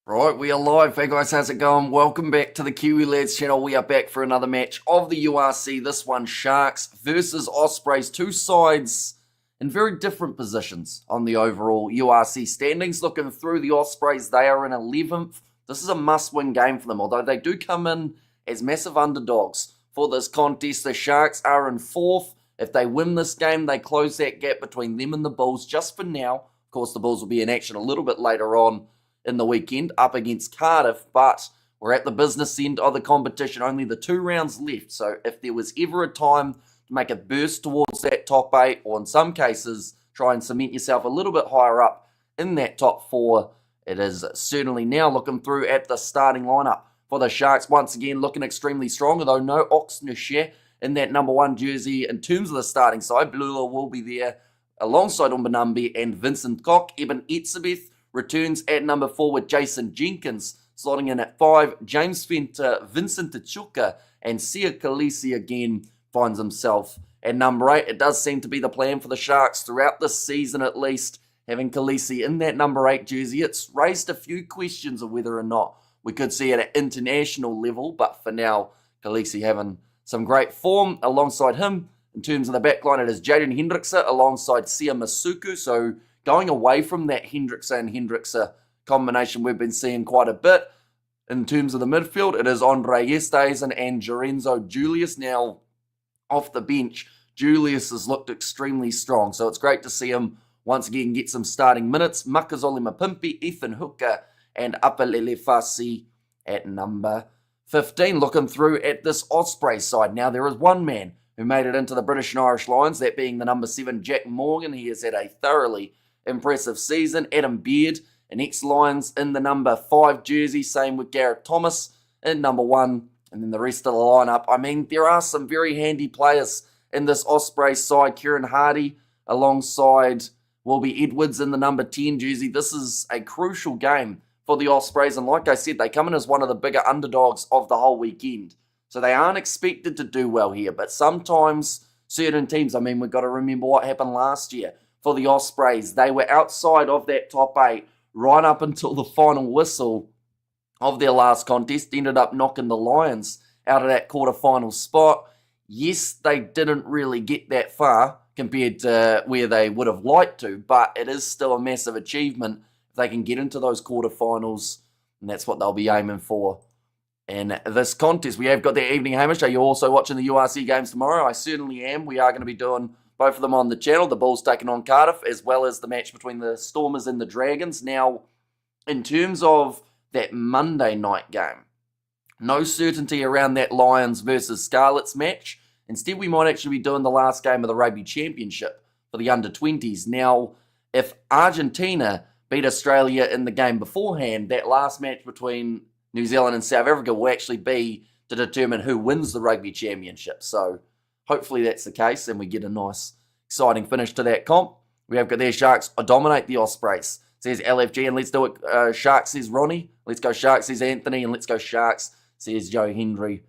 Right, we are live. Hey guys, how's it going? Welcome back to the Kiwi Lads channel. We are back for another match of the URC. This one, Sharks versus Ospreys. Two sides in very different positions on the overall URC standings. Looking through the Ospreys, they are in 11th. This is a must-win game for them, although they do come in as massive underdogs for this contest. The Sharks are in 4th. If they win this game, they close that gap between them and the Bulls just for now. Of course, the Bulls will be in action a little bit later on in the weekend up against Cardiff, but we're at the business end of the competition, only the 2 rounds left. So if there was ever a time to make a burst towards that top 8, or in some cases try and cement yourself a little bit higher up in that top 4, it is certainly now. Looking through at the starting lineup for the Sharks, once again looking extremely strong, although no Oxnashe in that number 1 jersey. In terms of the starting side, Blula will be there alongside Umbanambi and Vincent Koch. Eben Etzebeth returns at number 4 with Jason Jenkins, slotting in at 5. James Fenter, Vincent Tachuka, and Sia Khaleesi again finds himself at number 8. It does seem to be the plan for the Sharks throughout this season at least, having Khaleesi in that number 8 jersey. It's raised a few questions of whether or not we could see it at international level, but for now, Khaleesi having some great form alongside him. In terms of the backline, it is Jaden Hendrickse alongside Sia Masuku, so going away from that Hendrickse and Hendrickse combination we've been seeing quite a bit. In terms of the midfield, it is Andre Yesteisen and Jorenzo Julius. Now, off the bench, Julius has looked extremely strong, so it's great to see him once again get some starting minutes. Makazole Mapimpi, Ethan Hooker, and Apalele Fasi at number 15. Looking through at this Ospreys side. Now, there is one man who made it into the British and Irish Lions, that being the number 7, Jack Morgan. He has had a thoroughly impressive season. Adam Beard, an ex-Lions, in the number 5 jersey. Same with Garrett Thomas in number 1. And then the rest of the lineup. I mean, there are some very handy players in this Ospreys side. Kieran Hardy alongside will be Edwards in the number 10 jersey. This is a crucial game for the Ospreys. And like I said, they come in as one of the bigger underdogs of the whole weekend. So they aren't expected to do well here. But sometimes certain teams, I mean, we've got to remember what happened last year. For the Ospreys, they were outside of that top 8 right up until the final whistle of their last contest. Ended up knocking the Lions out of that quarter-final spot. Yes, they didn't really get that far compared to where they would have liked to, but it is still a massive achievement if they can get into those quarter-finals, and that's what they'll be aiming for in this contest. We have got that evening, Hamish. Are you also watching the URC games tomorrow? I certainly am. We are going to be doing both of them on the channel. The Bulls taking on Cardiff, as well as the match between the Stormers and the Dragons. Now, in terms of that Monday night game, no certainty around that Lions versus Scarlets match. Instead, we might actually be doing the last game of the Rugby Championship for the under-20s. Now, if Argentina beat Australia in the game beforehand, that last match between New Zealand and South Africa will actually be to determine who wins the Rugby Championship. So, hopefully that's the case and we get a nice, exciting finish to that comp. We have got their Sharks dominate the Ospreys, says LFG, and let's do it. Sharks, says Ronnie. Let's go Sharks, says Anthony, and let's go Sharks, says Joe Hendry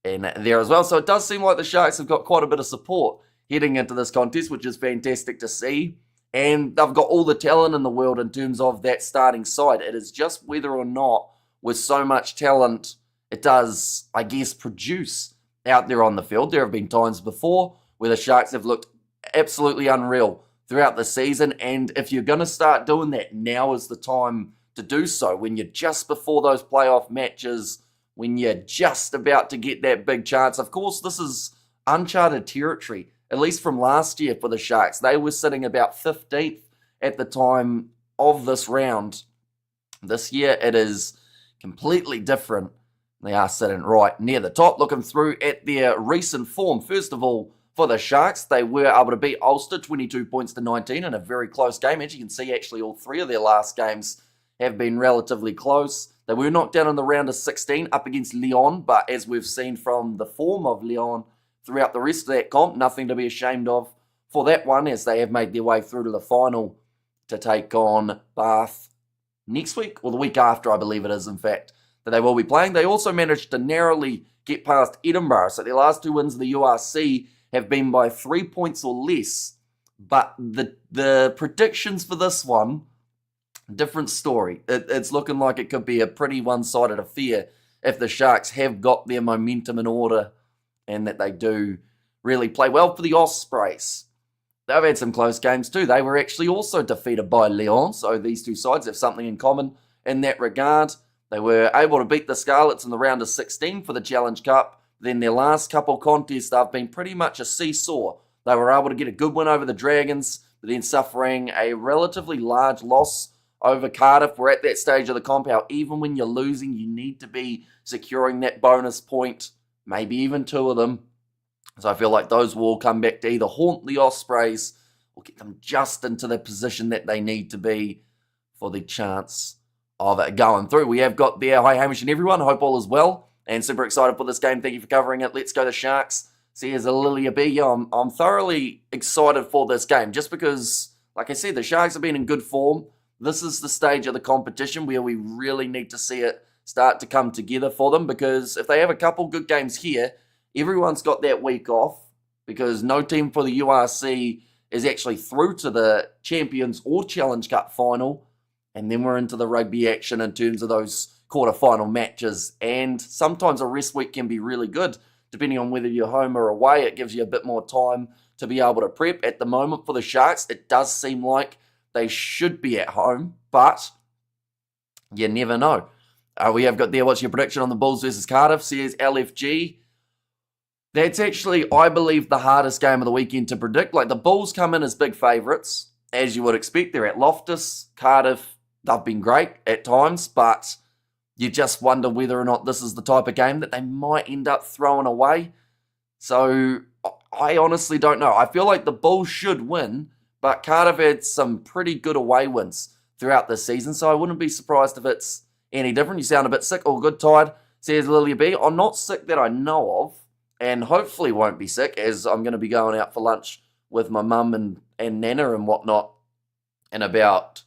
in there as well. So it does seem like the Sharks have got quite a bit of support heading into this contest, which is fantastic to see. And they've got all the talent in the world in terms of that starting side. It is just whether or not, with so much talent, it does, I guess, produce out there on the field. There have been times before where the Sharks have looked absolutely unreal throughout the season, and if you're going to start doing that, now is the time to do so, when you're just before those playoff matches, when you're just about to get that big chance. Of course, this is uncharted territory, at least from last year for the Sharks. They were sitting about 15th at the time of this round. This year, it is completely different. They are sitting right near the top. Looking through at their recent form, first of all, for the Sharks, they were able to beat Ulster 22 points to 19 in a very close game. As you can see, actually, all 3 of their last games have been relatively close. They were knocked down in the round of 16 up against Lyon, but as we've seen from the form of Lyon throughout the rest of that comp, nothing to be ashamed of for that one, as they have made their way through to the final to take on Bath next week, or the week after, I believe it is, in fact, that they will be playing. They also managed to narrowly get past Edinburgh, so their last 2 wins of the URC have been by 3 points or less. But the predictions for this one different story. It's looking like it could be a pretty one-sided affair if the Sharks have got their momentum in order and that they do really play well for the Ospreys. They've had some close games too. They were actually also defeated by Lyon, so these two sides have something in common in that regard. They were able to beat the Scarlets in the round of 16 for the Challenge Cup. Then their last couple contests, they've been pretty much a seesaw. They were able to get a good win over the Dragons, but then suffering a relatively large loss over Cardiff. We're at that stage of the comp how even when you're losing, you need to be securing that bonus point, maybe even two of them. So I feel like those will come back to either haunt the Ospreys or get them just into the position that they need to be for the chance of it going through. We have got there. Hi Hamish and everyone. Hope all is well and super excited for this game. Thank you for covering it. Let's go the Sharks. See, as a Lilia B, I'm thoroughly excited for this game just because, like I said, the Sharks have been in good form. This is the stage of the competition where we really need to see it start to come together for them, because if they have a couple good games here, everyone's got that week off because no team for the URC is actually through to the Champions or Challenge Cup final, and then we're into the rugby action in terms of those quarterfinal matches, and sometimes a rest week can be really good. Depending on whether you're home or away, it gives you a bit more time to be able to prep. At the moment for the Sharks, it does seem like they should be at home, but you never know. We have got there, what's your prediction on the Bulls versus Cardiff? Says LFG. That's actually, I believe, the hardest game of the weekend to predict. Like, the Bulls come in as big favourites, as you would expect. They're at Loftus. Cardiff, they've been great at times, but you just wonder whether or not this is the type of game that they might end up throwing away. So, I honestly don't know. I feel like the Bulls should win, but Cardiff had some pretty good away wins throughout this season, so I wouldn't be surprised if it's any different. You sound a bit sick or good, tired, says Lilia B. I'm not sick that I know of, and hopefully won't be sick, as I'm going to be going out for lunch with my mum and Nana and whatnot in about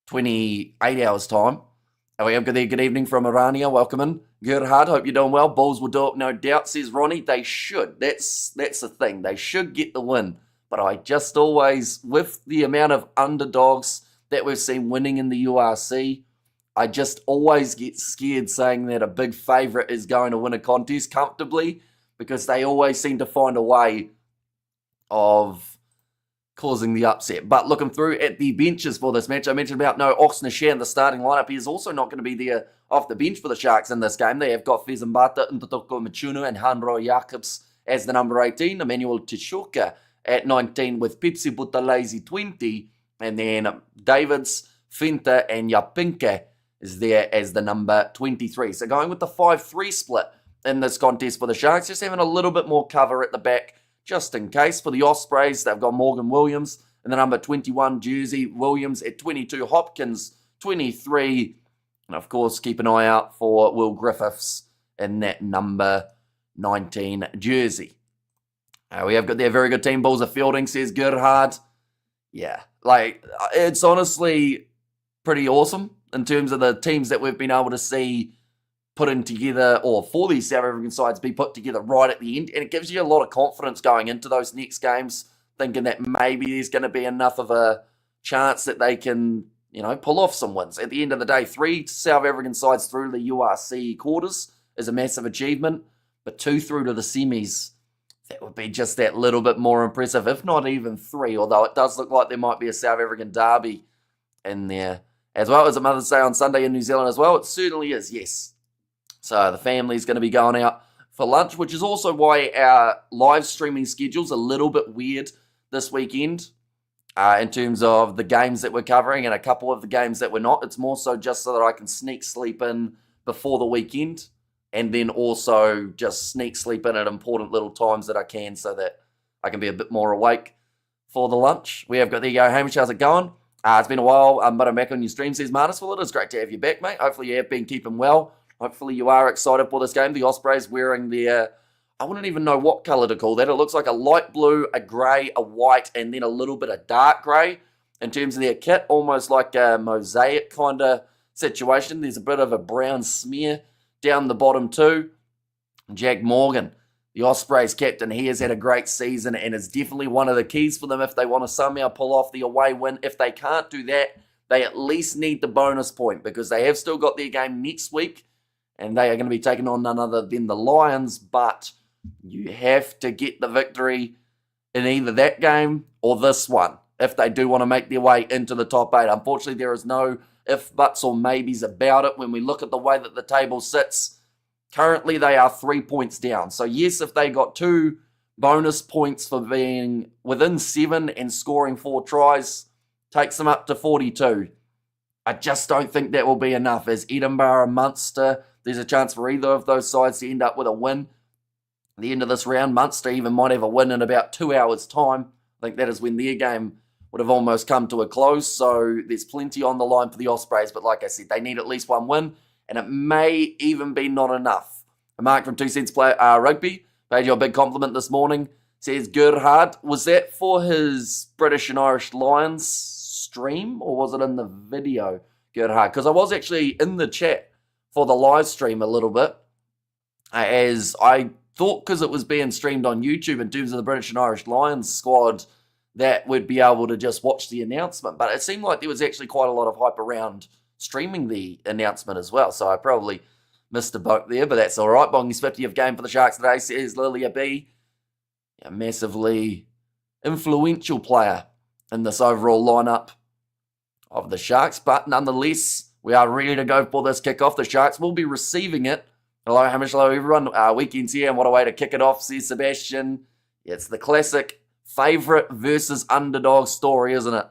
28 hours' time. And we have got there, good evening from Irania, welcome in. Gerhard, hope you're doing well. Bulls will do it, no doubt, says Ronnie. They should. That's the thing. They should get the win. But I just always, with the amount of underdogs that we've seen winning in the URC, I just always get scared saying that a big favourite is going to win a contest comfortably, because they always seem to find a way of causing the upset. But looking through at the benches for this match, I mentioned about no Oxnashare in the starting lineup. He is also not going to be there off the bench for the Sharks in this game. They have got Fezambata, Ntotoko Michuno and Hanro Jacobs as the number 18, Emmanuel Tishoka at 19 with Pepsi Butalazy 20, and then Davids, Finta and Yapinke is there as the number 23. So going with the 5-3 split in this contest for the Sharks, just having a little bit more cover at the back just in case. For the Ospreys, they've got Morgan Williams in the number 21 jersey, Williams at 22, Hopkins 23, and of course keep an eye out for Will Griffiths in that number 19 jersey. We have got their very good team. Bulls are fielding, says Gerhard. Yeah, like, it's honestly pretty awesome in terms of the teams that we've been able to see putting together, or for these South African sides be put together right at the end. And it gives you a lot of confidence going into those next games, thinking that maybe there's going to be enough of a chance that they can, pull off some wins. At the end of the day, 3 South African sides through the URC quarters is a massive achievement, but 2 through to the semis, that would be just that little bit more impressive, if not even 3, although it does look like there might be a South African derby in there. As well as a Mother's Day on Sunday in New Zealand as well. It certainly is, yes. So the family's going to be going out for lunch, which is also why our live streaming schedule's a little bit weird this weekend in terms of the games that we're covering and a couple of the games that we're not. It's more so just so that I can sneak sleep in before the weekend, and then also just sneak sleep in at important little times that I can, so that I can be a bit more awake for the lunch. We have got, there you go, Hamish, how's it going? It's been a while, but I'm back on your stream, says Martis. Well, it is great to have you back, mate. Hopefully you have been keeping well. Hopefully you are excited for this game. The Ospreys wearing their, I wouldn't even know what colour to call that. It looks like a light blue, a grey, a white, and then a little bit of dark grey in terms of their kit. Almost like a mosaic kind of situation. There's a bit of a brown smear down the bottom too. Jack Morgan, the Ospreys captain, he has had a great season and is definitely one of the keys for them if they want to somehow pull off the away win. If they can't do that, they at least need the bonus point because they have still got their game next week and they are going to be taking on none other than the Lions, but you have to get the victory in either that game or this one if they do want to make their way into the top 8. Unfortunately, there is no if, buts, or maybes about it. When we look at the way that the table sits, currently they are 3 points down. So yes, if they got 2 bonus points for being within 7 and scoring 4 tries, takes them up to 42. I just don't think that will be enough. As Edinburgh and Munster, there's a chance for either of those sides to end up with a win. At the end of this round, Munster even might have a win in about 2 hours' time. I think that is when their game would have almost come to a close, so there's plenty on the line for the Ospreys, but like I said, they need at least 1 win, and it may even be not enough. A mark from 2 Cents Rugby paid you a big compliment this morning. Says, Gerhard, was that for his British and Irish Lions stream, or was it in the video, Gerhard? Because I was actually in the chat for the live stream a little bit, as I thought because it was being streamed on YouTube in terms of the British and Irish Lions squad, that would be able to just watch the announcement. But it seemed like there was actually quite a lot of hype around streaming the announcement as well. So I probably missed a boat there, but that's all right. Bongi's 50th game for the Sharks today, says Lilia B. A massively influential player in this overall lineup of the Sharks. But nonetheless, we are ready to go for this kickoff. The Sharks will be receiving it. Hello, Hamish. Hello, everyone. Weekend's here, and what a way to kick it off, says Sebastian. It's the classic favourite versus underdog story, isn't it?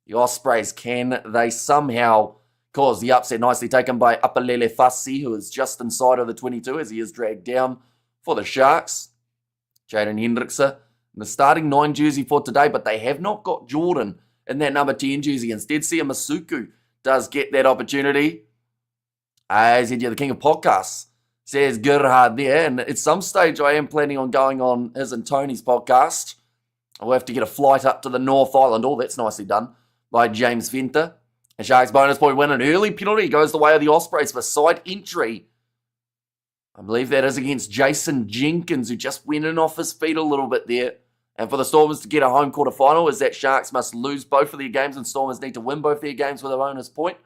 The Ospreys, can they somehow cause the upset? Nicely taken by Apalele Fassi, who is just inside of the 22 as he is dragged down for the Sharks. Jaden Hendrickse in the starting 9 jersey for today, but they have not got Jordan in that number 10 jersey. Instead, Sia Masuku does get that opportunity. As the king of podcasts, says Gerhard there, and at some stage I am planning on going on his and Tony's podcast. We'll have to get a flight up to the North Island. Oh, that's nicely done by James Venter. And Sharks bonus point win. An early penalty goes the way of the Ospreys for side entry. I believe that is against Jason Jenkins, who just went in off his feet a little bit there. And for the Stormers to get a home quarter final is that Sharks must lose both of their games and Stormers need to win both their games with a bonus point,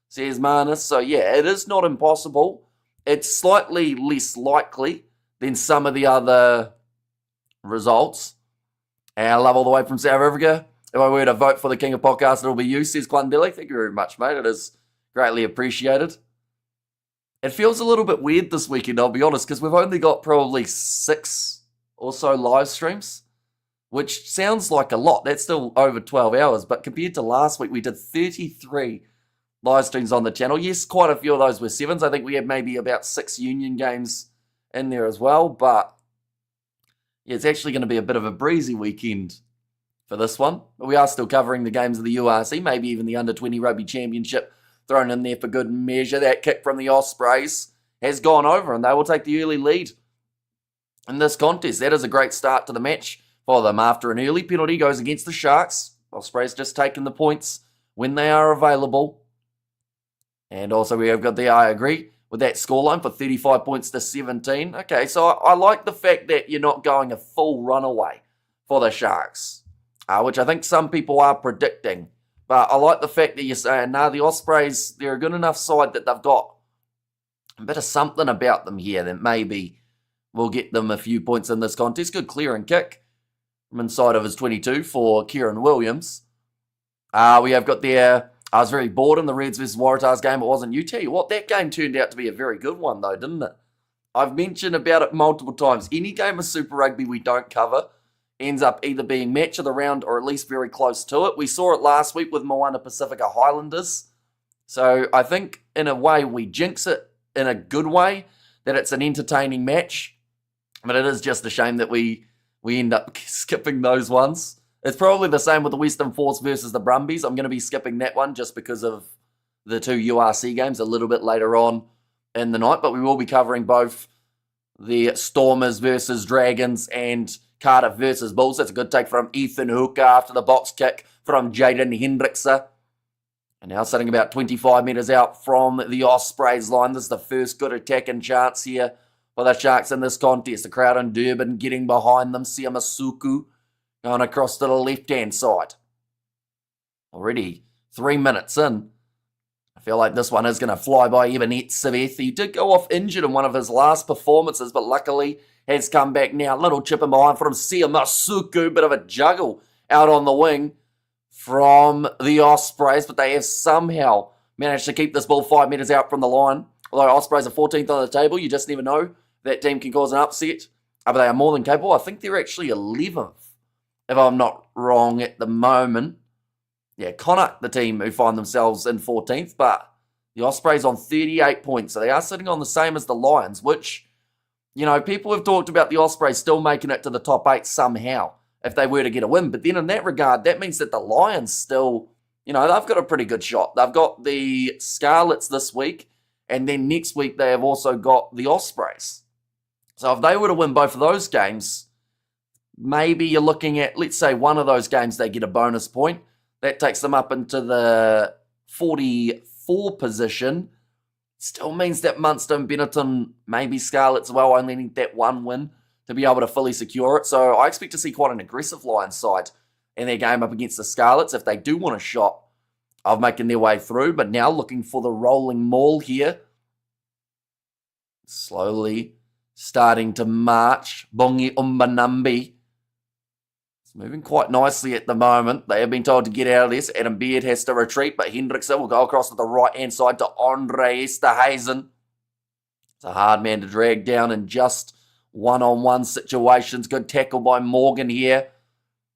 says Marnus. So yeah, it is not impossible. It's slightly less likely than some of the other results. And I love all the way from South Africa. If I were to vote for the king of podcasts, it'll be you, says Quandeli. Thank you very much, mate. It is greatly appreciated. It feels a little bit weird this weekend, I'll be honest, because we've only got probably 6 or so live streams, which sounds like a lot. That's still over 12 hours, but compared to last week, we did 33 live streams on the channel. Yes, quite a few of those were 7s. I think we had maybe about 6 union games in there as well, but yeah, it's actually going to be a bit of a breezy weekend for this one. But we are still covering the games of the URC, maybe even the Under-20 Rugby Championship thrown in there for good measure. That kick from the Ospreys has gone over, and they will take the early lead in this contest. That is a great start to the match for them. After an early penalty goes against the Sharks, Ospreys just taking the points when they are available. And also we have got the, I agree, with that scoreline for 35 points to 17. Okay, so I like the fact that you're not going a full runaway for the Sharks, which I think some people are predicting. But I like the fact that you're saying, nah, the Ospreys, they're a good enough side that they've got a bit of something about them here that maybe will get them a few points in this contest. Good clearing kick from inside of his 22 for Kieran Williams. We have got there, I was very bored in the Reds versus Waratahs game. It wasn't. You tell you what, that game turned out to be a very good one though, didn't it? I've mentioned about it multiple times. Any game of Super Rugby we don't cover ends up either being match of the round or at least very close to it. We saw it last week with Moana Pacifica Highlanders. So I think in a way we jinx it in a good way, that it's an entertaining match. But it is just a shame that we end up skipping those ones. It's probably the same with the Western Force versus the Brumbies. I'm going to be skipping that one just because of the 2 URC games a little bit later on in the night. But we will be covering both the Stormers versus Dragons and Cardiff versus Bulls. That's a good take from Ethan Hooker after the box kick from Jaden Hendrickse. And now sitting about 25 metres out from the Ospreys line. This is the first good attacking chance here for the Sharks in this contest. The crowd in Durban getting behind them. Siamasuku going across to the left-hand side. Already 3 minutes in. I feel like this one is going to fly by even Etzebeth. He did go off injured in one of his last performances, but luckily has come back now. Little chip in behind for him. Sia Masuku, bit of a juggle out on the wing from the Ospreys, but they have somehow managed to keep this ball 5 metres out from the line. Although Ospreys are 14th on the table, you just never know. That team can cause an upset. But they are more than capable. I think they're actually 11th, if I'm not wrong at the moment. Yeah, Connacht, the team who find themselves in 14th, but the Ospreys on 38 points. So they are sitting on the same as the Lions, which, you know, people have talked about the Ospreys still making it to the top 8 somehow if they were to get a win. But then in that regard, that means that the Lions still, you know, they've got a pretty good shot. They've got the Scarlets this week, and then next week they have also got the Ospreys. So if they were to win both of those games, maybe you're looking at, let's say one of those games they get a bonus point. That takes them up into the 44 position. Still means that Munster and Benetton, maybe Scarlets as well, only need that one win to be able to fully secure it. So I expect to see quite an aggressive Lions side in their game up against the Scarlets if they do want a shot of making their way through. But now looking for the rolling maul here. Slowly starting to march. Bongi Umbanambi. Moving quite nicely at the moment. They have been told to get out of this. Adam Beard has to retreat, but Hendrickson will go across to the right-hand side to Andre Esterhazen. It's a hard man to drag down in just one-on-one situations. Good tackle by Morgan here.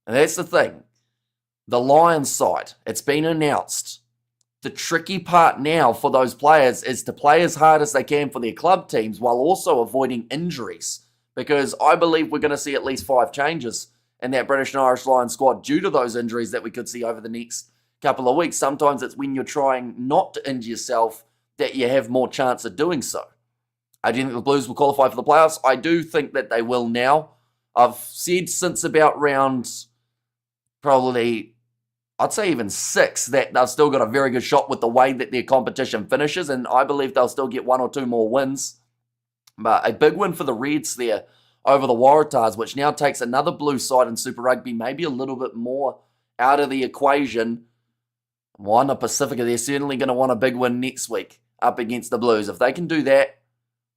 And that's the thing. The Lions side, it's been announced. The tricky part now for those players is to play as hard as they can for their club teams while also avoiding injuries. Because I believe we're going to see at least 5 changes in that British and Irish Lions squad due to those injuries that we could see over the next couple of weeks. Sometimes it's when you're trying not to injure yourself that you have more chance of doing so. I do think the Blues will qualify for the playoffs. I do think that they will now. I've said since about round probably, I'd say even 6, that they've still got a very good shot with the way that their competition finishes, and I believe they'll still get 1 or 2 more wins. But a big win for the Reds there over the Waratahs, which now takes another blue side in Super Rugby, maybe a little bit more out of the equation. Moana Pacifica, they're certainly going to want a big win next week up against the Blues. If they can do that,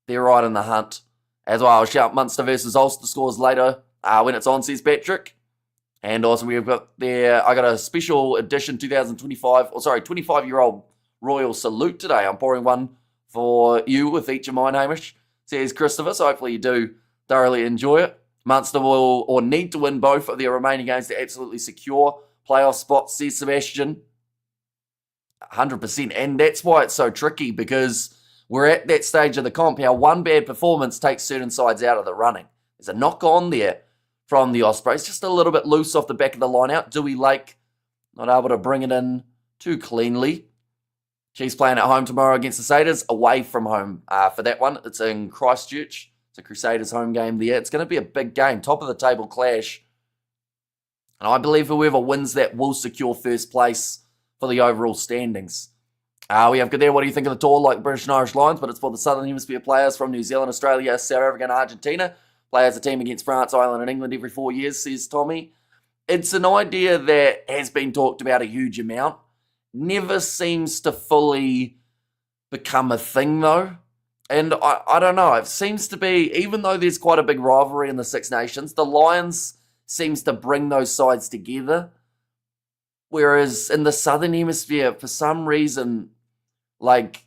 they're right in the hunt. As well, I'll shout Munster versus Ulster scores later when it's on, says Patrick. And also we've got there, I got a special edition 25-year-old Royal Salute today. I'm pouring one for you with each of mine, Hamish, says Christopher. So hopefully you do thoroughly enjoy it. Munster will or need to win both of their remaining games to absolutely secure playoff spots, says Sebastian. 100%. And that's why it's so tricky, because we're at that stage of the comp how one bad performance takes certain sides out of the running. There's a knock on there from the Ospreys, just a little bit loose off the back of the line out. Dewey Lake not able to bring it in too cleanly. She's playing at home tomorrow against the Crusaders, away from home for that one. It's in Christchurch. It's a Crusaders home game there. It's going to be a big game, top of the table clash. And I believe whoever wins that will secure first place for the overall standings. We have there, what do you think of the tour? Like British and Irish Lions, but it's for the Southern Hemisphere players from New Zealand, Australia, South Africa and Argentina. Play as a team against France, Ireland and England every 4 years, says Tommy. It's an idea that has been talked about a huge amount. Never seems to fully become a thing though. And I don't know, it seems to be, even though there's quite a big rivalry in the Six Nations, the Lions seems to bring those sides together. Whereas in the Southern Hemisphere, for some reason, like,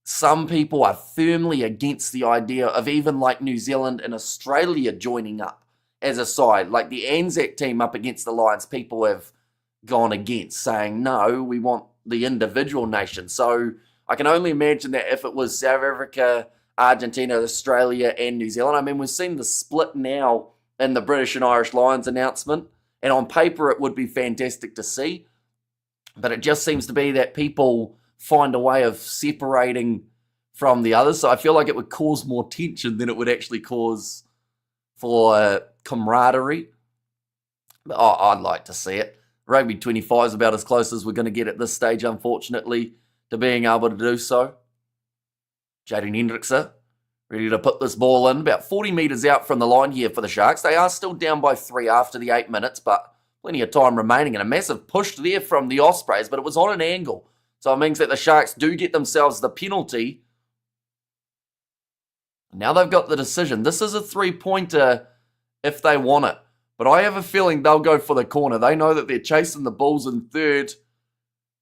some people are firmly against the idea of even like New Zealand and Australia joining up as a side. Like the Anzac team up against the Lions, people have gone against, saying, no, we want the individual nation. So I can only imagine that if it was South Africa, Argentina, Australia and New Zealand. I mean, we've seen the split now in the British and Irish Lions announcement. And on paper, it would be fantastic to see. But it just seems to be that people find a way of separating from the others. So I feel like it would cause more tension than it would actually cause for camaraderie. But I'd like to see it. Rugby 25 is about as close as we're going to get at this stage, unfortunately, to being able to do so. Jaden Hendrickson ready to put this ball in. About 40 metres out from the line here for the Sharks. They are still down by 3 after the 8 minutes, but Plenty of time remaining and a massive push there from the Ospreys, but it was on an angle. So it means that the Sharks do get themselves the penalty. Now they've got the decision. This is a 3-pointer if they want it. But I have a feeling they'll go for the corner. They know that they're chasing the Bulls in third.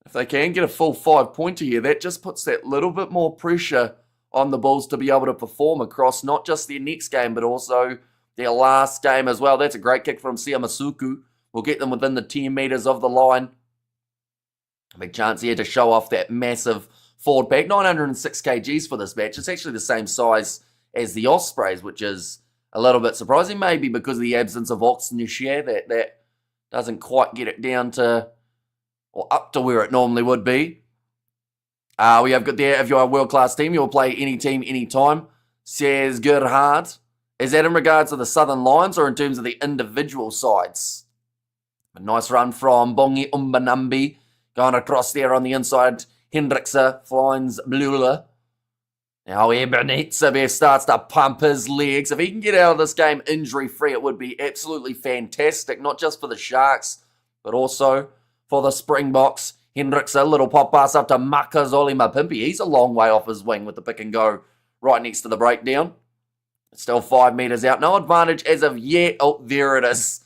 If they can get a full 5-pointer here, that just puts that little bit more pressure on the Bulls to be able to perform across not just their next game, but also their last game as well. That's a great kick from Siamasuku. We'll get them within the 10 metres of the line. A big chance here to show off that massive forward pack. 906 kgs for this match. It's actually the same size as the Ospreys, which is a little bit surprising, maybe because of the absence of Oxenishare. That doesn't quite get it down to, or up to where it normally would be. We have got there, if you're a world-class team, you'll play any team, anytime, says Gerhard. Is that in regards to the Southern Lions or in terms of the individual sides? A nice run from Bongi Umbanambi, going across there on the inside. Hendrickse finds Blula. Now Etzebeth starts to pump his legs. If he can get out of this game injury-free, it would be absolutely fantastic, not just for the Sharks, but also for the Springboks. Hendrickse, a little pop pass up to Makazole Mapimpi. He's a long way off his wing with the pick and go right next to the breakdown. Still 5 metres out. No advantage as of yet. Oh, there it is.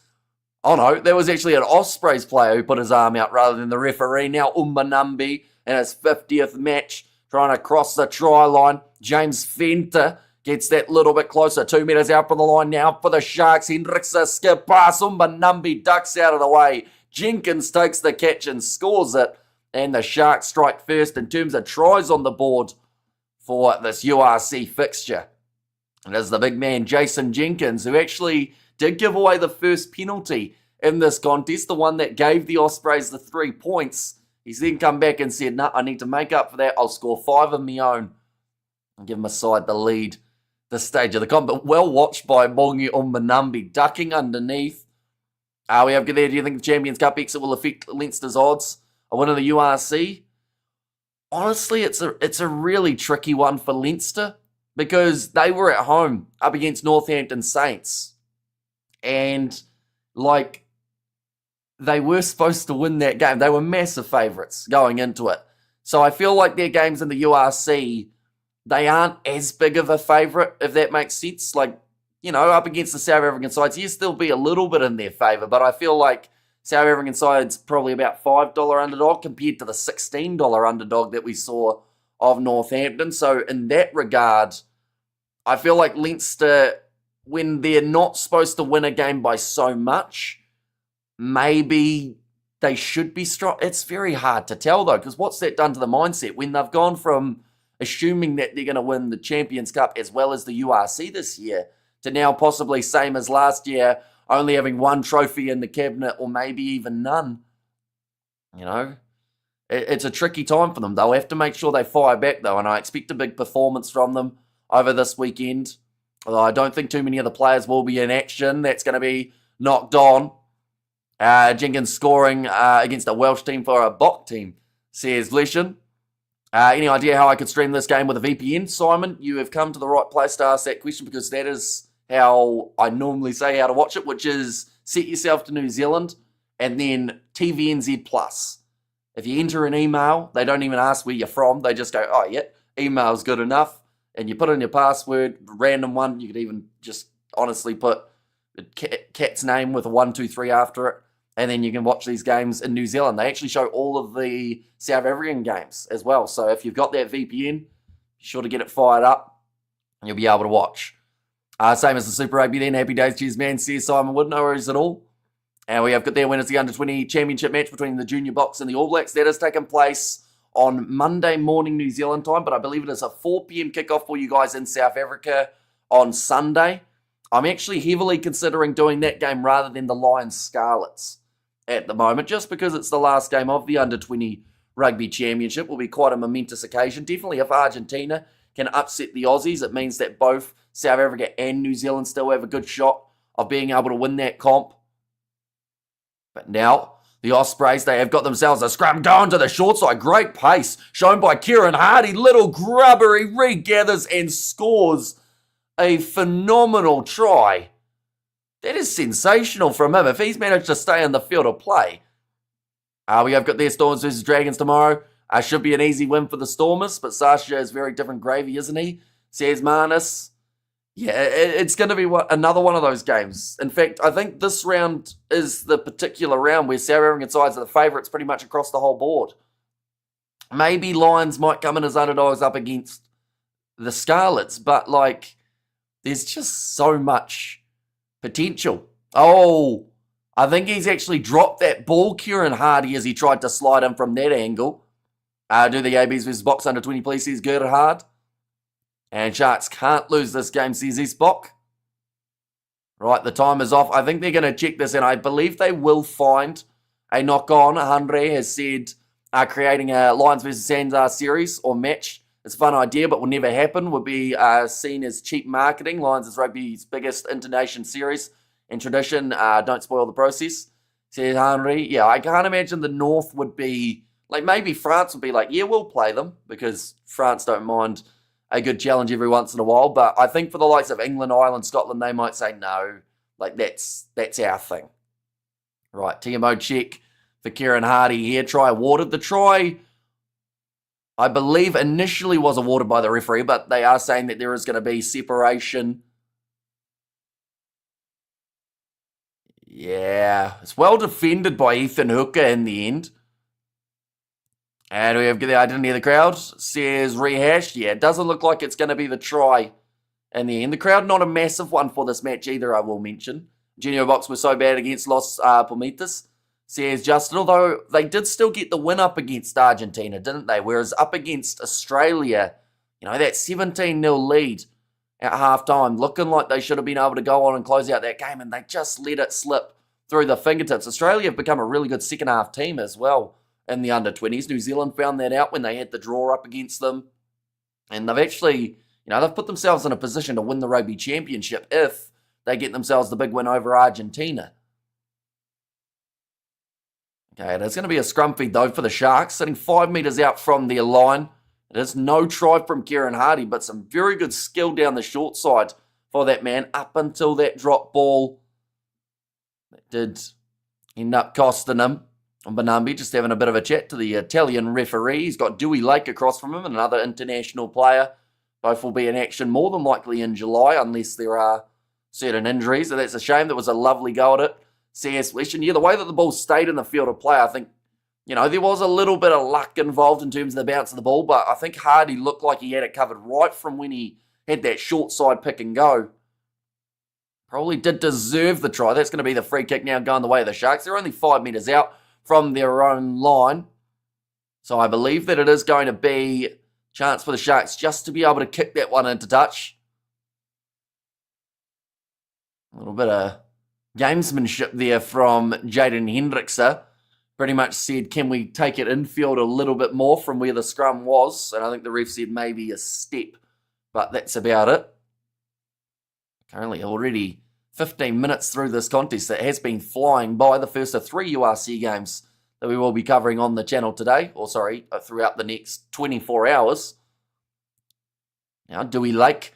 Oh no, there was actually an Ospreys player who put his arm out rather than the referee. Now Umbanambi in his 50th match, trying to cross the try line. James Fenter gets that little bit closer. 2 metres out from the line now for the Sharks. Hendrickse skip pass. Umbanambi ducks out of the way. Jenkins takes the catch and scores it. And the Sharks strike first in terms of tries on the board for this URC fixture. It is the big man, Jason Jenkins, who actually did give away the first penalty in this contest, the one that gave the Ospreys the 3 points. He's then come back and said, no, I need to make up for that. I'll score 5 of my own and give my side the lead this stage of the comp. But well watched by Bongi Umbanambi, ducking underneath. We have there. Do you think the Champions Cup exit will affect Leinster's odds of winning the URC? Honestly, it's a really tricky one for Leinster because they were at home up against Northampton Saints. And, they were supposed to win that game. They were massive favourites going into it. So I feel like their games in the URC, they aren't as big of a favourite, if that makes sense. Up against the South African sides, yes, there'll be a little bit in their favour, but I feel like South African side's probably about $5 underdog compared to the $16 underdog that we saw of Northampton. So in that regard, I feel like Leinster, when they're not supposed to win a game by so much, maybe they should be strong. It's very hard to tell, though, because what's that done to the mindset when they've gone from assuming that they're going to win the Champions Cup as well as the URC this year to now possibly same as last year, only having one trophy in the cabinet or maybe even none. It's a tricky time for them. They'll have to make sure they fire back, though, and I expect a big performance from them over this weekend. Although I don't think too many of the players will be in action. That's going to be knocked on. Jenkins scoring against a Welsh team for a Bok team, says Leshan. Any idea how I could stream this game with a VPN? Simon, you have come to the right place to ask that question because that is how I normally say how to watch it, which is set yourself to New Zealand and then TVNZ Plus. If you enter an email, they don't even ask where you're from. They just go, oh, yeah, email's good enough. And you put in your password, random one. You could even just honestly put a cat's name with a 1, 2, 3 after it. And then you can watch these games in New Zealand. They actually show all of the South African games as well. So if you've got that VPN, be sure to get it fired up and you'll be able to watch. Same as the Super Rugby then. Happy days, cheers, man. See you, Simon Wood. No worries at all. And we have got there when it's the Under-20 Championship match between the Junior Boks and the All Blacks. That has taken place on Monday morning New Zealand time, but I believe it is a 4 p.m. kickoff for you guys in South Africa on Sunday. I'm actually heavily considering doing that game rather than the Lions Scarlets at the moment, just because it's the last game of the Under-20 Rugby Championship. Will be quite a momentous occasion. Definitely if Argentina can upset the Aussies, it means that both South Africa and New Zealand still have a good shot of being able to win that comp. But now, the Ospreys, they have got themselves a scrum going to the short side. Great pace shown by Kieran Hardy. Little grubber, he regathers and scores a phenomenal try. That is sensational from him. If he's managed to stay in the field of play. We have got their Stormers versus Dragons tomorrow. Should be an easy win for the Stormers, but Sasha is very different gravy, isn't he? Says Marnus. Yeah, it's going to be another one of those games. In fact, I think this round is the particular round where South African sides are the favourites pretty much across the whole board. Maybe Lions might come in as underdogs up against the Scarlets, but like, there's just so much potential. Oh, I think he's actually dropped that ball, Kieran Hardy, as he tried to slide in from that angle. Do the ABs versus Box under 20, please, says Gerhard. And Sharks can't lose this game, says Spock. Right, the time is off. I think they're going to check this, and I believe they will find a knock-on. Andre has said creating a Lions versus Sands series or match. It's a fun idea, but will never happen. Would be seen as cheap marketing. Lions is rugby's biggest internation series and tradition. Don't spoil the process, says Henry. Yeah, I can't imagine the North would be, like maybe France would be like, yeah, we'll play them, because France don't mind a good challenge every once in a while. But I think for the likes of England, Ireland, Scotland, they might say no. Like, that's our thing. Right, TMO check for Kieran Hardy here. Try awarded. The try, I believe, initially was awarded by the referee, but they are saying that there is going to be separation. Yeah, it's well defended by Ethan Hooker in the end. And we have the identity of the crowd. Says rehashed. Yeah, it doesn't look like it's going to be the try in the end. The crowd, not a massive one for this match either, I will mention. Junior Box was so bad against Los Palmitas, says Justin, although they did still get the win up against Argentina, didn't they? Whereas up against Australia, you know, that 17-0 lead at halftime, looking like they should have been able to go on and close out that game, and they just let it slip through the fingertips. Australia have become a really good second half team as well in the under-20s. New Zealand found that out when they had the draw up against them. And they've actually, you know, they've put themselves in a position to win the Rugby Championship if they get themselves the big win over Argentina. Okay, there's going to be a scrum feed, though, for the Sharks, sitting 5 metres out from their line. It is no try from Kieran Hardy, but some very good skill down the short side for that man up until that drop ball. That did end up costing him. Banambi just having a bit of a chat to the Italian referee. He's got Dewey Lake across from him, and another international player. Both will be in action more than likely in July, unless there are certain injuries. So that's a shame. That was a lovely go at it. CS West. And yeah, the way that the ball stayed in the field of play, I think, you know, there was a little bit of luck involved in terms of the bounce of the ball, but I think Hardy looked like he had it covered right from when he had that short side pick and go. Probably did deserve the try. That's going to be the free kick now going the way of the Sharks. They're only 5 metres out from their own line. So I believe that it is going to be a chance for the Sharks just to be able to kick that one into touch. A little bit of gamesmanship there from Jaden Hendrickse. Pretty much said, can we take it infield a little bit more from where the scrum was? And I think the ref said maybe a step, but that's about it. Currently already 15 minutes through this contest that has been flying by, the first of 3 URC games that we will be covering on the channel today, or sorry, throughout the next 24 hours. Now, Dewey Lake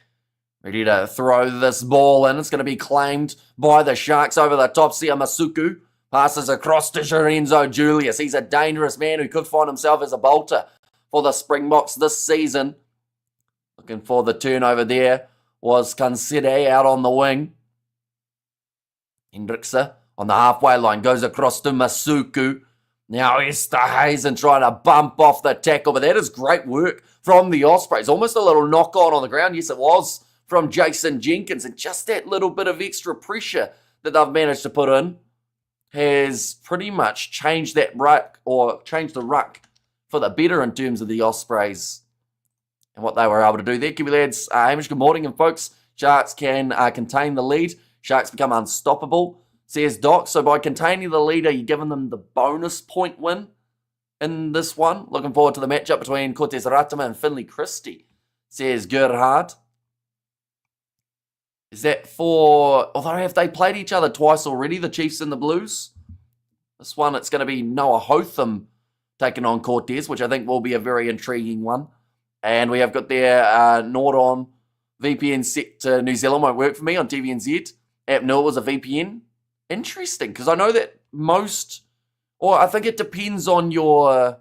ready to throw this ball in. It's going to be claimed by the Sharks over the top. Sia Masuku passes across to Lorenzo Julius. He's a dangerous man who could find himself as a bolter for the Springboks this season. Looking for the turnover there was Kansede out on the wing. Hendrickse on the halfway line goes across to Masuku. Now Esterhuizen trying to bump off the tackle, but that is great work from the Ospreys. Almost a little knock on the ground. Yes, it was from Jason Jenkins, and just that little bit of extra pressure that they've managed to put in has pretty much changed that ruck, or changed the ruck for the better in terms of the Ospreys and what they were able to do there. Kiwi lads, Hamish, good morning, and folks, Sharks can contain the lead. Sharks become unstoppable, says Doc. So by containing the lead, are you giving them the bonus point win in this one? Looking forward to the matchup between Cortez Ratama and Finley Christie, says Gerhard. Is that for, although have they played each other twice already, the Chiefs and the Blues? This one, it's going to be Noah Hotham taking on Cortez, which I think will be a very intriguing one. And we have got their Nordon VPN set to New Zealand. Won't work for me on TVNZ. app knew it was a VPN. Interesting, because I know that I think it depends on your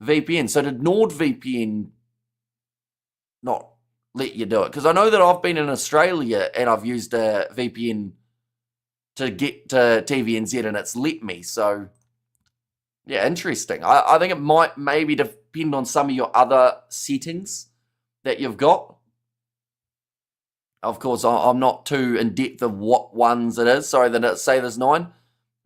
VPN. So did NordVPN not let you do it? Because I know that I've been in Australia and I've used a VPN to get to TVNZ and it's let me. So, yeah, interesting. I think it might maybe depend on some of your other settings that you've got. Of course, I'm not too in depth of what ones it is. Sorry that say there's 9.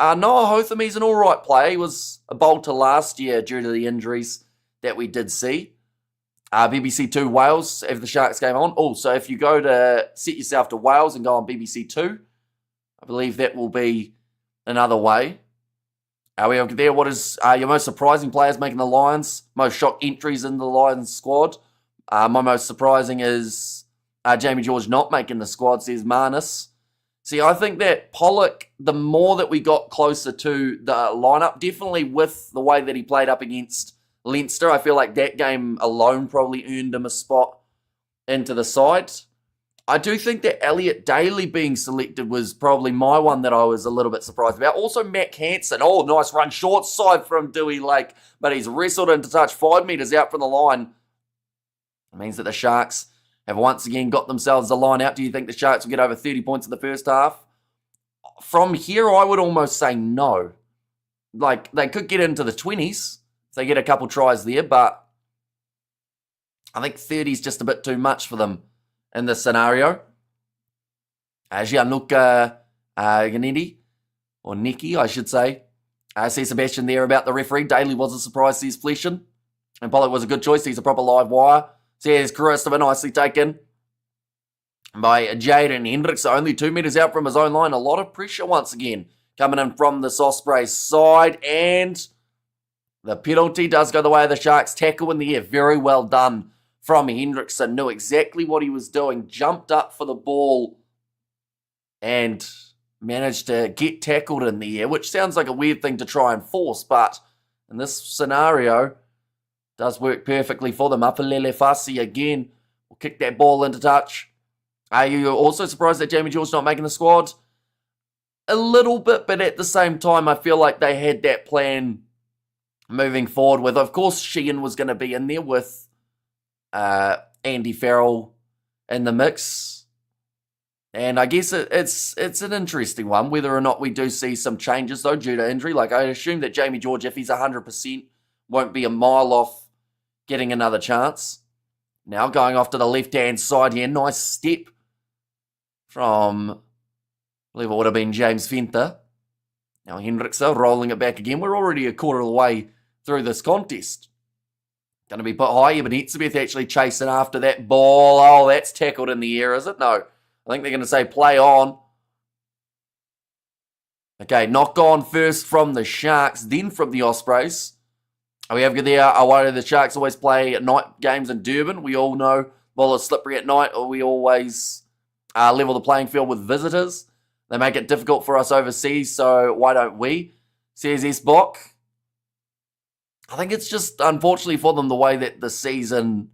Noah Hotham, he's an all right player. He was a bolter last year due to the injuries that we did see. BBC 2 Wales, if the Sharks game on. Oh, so if you go to set yourself to Wales and go on BBC 2, I believe that will be another way. We have there, what is your most surprising players making the Lions? Most shock entries in the Lions squad. My most surprising is Jamie George not making the squad, says Marnus. See, I think that Pollock, the more that we got closer to the lineup, definitely with the way that he played up against Leinster, I feel like that game alone probably earned him a spot into the side. I do think that Elliot Daly being selected was probably my one that I was a little bit surprised about. Also, Matt Hansen. Oh, nice run short side from Dewey Lake, but he's wrestled into touch 5 metres out from the line. It means that the Sharks have once again got themselves a line out. Do you think the Sharks will get over 30 points in the first half? From here, I would almost say no. Like, they could get into the 20s if they get a couple tries there, but I think 30 is just a bit too much for them in this scenario. Gianluca Ganetti, or Nicky, I should say. I see Sebastian there about the referee. Daly was a surprise, says Fleshen. And Pollock was a good choice. He's a proper live wire. Says Christopher, nicely taken by Jaden Hendricks. Only 2 metres out from his own line. A lot of pressure once again coming in from this Ospreys side. And the penalty does go the way of the Sharks. Tackle in the air. Very well done from Hendrickson. Knew exactly what he was doing. Jumped up for the ball and managed to get tackled in the air, which sounds like a weird thing to try and force, but in this scenario, does work perfectly for them. Apalele Fasi again will kick that ball into touch. Are you also surprised that Jamie George's not making the squad? A little bit, but at the same time, I feel like they had that plan moving forward with, of course, Sheehan was going to be in there with Andy Farrell in the mix. And I guess it's an interesting one, whether or not we do see some changes, though, due to injury. Like, I assume that Jamie George, if he's 100%, won't be a mile off getting another chance. Now going off to the left-hand side here. Nice step from, I believe it would have been James Fenter. Now Hendrickson rolling it back again. We're already a quarter of the way through this contest. Going to be put high here, but Etzebeth actually chasing after that ball. Oh, that's tackled in the air, is it? No. I think they're going to say play on. Okay, knock on first from the Sharks, then from the Ospreys. We have there, why do the Sharks always play at night games in Durban? We all know ball is slippery at night, or we always level the playing field with visitors. They make it difficult for us overseas, so why don't we? Says S-Bok. I think it's just, unfortunately for them, the way that the season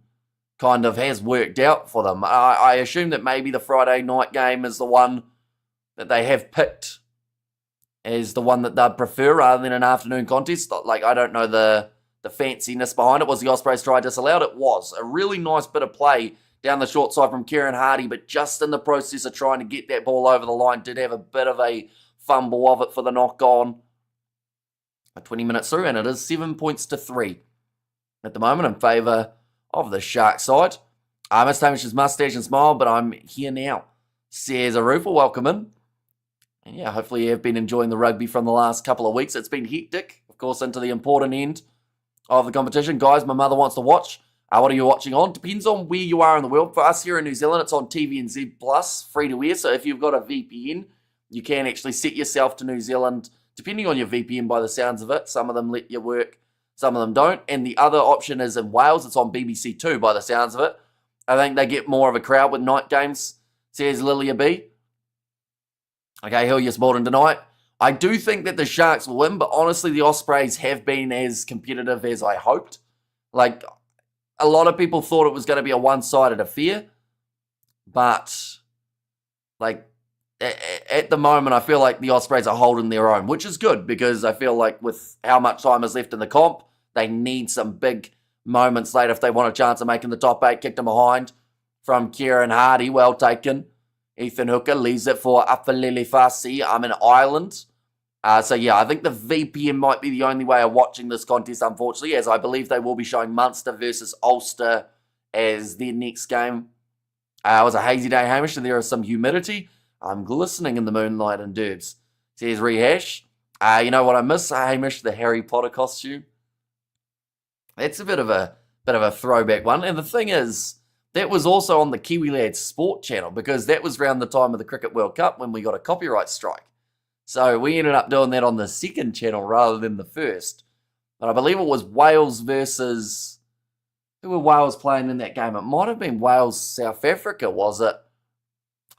kind of has worked out for them. I assume that maybe the Friday night game is the one that they have picked as the one that they'd prefer rather than an afternoon contest. Like, I don't know the fanciness behind it. Was the Ospreys try disallowed? It was. A really nice bit of play down the short side from Kieran Hardy, but just in the process of trying to get that ball over the line, did have a bit of a fumble of it for the knock-on. 20 minutes through, and it is 7 points to 3 at the moment in favour of the Shark side. I must Hamish his mustache and smile, but I'm here now. Says Arufa, welcome in. And yeah, hopefully you have been enjoying the rugby from the last couple of weeks. It's been hectic, of course, into the important end of the competition. Guys, my mother wants to watch. What are you watching on? Depends on where you are in the world. For us here in New Zealand, it's on TVNZ Plus, free to air. So if you've got a VPN, you can actually set yourself to New Zealand, depending on your VPN by the sounds of it. Some of them let you work, some of them don't. And the other option is in Wales. It's on BBC 2 by the sounds of it. I think they get more of a crowd with night games, says Lilia B. Okay, Hillius Bolton tonight. I do think that the Sharks will win, but honestly, the Ospreys have been as competitive as I hoped. Like, a lot of people thought it was going to be a one-sided affair, but, like, at the moment, I feel like the Ospreys are holding their own, which is good because I feel like with how much time is left in the comp, they need some big moments late if they want a chance of making the top 8. Kicked him behind from Kieran Hardy, well taken. Ethan Hooker leaves it for Apalele Fasi. I'm in Ireland. So yeah, I think the VPN might be the only way of watching this contest, unfortunately, as I believe they will be showing Munster versus Ulster as their next game. It was a hazy day, Hamish, and there is some humidity. I'm glistening in the moonlight and Derbs. Says Rehash. You know what I miss, Hamish? The Harry Potter costume. That's a bit of a throwback one. And the thing is, that was also on the Kiwi Lads Sport channel because that was around the time of the Cricket World Cup when we got a copyright strike. So we ended up doing that on the second channel rather than the first. But I believe it was Wales versus... Who were Wales playing in that game? It might have been Wales-South Africa, was it?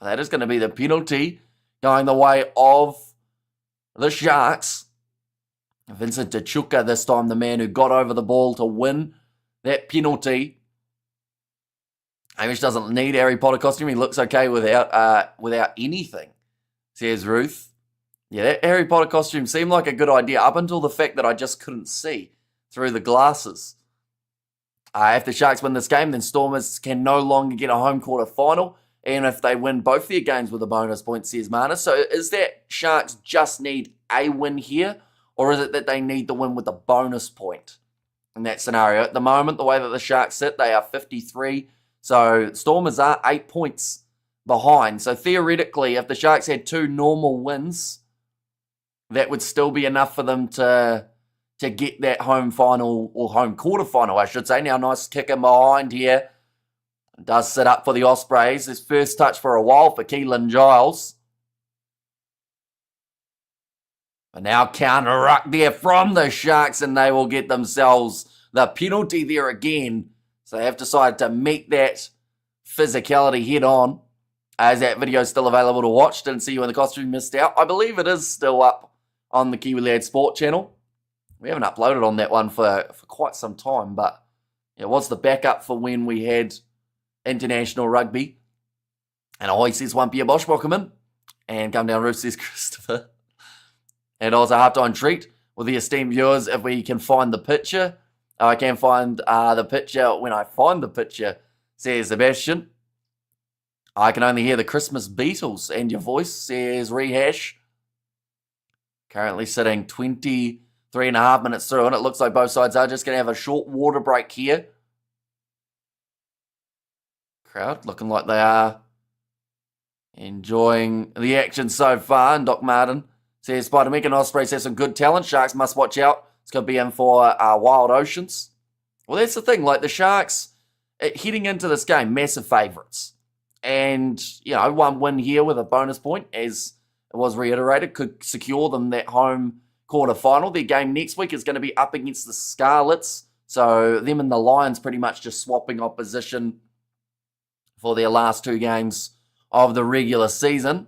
That is going to be the penalty going the way of the Sharks. Vincent Tachuka this time, the man who got over the ball to win that penalty. Hamish doesn't need Harry Potter costume. He looks okay without anything, says Ruth. Yeah, that Harry Potter costume seemed like a good idea up until the fact that I just couldn't see through the glasses. If the Sharks win this game, then Stormers can no longer get a home quarter final. And if they win both their games with a bonus point, says Mana. So is that Sharks just need a win here? Or is it that they need the win with a bonus point in that scenario? At the moment, the way that the Sharks sit, they are 53. So Stormers are 8 points behind. So theoretically, if the Sharks had 2 normal wins, that would still be enough for them to get that home final, or home quarter final, I should say. Now, nice kick in behind here. Does sit up for the Ospreys. His first touch for a while for Keelan Giles. But now counter ruck there from the Sharks, and they will get themselves the penalty there again. So they have decided to meet that physicality head on. Is that video still available to watch? Didn't see you in the costume, missed out. I believe it is still up on the Kiwi Lad Sport channel. We haven't uploaded on that one for quite some time, but it was the backup for when we had international rugby. And Ahoy says, "One Pierre Bosch, welcome in." And come down roof, says Christopher. And also halftime treat with the esteemed viewers if we can find the picture. I can find the picture when I find the picture, says Sebastian. I can only hear the Christmas Beatles and your voice, says Rehash. Currently sitting 23.5 minutes through, and it looks like both sides are just going to have a short water break here. Crowd looking like they are enjoying the action so far. And Doc Martin says, Spider-Mick and Ospreys have some good talent. Sharks must watch out. It's going to be in for Wild Oceans. Well, that's the thing. Like the Sharks, heading into this game, massive favourites. And, you know, one win here with a bonus point, as it was reiterated, could secure them that home quarter final. Their game next week is going to be up against the Scarlets. So them and the Lions pretty much just swapping opposition for their last 2 games of the regular season.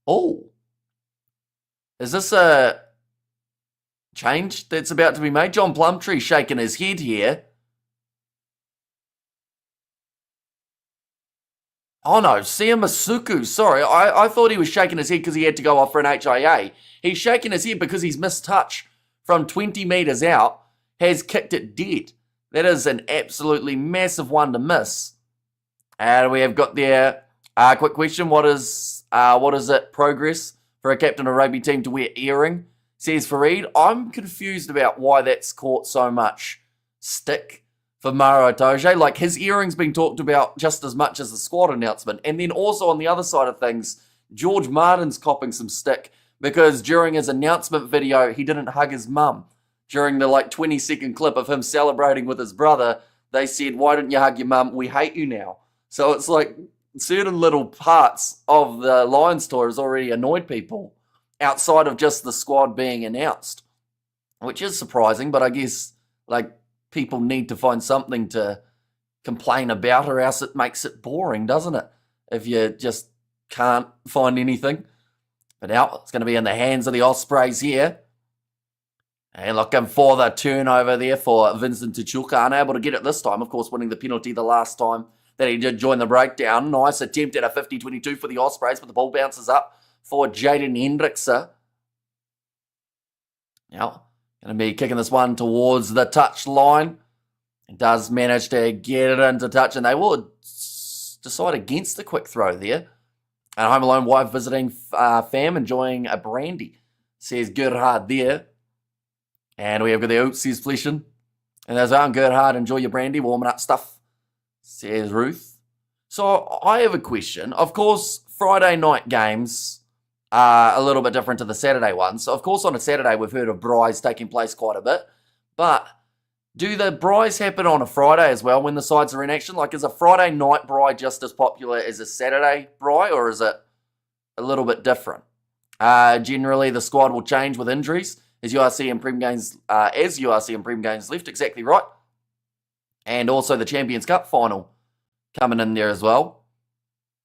Oh, is this a change that's about to be made? John Plumtree shaking his head here. Oh no, Sia Masuku, sorry. I thought he was shaking his head because he had to go off for an HIA. He's shaking his head because he's missed touch from 20 metres out, has kicked it dead. That is an absolutely massive one to miss. And we have got there, quick question, what is it progress for a captain of a rugby team to wear earring? Says Fareed, I'm confused about why that's caught so much stick for Maro Itoje. Like, his earring's been talked about just as much as the squad announcement. And then also on the other side of things, George Martin's copping some stick because during his announcement video, he didn't hug his mum. During the 20-second clip of him celebrating with his brother, they said, why didn't you hug your mum? We hate you now. So it's like certain little parts of the Lions tour has already annoyed people outside of just the squad being announced, which is surprising, but I guess people need to find something to complain about or else it makes it boring, doesn't it? If you just can't find anything. But now it's going to be in the hands of the Ospreys here. And looking for the turnover there for Vincent Tachuka. Unable to get it this time, of course, winning the penalty the last time that he did join the breakdown. Nice attempt at a 50-22 for the Ospreys, but the ball bounces up for Jaden Hendrickse. Now, going to be kicking this one towards the touch line. It does manage to get it into touch, and they will decide against the quick throw there. And home alone wife visiting fam, enjoying a brandy, says Gerhard there. And we have got the oopsies fleshing. And there's Gerhard, enjoy your brandy, warming up stuff, says Ruth. So I have a question. Of course, Friday night games are a little bit different to the Saturday ones. So, of course, on a Saturday, we've heard of braais taking place quite a bit. But do the braais happen on a Friday as well when the sides are in action? Like, is a Friday night braai just as popular as a Saturday braai, or is it a little bit different? Generally, the squad will change with injuries as URC and Prem games left. Exactly right. And also the Champions Cup final coming in there as well.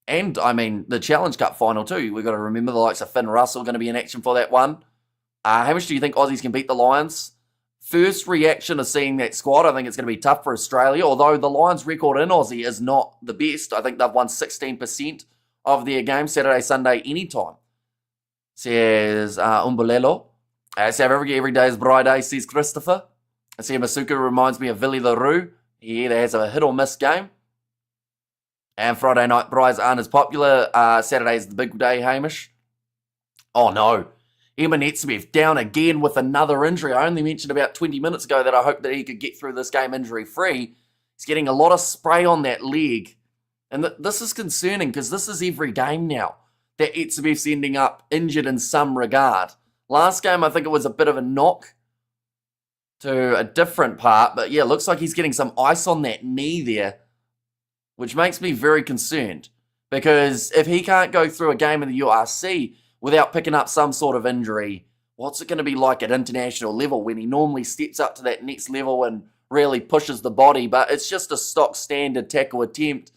And, I mean, the Challenge Cup final too. We've got to remember the likes of Finn Russell going to be in action for that one. How much do you think Aussies can beat the Lions? First reaction of seeing that squad, I think it's going to be tough for Australia. Although the Lions' record in Aussie is not the best. I think they've won 16% of their games Saturday, Sunday, anytime. Says Umbulelo. South Africa, every day is braai day, says Christopher. I see Masuka reminds me of Villy LaRue. He either has a hit or miss game. And Friday night braais aren't as popular. Saturday is the big day, Hamish. Oh no. Etzebeth down again with another injury. I only mentioned about 20 minutes ago that I hoped that he could get through this game injury-free. He's getting a lot of spray on that leg. And this is concerning because this is every game now that Etzebeth's ending up injured in some regard. Last game, I think it was a bit of a knock to a different part. But yeah, looks like he's getting some ice on that knee there, which makes me very concerned. Because if he can't go through a game in the URC without picking up some sort of injury, what's it going to be like at international level when he normally steps up to that next level and really pushes the body? But it's just a stock standard tackle attempt.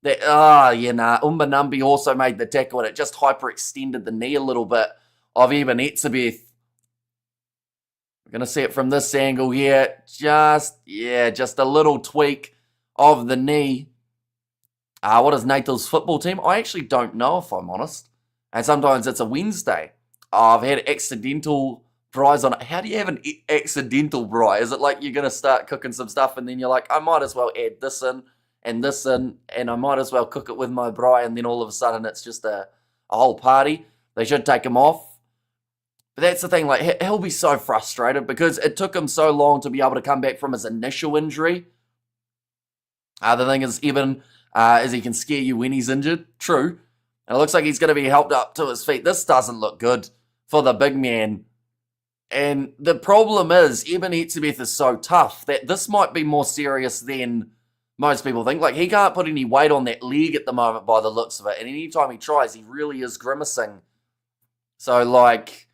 Umbanumbi also made the tackle and it just hyperextended the knee a little bit of even Etzebeth. We're going to see it from this angle here. Just a little tweak of the knee. What is Nathan's football team? I actually don't know, if I'm honest. And sometimes it's a Wednesday. I've had accidental braais on it. How do you have an accidental braai? Is it like you're going to start cooking some stuff and then you're like, I might as well add this in, and I might as well cook it with my braai, and then all of a sudden it's just a whole party. They should take him off. But that's the thing, like, he'll be so frustrated because it took him so long to be able to come back from his initial injury. The thing is, even is he can scare you when he's injured. True. And it looks like he's going to be helped up to his feet. This doesn't look good for the big man. And the problem is, Eben Etzebeth is so tough that this might be more serious than most people think. Like, he can't put any weight on that leg at the moment by the looks of it. And anytime he tries, he really is grimacing. So, like,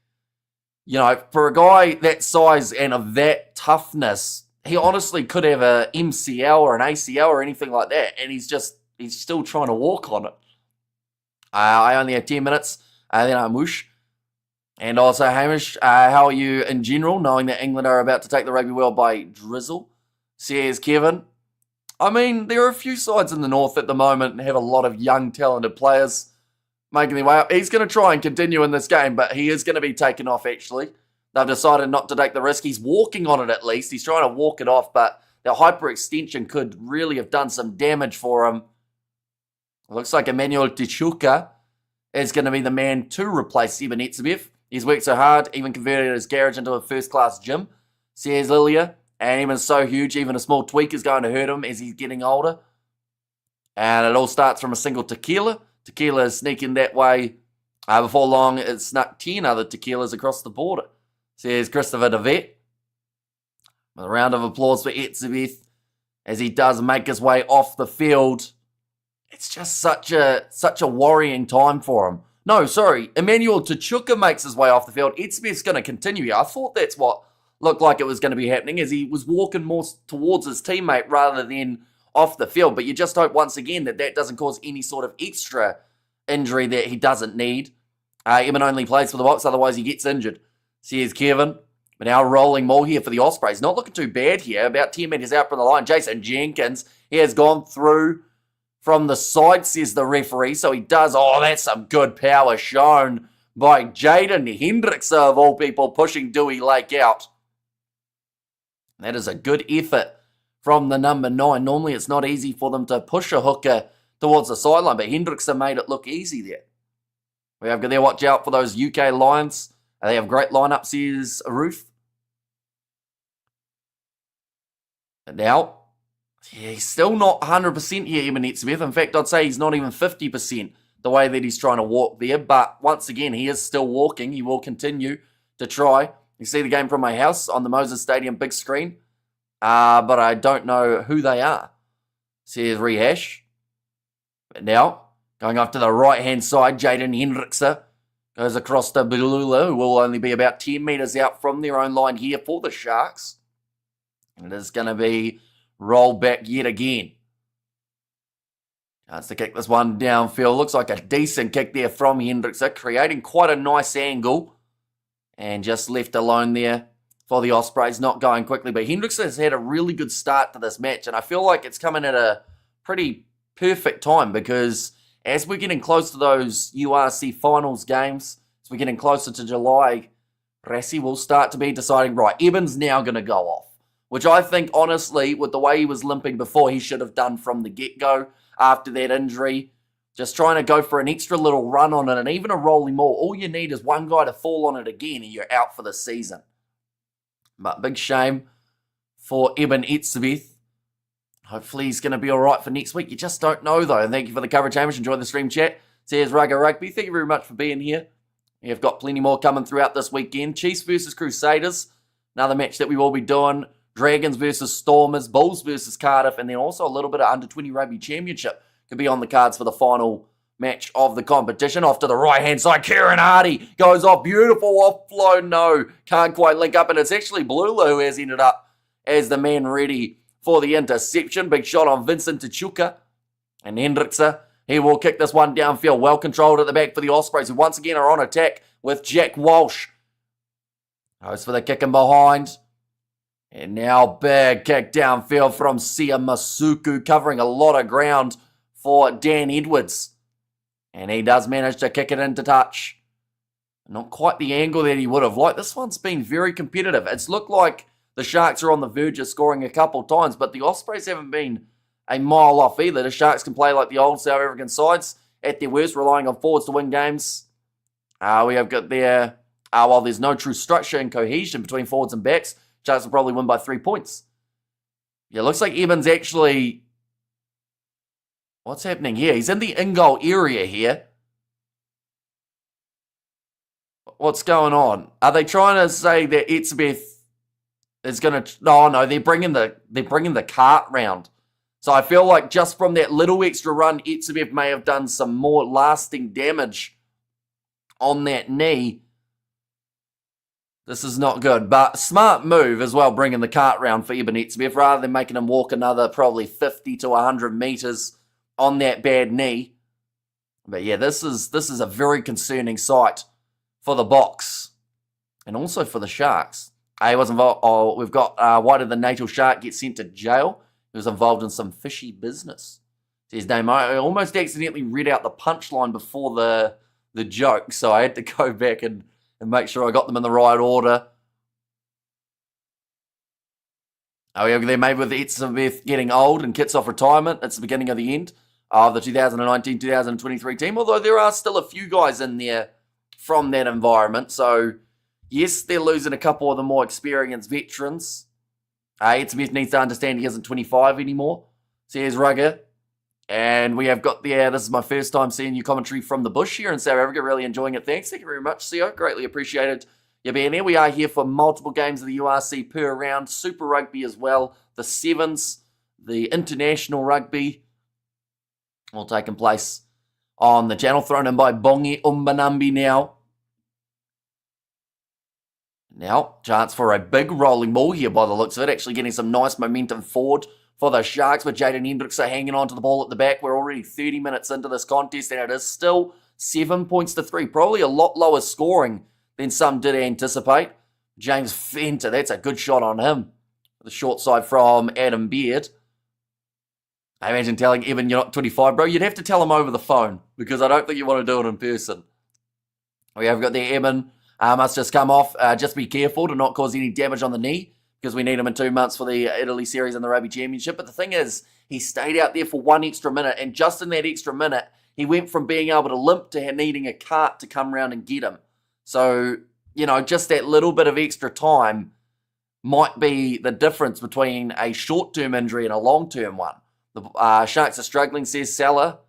you know, for a guy that size and of that toughness, he honestly could have a MCL or an ACL or anything like that. And he's still trying to walk on it. I only have 10 minutes. Then I'm whoosh. And also, Hamish, how are you in general, knowing that England are about to take the rugby world by drizzle? Says Kevin. I mean, there are a few sides in the north at the moment and have a lot of young, talented players making their way up. He's going to try and continue in this game, but he is going to be taken off, actually. They've decided not to take the risk. He's walking on it at least. He's trying to walk it off, but the hyperextension could really have done some damage for him. It looks like Emmanuel Tichuca is going to be the man to replace Eben Etzebeth. He's worked so hard, even converted his garage into a first-class gym, says Lilia. And even so huge, even a small tweak is going to hurt him as he's getting older. And it all starts from a single tequila. Tequila is sneaking that way. Before long, it snuck 10 other tequilas across the border, says Christopher DeVette. A round of applause for Etzebeth as he does make his way off the field. It's just such a worrying time for him. No, sorry, Emmanuel Tichuca makes his way off the field. Etzebeth's going to continue here. I thought that's what looked like it was going to be happening, as he was walking more towards his teammate rather than off the field. But you just hope once again that doesn't cause any sort of extra injury that he doesn't need. Eamon only plays for the Box, otherwise he gets injured, says Kevin. But now rolling more here for the Ospreys. Not looking too bad here. About 10 metres out from the line. Jason Jenkins, he has gone through from the side, says the referee. So he does. Oh, that's some good power shown by Jaden Hendrickse, of all people, pushing Dewey Lake out. That is a good effort from the number 9. Normally it's not easy for them to push a hooker towards the sideline, but Hendrickse made it look easy there. We have there, watch out for those UK Lions. They have great lineups, says Ruth. And now, he's still not 100% here, Eben Etzebeth. In fact, I'd say he's not even 50% the way that he's trying to walk there. But once again, he is still walking. He will continue to try. You see the game from my house on the Moses Stadium big screen. But I don't know who they are, says Rehash. But now, going off to the right-hand side, Jaden Hendrickse goes across to Bilula, who will only be about 10 metres out from their own line here for the Sharks. And it is going to be rolled back yet again. Chance to kick this one downfield. Looks like a decent kick there from Hendrickse, creating quite a nice angle. And just left alone there for the Ospreys, not going quickly. But Hendrickse has had a really good start to this match, and I feel like it's coming at a pretty perfect time, because as we're getting close to those URC finals games, as we're getting closer to July, Rassi will start to be deciding, right, Eben's now going to go off. Which I think, honestly, with the way he was limping before, he should have done from the get-go after that injury. Just trying to go for an extra little run on it, and even a rolling maul. All you need is one guy to fall on it again, and you're out for the season. But big shame for Eben Etzebeth. Hopefully he's going to be all right for next week. You just don't know, though. And thank you for the coverage, Hamish. Enjoy the stream chat. Says Rugger Rugby. Thank you very much for being here. We've got plenty more coming throughout this weekend. Chiefs versus Crusaders. Another match that we will be doing. Dragons versus Stormers. Bulls versus Cardiff. And then also a little bit of Under-20 Rugby Championship could be on the cards for the final match of the competition. Off to the right-hand side, Kieran Hardy goes off. Beautiful offload. No, can't quite link up. And it's actually Blula who has ended up as the man ready for the interception. Big shot on Vincent Tachuka. And Hendrickse, he will kick this one downfield. Well controlled at the back for the Ospreys, who once again are on attack with Jack Walsh. Goes for the kick in behind. And now big kick downfield from Sia Masuku, covering a lot of ground for Dan Edwards. And he does manage to kick it into touch. Not quite the angle that he would have liked. This one's been very competitive. It's looked like the Sharks are on the verge of scoring a couple times, but the Ospreys haven't been a mile off either. The Sharks can play like the old South African sides at their worst, relying on forwards to win games. We have got there, while there's no true structure and cohesion between forwards and backs, Sharks will probably win by 3 points. Yeah, looks like Eben's actually... What's happening here? He's in the in-goal area here. What's going on? Are they trying to say that Etzebeth is going to... No, they're bringing the cart round. So I feel like just from that little extra run, Etzebeth may have done some more lasting damage on that knee. This is not good, but smart move as well, bringing the cart round for Eben Etzebeth, rather than making him walk another probably 50 to 100 metres on that bad knee. But yeah, this is a very concerning sight for the Box and also for the Sharks. He was involved. We've got why did the natal shark get sent to jail? He was involved in some fishy business. It's his name. I almost accidentally read out the punchline before the joke, so I had to go back and make sure I got them in the right order. They're made with Etzebeth getting old and kits off retirement. It's the beginning of the end of the 2019-2023 team, although there are still a few guys in there from that environment. So, yes, they're losing a couple of the more experienced veterans. Etzebeth needs to understand he isn't 25 anymore. So here's Rugger. And we have got this is my first time seeing you commentary from the bush here in South Africa. Really enjoying it. Thanks. Thank you very much, CEO. Greatly appreciated you being here. We are here for multiple games of the URC per round. Super Rugby as well. The Sevens, the International Rugby, all taking place on the channel. Thrown in by Bongi Umbanambi now. Now, chance for a big rolling ball here by the looks of it. Actually getting some nice momentum forward for the Sharks, with Jaden Hendrickse hanging on to the ball at the back. We're already 30 minutes into this contest, and it is still 7 points to 3. Probably a lot lower scoring than some did anticipate. James Fenter, that's a good shot on him. The short side from Adam Beard. I imagine telling Evan you're not 25, bro. You'd have to tell him over the phone because I don't think you want to do it in person. We have got the Evan. Must just come off. Just be careful to not cause any damage on the knee because we need him in 2 months for the Italy series and the Rugby Championship. But the thing is, he stayed out there for 1 extra minute, and just in that extra minute, he went from being able to limp to needing a cart to come round and get him. So, just that little bit of extra time might be the difference between a short-term injury and a long-term one. The Sharks are struggling, says Salah.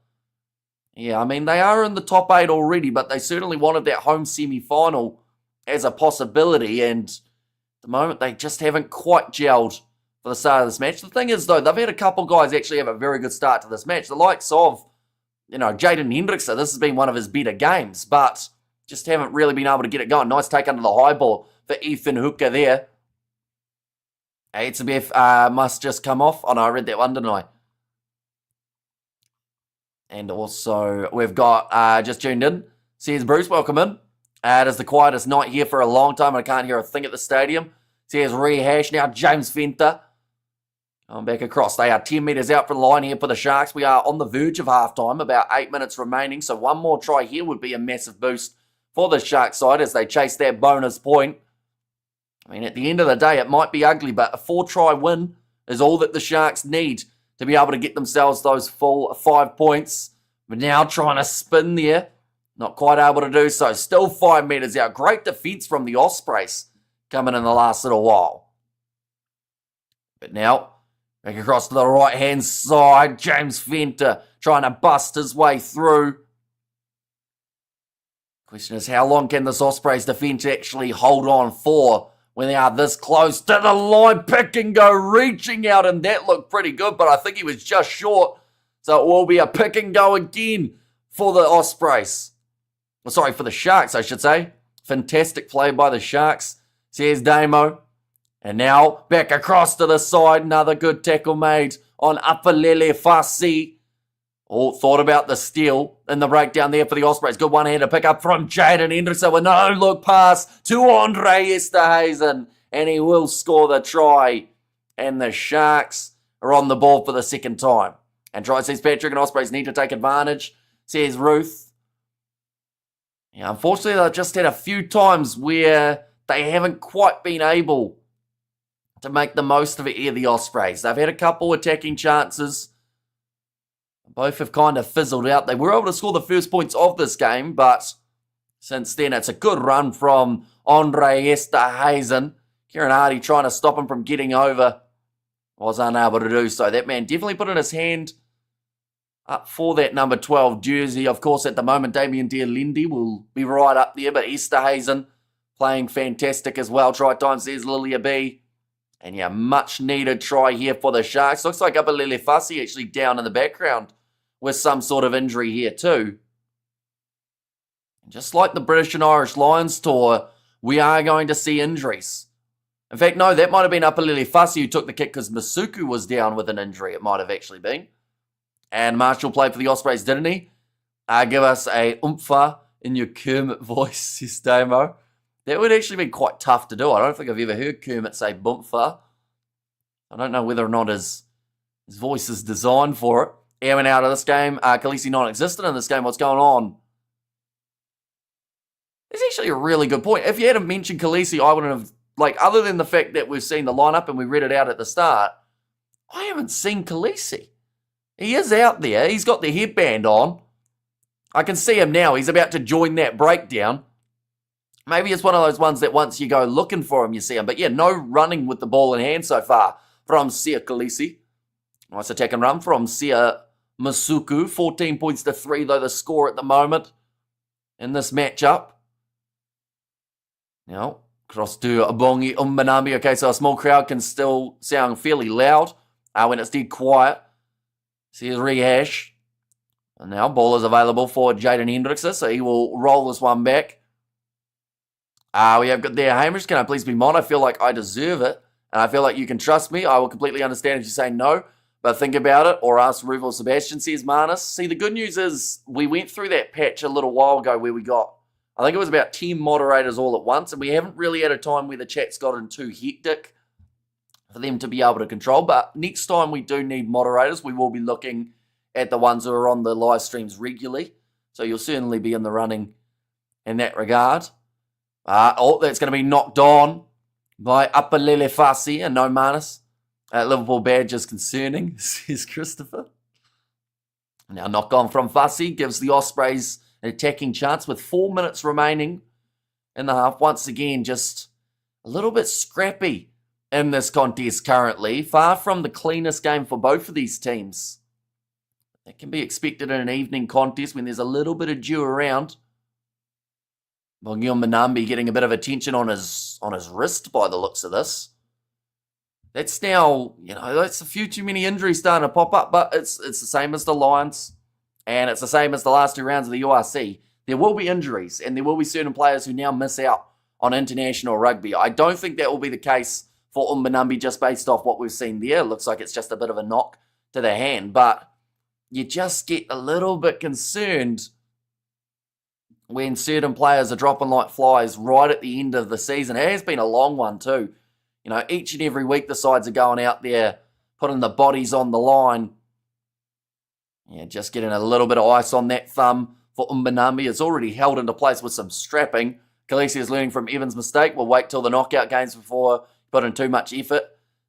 Yeah, I mean, they are in the top 8 already, but they certainly wanted that home semi-final as a possibility, and at the moment, they just haven't quite gelled for the start of this match. The thing is, though, they've had a couple guys actually have a very good start to this match. The likes of, Jaden Hendrickson, this has been one of his better games, but just haven't really been able to get it going. Nice take under the high ball for Ethan Hooker there. Etzebeth must just come off. Oh, no, I read that one, didn't I? And also, we've got, just tuned in, says Bruce, welcome in. It is the quietest night here for a long time, and I can't hear a thing at the stadium. Says Rehash now, James Fenter. Going back across. They are 10 metres out from the line here for the Sharks. We are on the verge of halftime, about 8 minutes remaining, so one more try here would be a massive boost for the Sharks side as they chase that bonus point. I mean, at the end of the day, it might be ugly, but a 4-try win is all that the Sharks need to be able to get themselves those full 5 points. But now trying to spin there. Not quite able to do so. Still 5 metres out. Great defence from the Ospreys coming in the last little while. But now, back across to the right-hand side. James Fenter trying to bust his way through. Question is, how long can this Ospreys defence actually hold on for when they are this close to the line? Pick and go, reaching out, and that looked pretty good, but I think he was just short. So it will be a pick and go again for the Ospreys. Sorry, for the Sharks, I should say. Fantastic play by the Sharks. Says Damo. And now back across to the side. Another good tackle made on Apalele Fasi. Oh, thought about the steal in the breakdown there for the Ospreys. Good one-hander pick up from Jaden Henderson with no look pass to Andre Esterhazen. And he will score the try. And the Sharks are on the ball for the second time. And try says Patrick and Ospreys need to take advantage. Says Ruth. Yeah, unfortunately, they've just had a few times where they haven't quite been able to make the most of it here, the Ospreys. They've had a couple attacking chances. Both have kind of fizzled out. They were able to score the first points of this game, but since then, it's a good run from Andre Esterhazen. Kieran Hardy trying to stop him from getting over. Was unable to do so. That man definitely put in his hand up for that number 12 jersey. Of course, at the moment, Damien Dearlindy will be right up there, but Esterhazen playing fantastic as well. Try time, says Lilia B. And yeah, much needed try here for the Sharks. Looks like Apalele Fasi actually down in the background with some sort of injury here too. Just like the British and Irish Lions tour, we are going to see injuries. In fact, no, that might have been Apalele Fasi who took the kick because Masuku was down with an injury. It might have actually been. And Marshall played for the Ospreys, didn't he? Give us a oompha in your Kermit voice, says Damo. That would actually be quite tough to do. I don't think I've ever heard Kermit say boompha. I don't know whether or not his voice is designed for it. Eamon out of this game. Khaleesi non-existent in this game. What's going on? It's actually a really good point. If you hadn't mentioned Khaleesi, I wouldn't have, other than the fact that we've seen the lineup and we read it out at the start, I haven't seen Khaleesi. He is out there. He's got the headband on. I can see him now. He's about to join that breakdown. Maybe it's one of those ones that once you go looking for him, you see him. But yeah, no running with the ball in hand so far from Sia Khaleesi. Nice attack and run from Sia Masuku. 14 points to 3, though, the score at the moment in this matchup. Now, cross to Abongi Umbanami. Okay, so a small crowd can still sound fairly loud when it's dead quiet. See his rehash. And now ball is available for Jaden Hendrickson, so he will roll this one back. We have got there, Hamish, can I please be mine? I feel like I deserve it, and I feel like you can trust me. I will completely understand if you say no, but think about it, or ask Ruth or Sebastian, says Marnus. See, the good news is we went through that patch a little while ago where we got, I think it was about 10 moderators all at once, and we haven't really had a time where the chat's gotten too hectic. for them to be able to control. But next time we do need moderators, we will be looking at the ones who are on the live streams regularly. So you'll certainly be in the running in that regard. That's going to be knocked on by Apalele Fasi and no Manus. Liverpool badge is concerning, says Christopher. Now knock on from Fasi gives the Ospreys an attacking chance with 4 minutes remaining in the half. Once again, just a little bit scrappy in this contest currently. Far from the cleanest game for both of these teams. That can be expected in an evening contest when there's a little bit of dew around. Bongion Manambi getting a bit of attention on his wrist by the looks of this. That's now, that's a few too many injuries starting to pop up, but it's the same as the Lions, and it's the same as the last 2 rounds of the URC. There will be injuries, and there will be certain players who now miss out on international rugby. I don't think that will be the case for Umbanambi just based off what we've seen there. It looks like it's just a bit of a knock to the hand, but you just get a little bit concerned when certain players are dropping like flies right at the end of the season. It has been a long one too. Each and every week the sides are going out there, putting the bodies on the line. Yeah, just getting a little bit of ice on that thumb for Umbanambi. It's already held into place with some strapping. Khaleesi is learning from Evans' mistake. We'll wait till the knockout games before putting too much effort.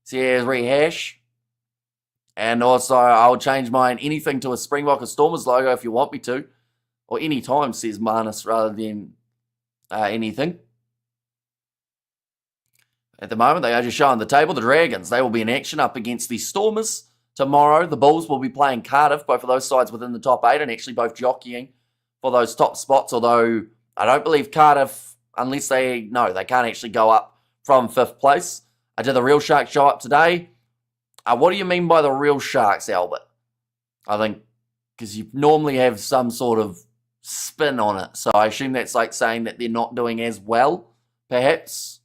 So here's rehash. And also, I'll change mine anything to a Springbok or Stormers logo if you want me to. Or any time, says Manus, rather than anything. At the moment, they are just showing the table. The Dragons, they will be in action up against the Stormers tomorrow. The Bulls will be playing Cardiff, both of those sides within the top 8, and actually both jockeying for those top spots. Although, I don't believe Cardiff, unless they can't actually go up from 5th place. I did the Real Sharks show up today. What do you mean by the Real Sharks, Albert? I think, because you normally have some sort of spin on it. So I assume that's like saying that they're not doing as well, perhaps.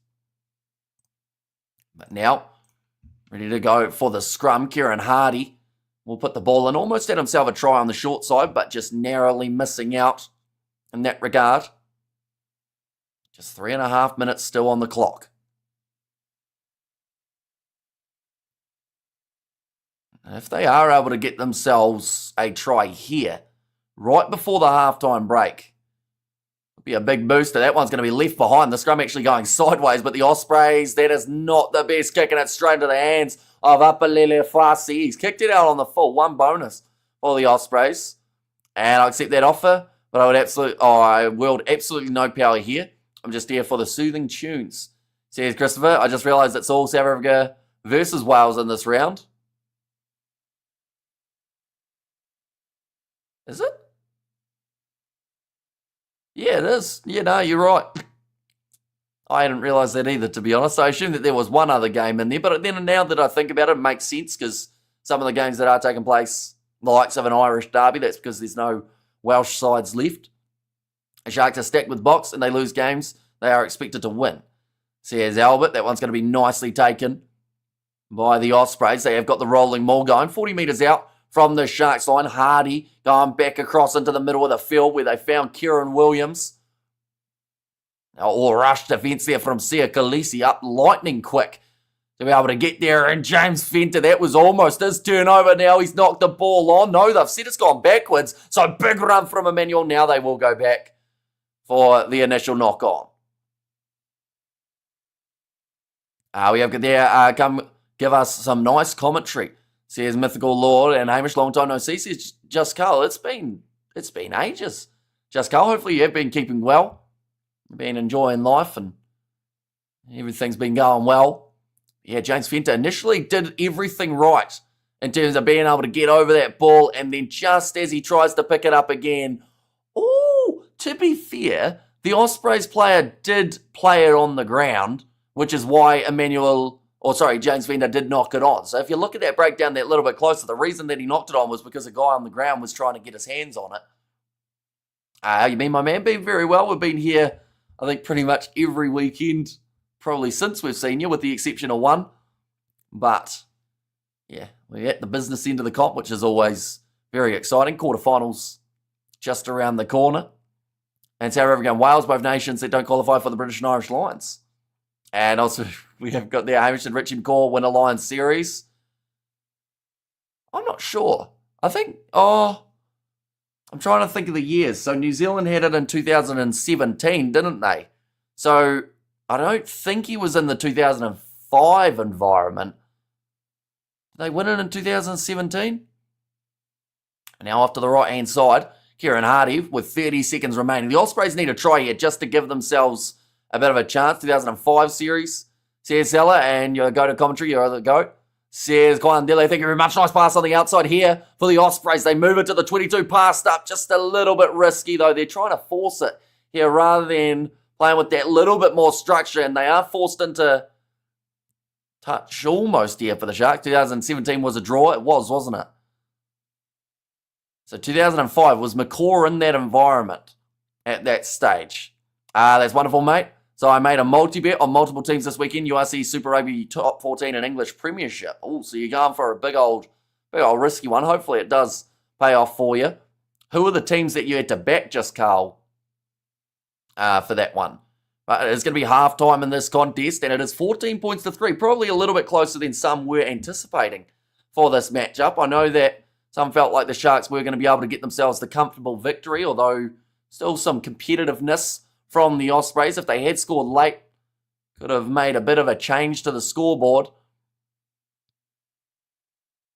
But now, ready to go for the scrum. Kieran Hardy will put the ball in. Almost had himself a try on the short side, but just narrowly missing out in that regard. Just 3.5 minutes still on the clock. If they are able to get themselves a try here, right before the halftime break, it'll be a big booster. That one's going to be left behind. The scrum actually going sideways, but the Ospreys, that is not the best, kicking it straight into the hands of Apalele Fasi. He's kicked it out on the full. 1 bonus for the Ospreys. And I'll accept that offer, but I wield absolutely no power here. I'm just here for the soothing tunes. Says Christopher, I just realised it's all South Africa versus Wales in this round. Is it? Yeah, it is. Yeah, no, you're right. I hadn't realised that either, to be honest. I assumed that there was one other game in there, but then now that I think about it, it makes sense because some of the games that are taking place, the likes of an Irish derby, that's because there's no Welsh sides left. The Sharks are stacked with box and they lose games they are expected to win. So here's Albert. That one's going to be nicely taken by the Ospreys. They have got the rolling maul going. 40 metres out from the Sharks line. Hardy going back across into the middle of the field where they found Kieran Williams. All rush defence there from Sia Khaleesi, up lightning quick to be able to get there. And James Fenter, that was almost his turnover. Now he's knocked the ball on. No, they've said it's gone backwards. So big run from Emmanuel. Now they will go back for the initial knock on. We have there, come give us some nice commentary. Says Mythical Lord and Hamish, long time no see. Says Just Carl, it's been ages. Just Carl, hopefully you have been keeping well. You've been enjoying life and everything's been going well. Yeah, James Fenter initially did everything right in terms of being able to get over that ball, and then just as he tries to pick it up again, to be fair, the Ospreys player did play it on the ground, which is why James Fender did knock it on. So if you look at that breakdown that little bit closer, the reason that he knocked it on was because a guy on the ground was trying to get his hands on it. How you been, my man? Been very well. We've been here, I think, pretty much every weekend, probably since we've seen you, with the exception of one. But, yeah, we're at the business end of the comp, which is always very exciting. Quarterfinals just around the corner. And South Africa and Wales, both nations that don't qualify for the British and Irish Lions. And also, we have got there Hamish and Richie McCaw win a Lions series. I'm not sure. I think, I'm trying to think of the years. So New Zealand had it in 2017, didn't they? So I don't think he was in the 2005 environment. Did they win it in 2017? Now off to the right-hand side, Kieran Hardy with 30 seconds remaining. The Ospreys need a try here just to give themselves a bit of a chance. 2005 series. Says Seller, and you go to commentary, you're the GOAT. Says Kwandele, thank you very much. Nice pass on the outside here for the Ospreys. They move it to the 22, passed up. Just a little bit risky, though. They're trying to force it here rather than playing with that little bit more structure, and they are forced into touch almost here for the Sharks. 2017 was a draw. It was, wasn't it? So 2005 was McCaw in that environment at that stage. That's wonderful, mate. So I made a multi-bet on multiple teams this weekend. URC Super Rugby Top 14 and English Premiership. Oh, so you're going for a big old risky one. Hopefully it does pay off for you. Who are the teams that you had to back, just Carl, for that one? But it's going to be half-time in this contest, and it is 14 points to 3. Probably a little bit closer than some were anticipating for this matchup. I know that some felt like the Sharks were going to be able to get themselves the comfortable victory, although still some competitiveness from the Ospreys. If they had scored late, could have made a bit of a change to the scoreboard.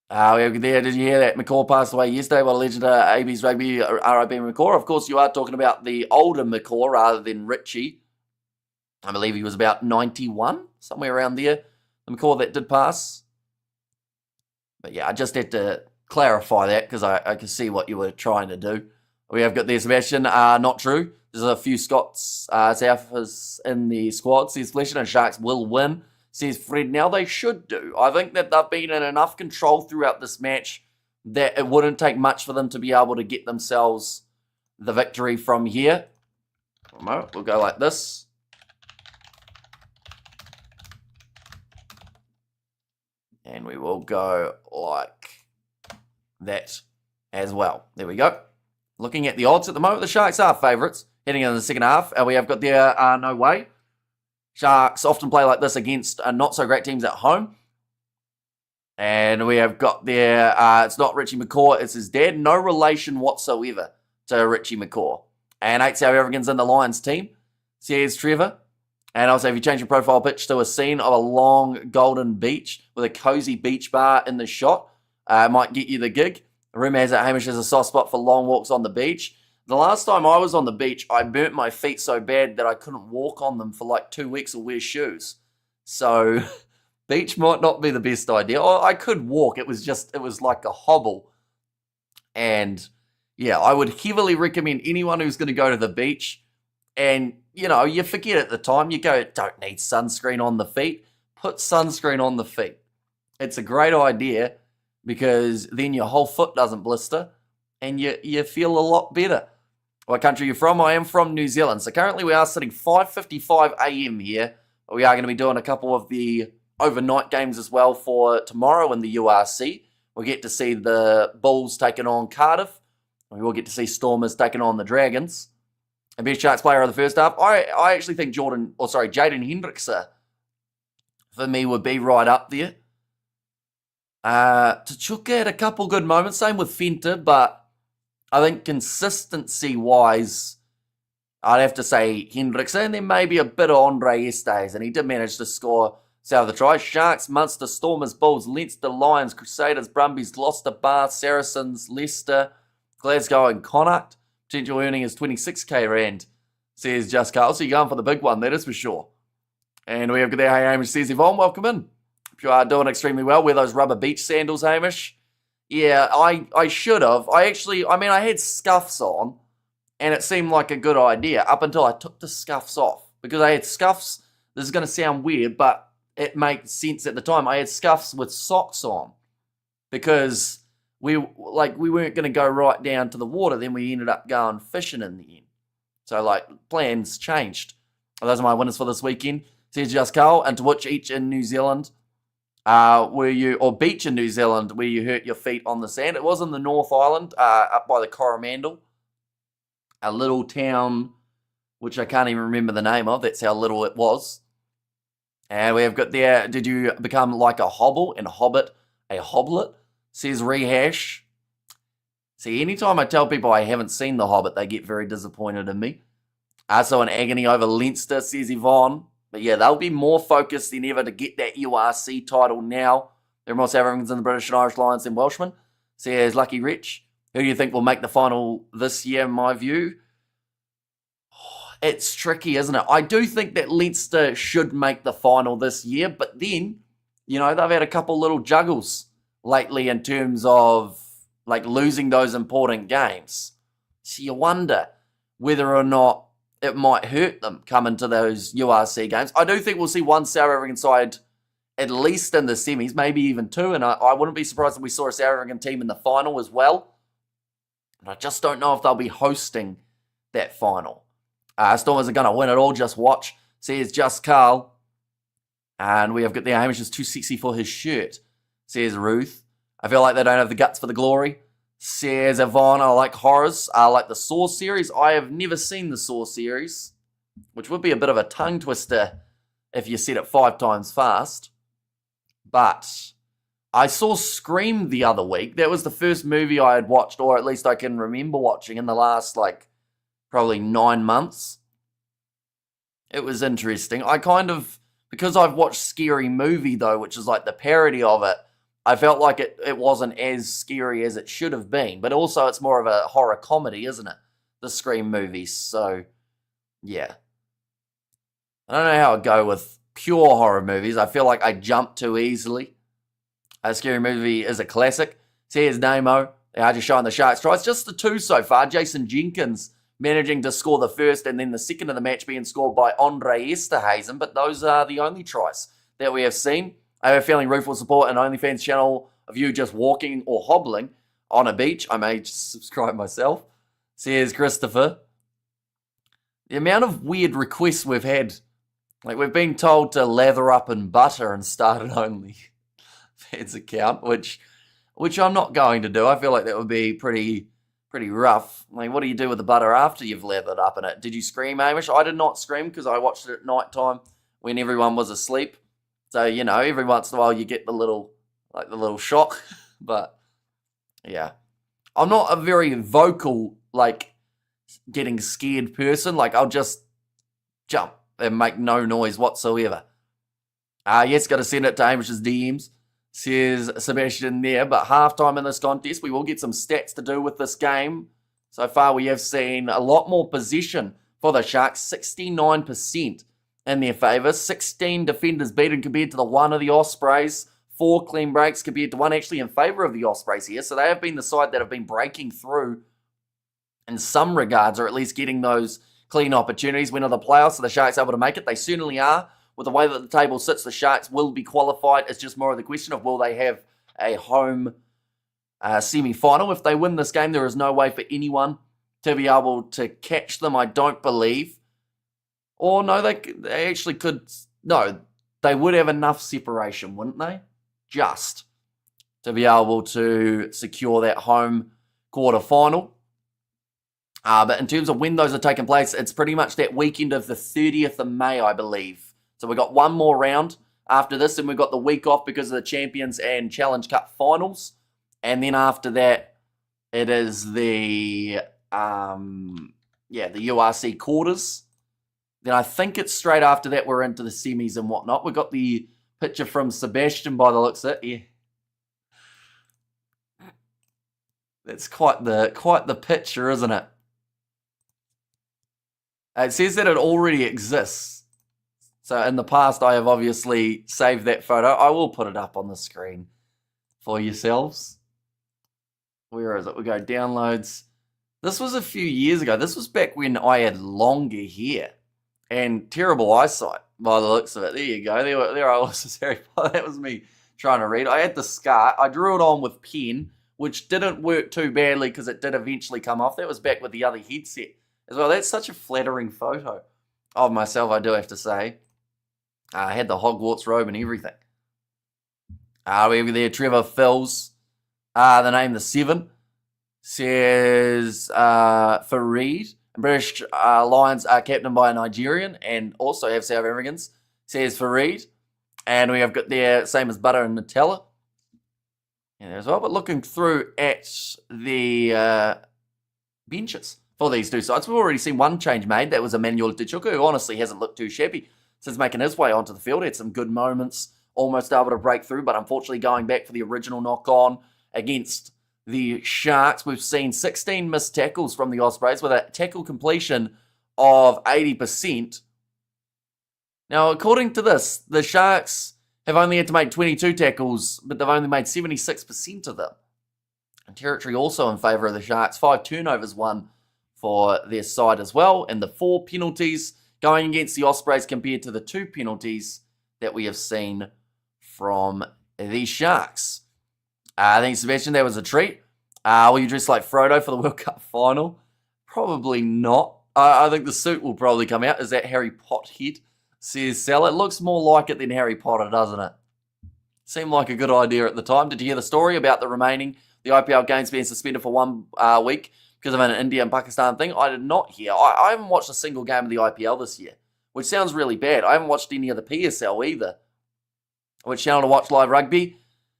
There, did you hear that McCaw passed away yesterday? What a legend of AB's Rugby, RIB McCaw. Of course, you are talking about the older McCaw rather than Richie. I believe he was about 91, somewhere around there. The McCaw that did pass. But yeah, I just had to clarify that because I can see what you were trying to do. We have got there, Sebastian. Not true. There's a few Scots, Southers in the squad. Says Fletcher and Sharks will win. Says Fred. Now they should do. I think that they've been in enough control throughout this match that it wouldn't take much for them to be able to get themselves the victory from here. A moment, we'll go like this. And we will go like that as well. There we go. Looking at the odds at the moment, the Sharks are favourites heading into the second half. We have got there, no way. Sharks often play like this against not-so-great teams at home. And we have got there, it's not Richie McCaw, it's his dad. No relation whatsoever to Richie McCaw. And 8 South Africans in the Lions team, says Trevor. And also, if you change your profile pitch to a scene of a long golden beach with a cozy beach bar in the shot, it might get you the gig. Rumour has it Hamish has a soft spot for long walks on the beach. The last time I was on the beach, I burnt my feet so bad that I couldn't walk on them for like 2 weeks or wear shoes. So, beach might not be the best idea. I could walk. It was like a hobble. And yeah, I would heavily recommend anyone who's going to go to the beach. And, you know, you forget at the time. You go, don't need sunscreen on the feet. Put sunscreen on the feet. It's a great idea because then your whole foot doesn't blister and you feel a lot better. What country are you from? I am from New Zealand. So currently we are sitting 5:55 a.m. here. We are going to be doing a couple of the overnight games as well for tomorrow in the URC. We'll get to see the Bulls taking on Cardiff. We will get to see Stormers taking on the Dragons. And best Sharks player of the first half, I actually think Jaden Hendrickse for me would be right up there. Tachuka had a couple good moments, same with Fenter, but I think consistency-wise, I'd have to say Hendrickse, and then maybe a bit of Andre Estes, and he did manage to score south of the try. Sharks, Munster, Stormers, Bulls, Leinster, Lions, Crusaders, Brumbies, Gloucester, Bath, Saracens, Leicester, Glasgow, and Connacht. Potential earning is 26k rand, says Just Carl. So you're going for the big one, that is for sure. And we have got there, hey Hamish, says Yvonne, welcome in. If you are doing extremely well, wear those rubber beach sandals, Hamish. Yeah, I should have. I had scuffs on, and it seemed like a good idea up until I took the scuffs off. Because I had scuffs, this is going to sound weird, but it makes sense at the time. I had scuffs with socks on. Because we weren't going to go right down to the water, then we ended up going fishing in the end. So, plans changed. Those are my winners for this weekend. Says Just Carl, and to which each in New Zealand beach in New Zealand where you hurt your feet on the sand. It was in the North Island, up by the Coromandel. A little town, which I can't even remember the name of. That's how little it was. And we have got there, did you become like a hobble and hobbit a hoblet? Says Rehash. See, anytime I tell people I haven't seen The Hobbit, they get very disappointed in me. Also an agony over Leinster, says Yvonne. But yeah, they'll be more focused than ever to get that URC title now. There are more South Africans in the British and Irish Lions than Welshmen, says Lucky Rich. Who do you think will make the final this year, in my view? It's tricky, isn't it? I do think that Leinster should make the final this year, but then, they've had a couple little juggles lately in terms of like losing those important games. So you wonder whether or not it might hurt them coming to those URC games. I do think we'll see one South African side at least in the semis, maybe even two, and I wouldn't be surprised if we saw a South African team in the final as well. And I just don't know if they'll be hosting that final. Stormers are going to win it all, just watch, says Just Carl. And we have got the Hamish is too sexy for his shirt, says Ruth. I feel like they don't have the guts for the glory, says Yvonne. I like horrors. I like the Saw series. I have never seen the Saw series, which would be a bit of a tongue twister if you said it 5 times fast. But I saw Scream the other week. That was the first movie I had watched, or at least I can remember watching in the last, probably 9 months. It was interesting. Because I've watched Scary Movie, though, which is like the parody of it, I felt like it wasn't as scary as it should have been. But also, it's more of a horror comedy, isn't it? The Scream movies. So, yeah. I don't know how I'd go with pure horror movies. I feel like I jump too easily. A Scary Movie is a classic. Says Namo. They're just showing the Sharks tries. Just the 2 so far. Jason Jenkins managing to score the first and then the second of the match being scored by Andre Esterhazen. But those are the only tries that we have seen. I have a feeling Ruth will support an OnlyFans channel of you just walking or hobbling on a beach. I may just subscribe myself. Says Christopher. The amount of weird requests we've had. We've been told to lather up in butter and start an OnlyFans account, which I'm not going to do. I feel like that would be pretty rough. What do you do with the butter after you've lathered up in it? Did you scream, Hamish? I did not scream because I watched it at night time when everyone was asleep. So, every once in a while you get the little shock. But, yeah. I'm not a very vocal, getting scared person. I'll just jump and make no noise whatsoever. Yes, got to send it to Hamish's DMs, says Sebastian there. But halftime in this contest, we will get some stats to do with this game. So far, we have seen a lot more possession for the Sharks, 69% in their favour. 16 defenders beaten compared to the 1 of the Ospreys. 4 clean breaks compared to 1 actually in favour of the Ospreys here. So they have been the side that have been breaking through in some regards, or at least getting those clean opportunities. When are the playoffs? Are the Sharks able to make it? They certainly are. With the way that the table sits, the Sharks will be qualified. It's just more of the question of will they have a home semi-final. If they win this game, there is no way for anyone to be able to catch them, I don't believe. Or no, they actually could. No, they would have enough separation, wouldn't they? Just to be able to secure that home quarter-final. But in terms of when those are taking place, it's pretty much that weekend of the 30th of May, I believe. So we've got one more round after this, and we've got the week off because of the Champions and Challenge Cup finals. And then after that, it is the URC quarters. Then I think it's straight after that we're into the semis and whatnot. We've got the picture from Sebastian by the looks of it. Yeah. That's quite the picture, isn't it? It says that it already exists. So in the past, I have obviously saved that photo. I will put it up on the screen for yourselves. Where is it? We go downloads. This was a few years ago. This was back when I had longer hair and terrible eyesight by the looks of it. There you go. There I was. That was me trying to read. I had the scar. I drew it on with pen, which didn't work too badly because it did eventually come off. That was back with the other headset as well. That's such a flattering photo of myself, I do have to say. I had the Hogwarts robe and everything. We have there Trevor Phils. The name, the 7, says Fareed. British Lions are captained by a Nigerian and also have South Africans, says Fareed. And we have got there, same as butter and Nutella. And there as well. But looking through at the benches for these two sides, we've already seen one change made. That was Emmanuel Tichuka, who honestly hasn't looked too shabby since making his way onto the field. Had some good moments, almost able to break through, but unfortunately going back for the original knock-on against the Sharks. We've seen 16 missed tackles from the Ospreys with a tackle completion of 80%. Now, according to this, the Sharks have only had to make 22 tackles, but they've only made 76% of them. And territory also in favour of the Sharks. 5 turnovers won for their side as well. And the 4 penalties going against the Ospreys compared to the 2 penalties that we have seen from the Sharks. I think, Sebastian, that was a treat. Will you dress like Frodo for the World Cup final? Probably not. I think the suit will probably come out. Is that Harry Pothead? Says Sal. It looks more like it than Harry Potter, doesn't it? Seemed like a good idea at the time. Did you hear the story about the IPL games being suspended for 1 week because of an India and Pakistan thing? I did not hear. I haven't watched a single game of the IPL this year, which sounds really bad. I haven't watched any of the PSL either. Which channel to watch live rugby?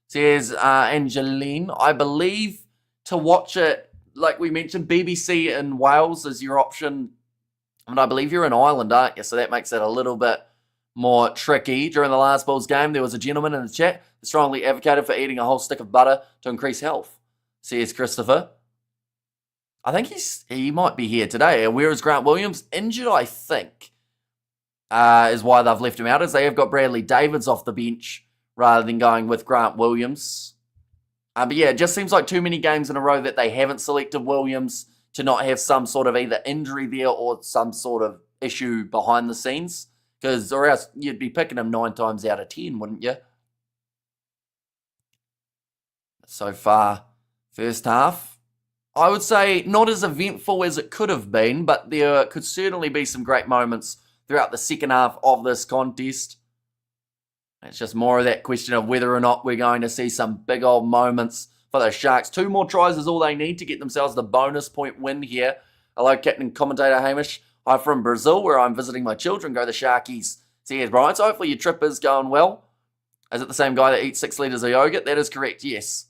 Says Angeline. I believe to watch it, like we mentioned, BBC in Wales is your option. And I believe you're in Ireland, aren't you? So that makes it a little bit more tricky. During the last Bulls game, there was a gentleman in the chat that strongly advocated for eating a whole stick of butter to increase health, says Christopher. I think he might be here today. Where is Grant Williams? Injured, I think, is why they've left him out, as they have got Bradley Davids off the bench rather than going with Grant Williams. But yeah, it just seems like too many games in a row that they haven't selected Williams to not have some sort of either injury there or some sort of issue behind the scenes. Because, or else you'd be picking him 9 times out of 10, wouldn't you? So far, first half, I would say not as eventful as it could have been, but there could certainly be some great moments throughout the second half of this contest. It's just more of that question of whether or not we're going to see some big old moments for the Sharks. 2 more tries is all they need to get themselves the bonus point win here. Hello, Captain Commentator Hamish. I'm from Brazil, where I'm visiting my children. Go the Sharkies. See you, Brian. So hopefully your trip is going well. Is it the same guy that eats 6 litres of yogurt? That is correct, yes.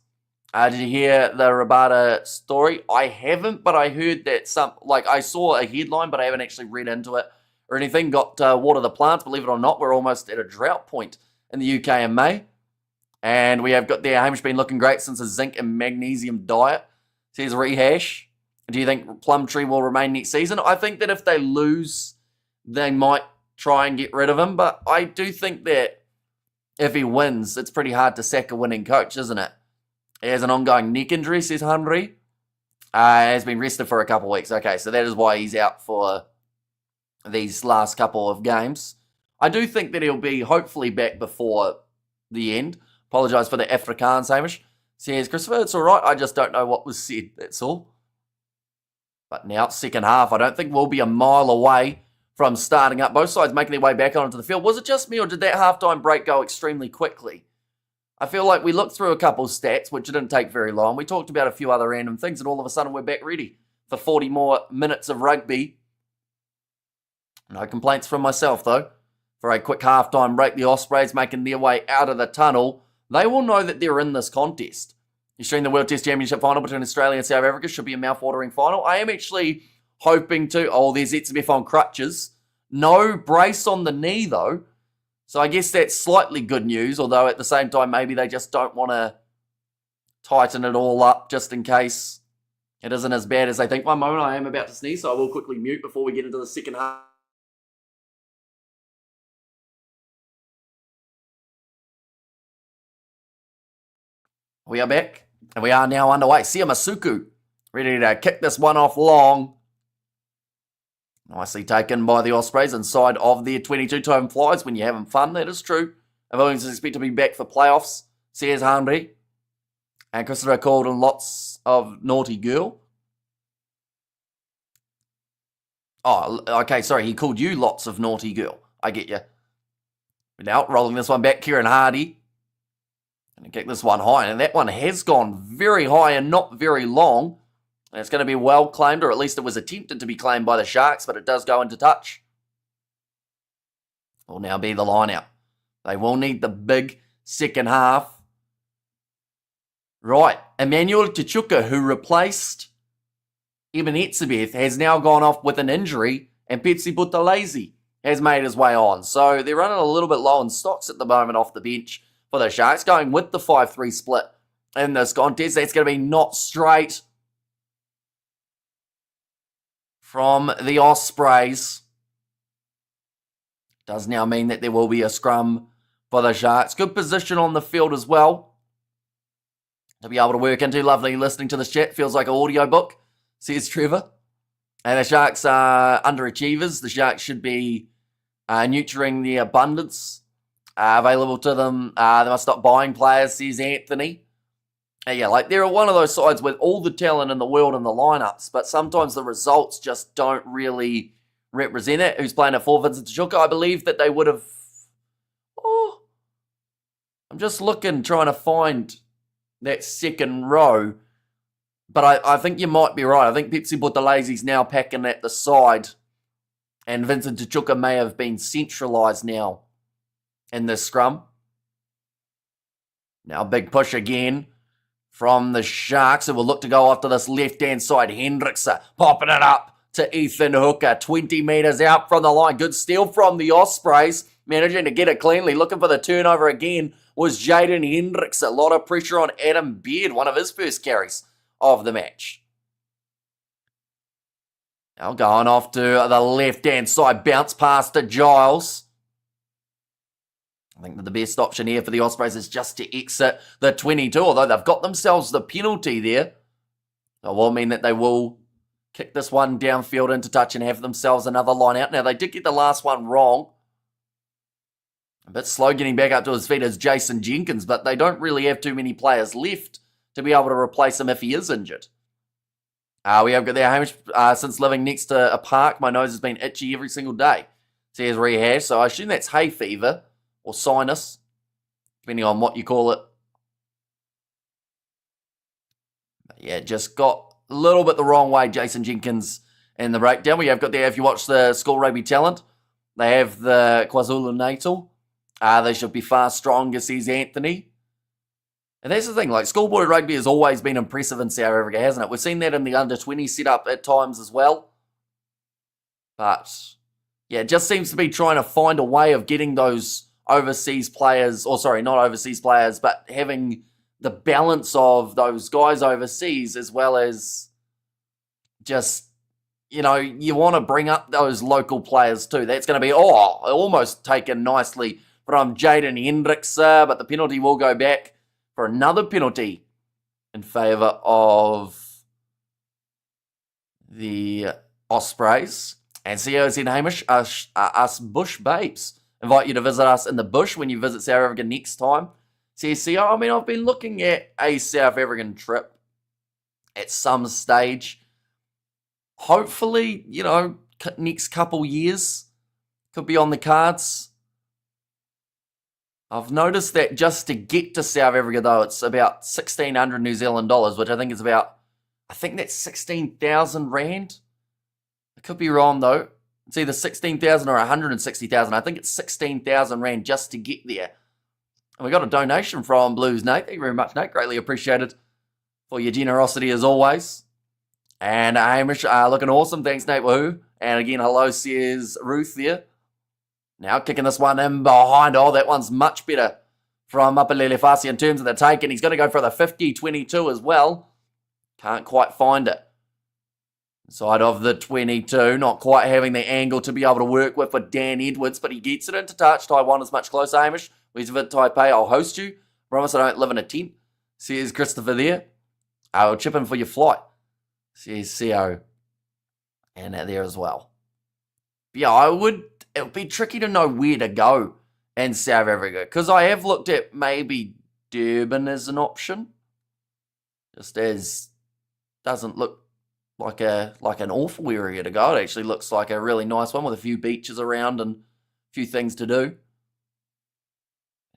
Did you hear the Rabada story? I haven't, but I heard that I saw a headline, but I haven't actually read into it or anything. Got water the plants. Believe it or not, we're almost at a drought point in the UK in May. And we have got there, Hamish been looking great since a zinc and magnesium diet. Says Rehash. Do you think Plumtree will remain next season? I think that if they lose, they might try and get rid of him. But I do think that if he wins, it's pretty hard to sack a winning coach, isn't it? He has an ongoing neck injury, says Henry. Has been rested for a couple of weeks. Okay, so that is why he's out for these last couple of games. I do think that he'll be hopefully back before the end. Apologise for the Afrikaans, Hamish. Says Christopher, it's all right. I just don't know what was said. That's all. But now, second half, I don't think we'll be a mile away from starting up. Both sides making their way back onto the field. Was it just me, or did that halftime break go extremely quickly? I feel like we looked through a couple of stats, which didn't take very long. We talked about a few other random things, and all of a sudden we're back ready for 40 more minutes of rugby. No complaints from myself, though. For a quick halftime break, the Ospreys making their way out of the tunnel. They will know that they're in this contest. You're streaming the World Test Championship final between Australia and South Africa. Should be a mouth-watering final. I am actually hoping to... Oh, there's Etzebeth on crutches. No brace on the knee, though. So I guess that's slightly good news, although at the same time, maybe they just don't want to tighten it all up just in case it isn't as bad as they think. One moment, I am about to sneeze, so I will quickly mute before we get into the second half. We are back, and we are now underway. Sia Masuku, ready to kick this one off long. Nicely taken by the Ospreys inside of their 22-tone flies. When you're having fun, that is true. And Williams is expected to be back for playoffs, says Henry. And Christopher called him lots of naughty girl. Oh, okay, sorry, he called you lots of naughty girl. I get you. Now, rolling this one back, Kieran Hardy. And kick this one high, and that one has gone very high and not very long. And it's going to be well claimed, or at least it was attempted to be claimed by the Sharks, but it does go into touch. Will now be the line out They will need the big second half. Right, Emmanuel Tachuka, who replaced Eben Etzebeth, has now gone off with an injury, and Pepsi Buthelezi has made his way on. So they're running a little bit low in stocks at the moment off the bench for the Sharks, going with the 5-3 split in this contest. That's going to be not straight from the Ospreys. Does now mean that there will be a scrum for the Sharks. Good position on the field as well to be able to work into. Lovely listening to this chat. Feels like an audiobook, says Trevor. And the Sharks are underachievers. The Sharks should be nurturing the abundance available to them. They must stop buying players, says Anthony. Yeah, like they're one of those sides with all the talent in the world in the lineups, but sometimes the results just don't really represent it. Who's playing at 4, Vincent Tachuka? I believe that they would have... Oh, I'm just looking, trying to find that second row. But I think you might be right. I think Pepsi Buthelesi's now packing at the side. And Vincent Tachuka may have been centralised now in this scrum. Now big push again from the Sharks, who will look to go after this left-hand side. Hendrickson popping it up to Ethan Hooker. 20 metres out from the line. Good steal from the Ospreys. Managing to get it cleanly. Looking for the turnover again was Jaden Hendrickson. A lot of pressure on Adam Beard. One of his first carries of the match. Now going off to the left-hand side. Bounce pass to Giles. I think that the best option here for the Ospreys is just to exit the 22, although they've got themselves the penalty there. That will mean that they will kick this one downfield into touch and have themselves another line out. Now, they did get the last one wrong. A bit slow getting back up to his feet is Jason Jenkins, but they don't really have too many players left to be able to replace him if he is injured. We have got there, Hamish, since living next to a park, my nose has been itchy every single day. Says Rehash, so I assume that's hay fever or sinus, depending on what you call it. But yeah, just got a little bit the wrong way, Jason Jenkins, in the breakdown. We have got there, if you watch the School Rugby Talent, they have the KwaZulu-Natal. They should be far stronger, says Anthony. And that's the thing, like schoolboy rugby has always been impressive in South Africa, hasn't it? We've seen that in the under-20 setup at times as well. But, yeah, it just seems to be trying to find a way of getting those overseas players, or sorry, not overseas players, but having the balance of those guys overseas as well as just, you know, you want to bring up those local players too. That's going to be, almost taken nicely from Jaden Hendrickson, but the penalty will go back for another penalty in favour of the Ospreys. And CO's in Hamish, us Bush Babes. Invite you to visit us in the bush when you visit South Africa next time. Says CO, I mean, I've been looking at a South African trip at some stage. Hopefully, you know, next couple years could be on the cards. I've noticed that just to get to South Africa, though, it's about 1,600 New Zealand dollars, which I think is about, I think that's 16,000 Rand. I could be wrong, though. It's either 16,000 or 160,000. I think it's 16,000 Rand just to get there. And we got a donation from Blues Nate. Thank you very much, Nate. Greatly appreciated for your generosity as always. And Hamish, looking awesome. Thanks, Nate. Woohoo. And again, hello, says Ruth there. Now kicking this one in behind. Oh, that one's much better from Mapalele Fasi in terms of the take. And he's going to go for the 50-22 as well. Can't quite find it. Side of the 22, not quite having the angle to be able to work with for Dan Edwards, but he gets it into touch. Taiwan is much closer, Hamish. We visit Taipei, I'll host you. Promise I don't live in a tent. Says Christopher there. I'll chip in for your flight. Says CO. And there as well. But yeah, it would be tricky to know where to go in South Africa, because I have looked at maybe Durban as an option. Just as doesn't look like an awful area to go. It actually looks like a really nice one with a few beaches around and a few things to do.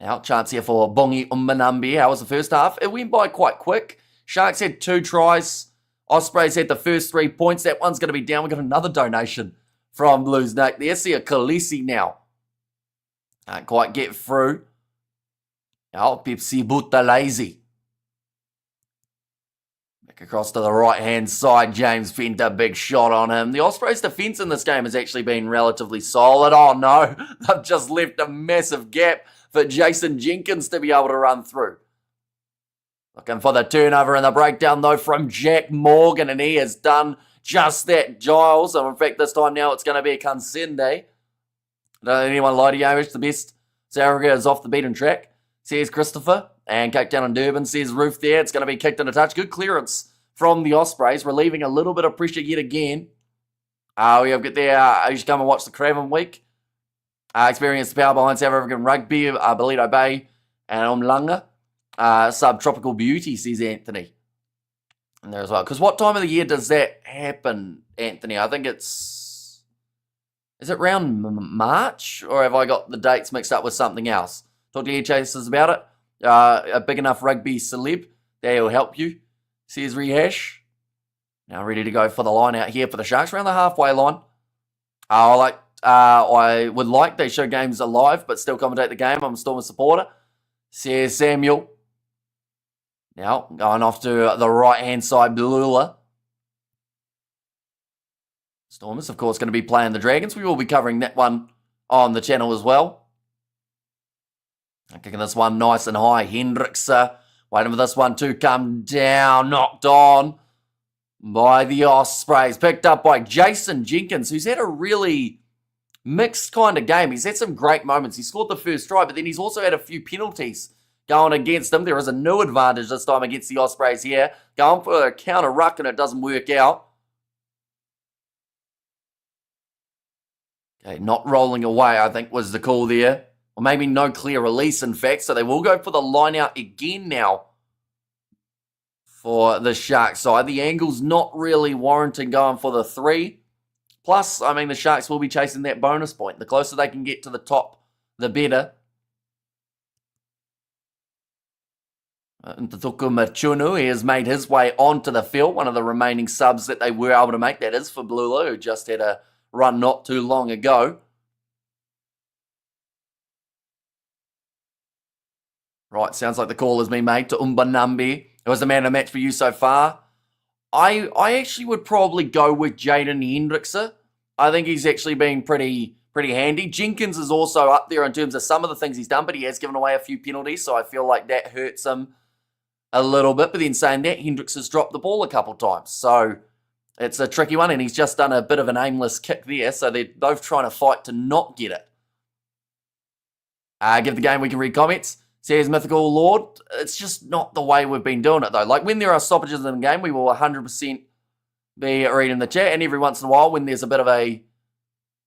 Now, chance here for Bongi Umbanambi. How was the first half? It went by quite quick. Sharks had 2 tries. Ospreys had the first 3 points. That one's going to be down. We got another donation from Blues Nate. There's a Khaleesi now. Can't quite get through. Oh, Pepsi Butalazy. Back across to the right-hand side. James Fenter, big shot on him. The Ospreys' defence in this game has actually been relatively solid. Oh, no. They've just left a massive gap for Jason Jenkins to be able to run through. Looking for the turnover and the breakdown, though, from Jack Morgan, and he has done just that, Giles. And in fact, this time now it's going to be a Kansende. Don't let anyone lie to you, Amish. The best surrogate is off the beaten track, says Christopher. And kicked down on Durban, says Roof there. It's going to be kicked in a touch. Good clearance from the Ospreys, relieving a little bit of pressure yet again. We have got there, you should come and watch the Craven week. Experienced power behind South African Rugby, Belito Bay, and Umlanga. Subtropical beauty, says Anthony. And there as well. Because what time of the year does that happen, Anthony? I think it's... Is it around March? Or have I got the dates mixed up with something else? Talk to Air Chasers about it. A big enough rugby celeb. They'll help you, says Rehash. Now ready to go for the line out here for the Sharks. Around the halfway line. I would like they show games alive, but still commentate the game. I'm a Stormers supporter, says Samuel. Now, going off to the right-hand side, Blula. Stormers, of course, going to be playing the Dragons. We will be covering that one on the channel as well. Kicking this one nice and high. Hendricks waiting for this one to come down. Knocked on by the Ospreys. Picked up by Jason Jenkins, who's had a really mixed kind of game. He's had some great moments. He scored the first try, but then he's also had a few penalties going against him. There is a new advantage this time against the Ospreys here. Going for a counter ruck and it doesn't work out. Okay, not rolling away, I think, was the call there. Or maybe no clear release, in fact. So they will go for the line out again now for the Sharks side. The angle's not really warranting going for the 3. Plus, I mean, the Sharks will be chasing that bonus point. The closer they can get to the top, the better. Ntutuku Machunu, he has made his way onto the field. One of the remaining subs that they were able to make, that is for Blula, who just had a run not too long ago. Right, sounds like the call has been made to Umbanambi. It was the man of the match for you so far. I actually would probably go with Jaden Hendrickse. I think he's actually been pretty handy. Jenkins is also up there in terms of some of the things he's done, but he has given away a few penalties, so I feel like that hurts him a little bit. But then saying that, Hendricks has dropped the ball a couple times, so it's a tricky one, and he's just done a bit of an aimless kick there, so they're both trying to fight to not get it. Give the game, we can read comments. Says Mythical Lord, it's just not the way we've been doing it, though. Like, when there are stoppages in the game, we will 100% be reading the chat, and every once in a while, when there's a bit of a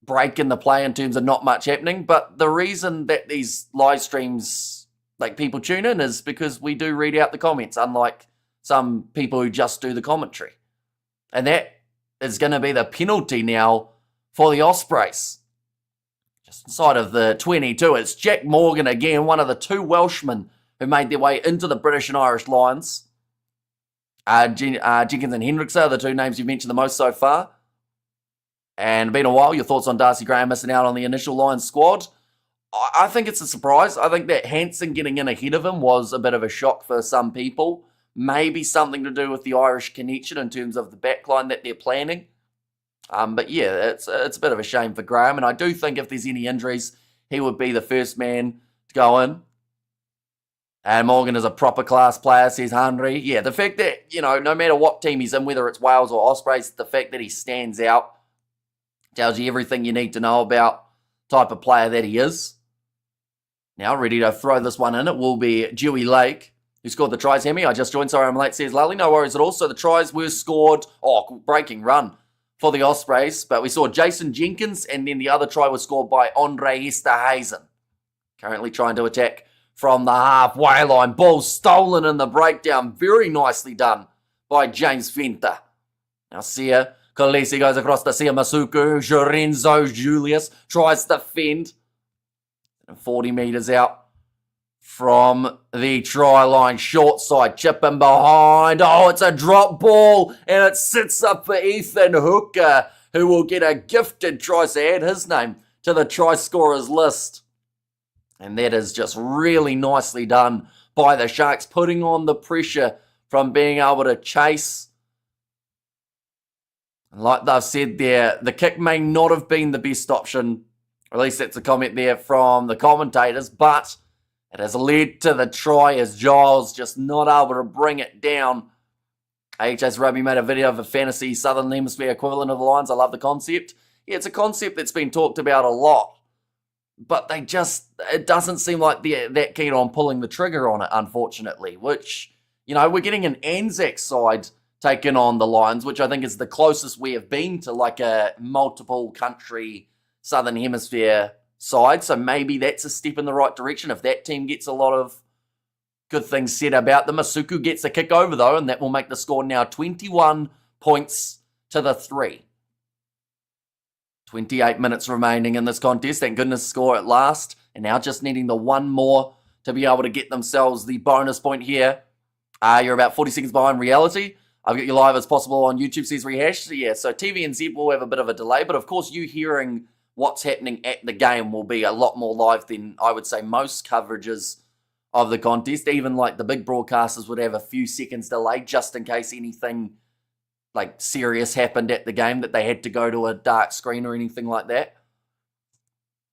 break in the play in terms of not much happening. But the reason that these live streams, like, people tune in is because we do read out the comments, unlike some people who just do the commentary. And that is going to be the penalty now for the Ospreys. Just inside of the 22, it's Jack Morgan again, one of the 2 Welshmen who made their way into the British and Irish lines. Jenkins and Hendricks are the 2 names you've mentioned the most so far. And been a while. Your thoughts on Darcy Graham missing out on the initial line squad? I think it's a surprise. I think that Hansen getting in ahead of him was a bit of a shock for some people. Maybe something to do with the Irish connection in terms of the backline that they're planning. But yeah, it's a bit of a shame for Graham. And I do think if there's any injuries, he would be the first man to go in. And Morgan is a proper class player, says Henry. Yeah, the fact that, no matter what team he's in, whether it's Wales or Ospreys, the fact that he stands out tells you everything you need to know about the type of player that he is. Now, ready to throw this one in. It will be Dewey Lake, who scored the tries. Hemi, I just joined. Sorry, I'm late, says Lally. No worries at all. So the tries were scored. Oh, breaking run for the Ospreys. But we saw Jason Jenkins, and then the other try was scored by Andre Esterhazen. Currently trying to attack from the halfway line. Ball stolen in the breakdown. Very nicely done by James Fenter. Now, Sia Kolisi goes across to Sia Masuku. Jorenzo Julius tries to fend. 40 metres out from the try line. Short side, chipping behind. Oh, it's a drop ball, and it sits up for Ethan Hooker, who will get a gifted try to add his name to the try scorers list. And that is just really nicely done by the Sharks, putting on the pressure from being able to chase. And like they've said there, the kick may not have been the best option. Or at least that's a comment there from the commentators, but it has led to the try as Giles just not able to bring it down. HS Rugby made a video of a fantasy Southern Hemisphere equivalent of the Lions. I love the concept. Yeah, it's a concept that's been talked about a lot. But it doesn't seem like they're that keen on pulling the trigger on it, unfortunately. Which, we're getting an Anzac side taking on the Lions, which I think is the closest we have been to like a multiple country Southern Hemisphere side. So maybe that's a step in the right direction if that team gets a lot of good things said about them. Masuku gets the kick over, though, and that will make the score now 21 points to 3. 28 minutes remaining in this contest. Thank goodness score at last. And now just needing the one more to be able to get themselves the bonus point here. You're about 40 seconds behind reality. I've got you live as possible on YouTube, says Rehash. Yeah, so TVNZ will have a bit of a delay, but of course you hearing what's happening at the game will be a lot more live than I would say most coverages of the contest. Even like the big broadcasters would have a few seconds delay just in case anything like serious happened at the game that they had to go to a dark screen or anything like that.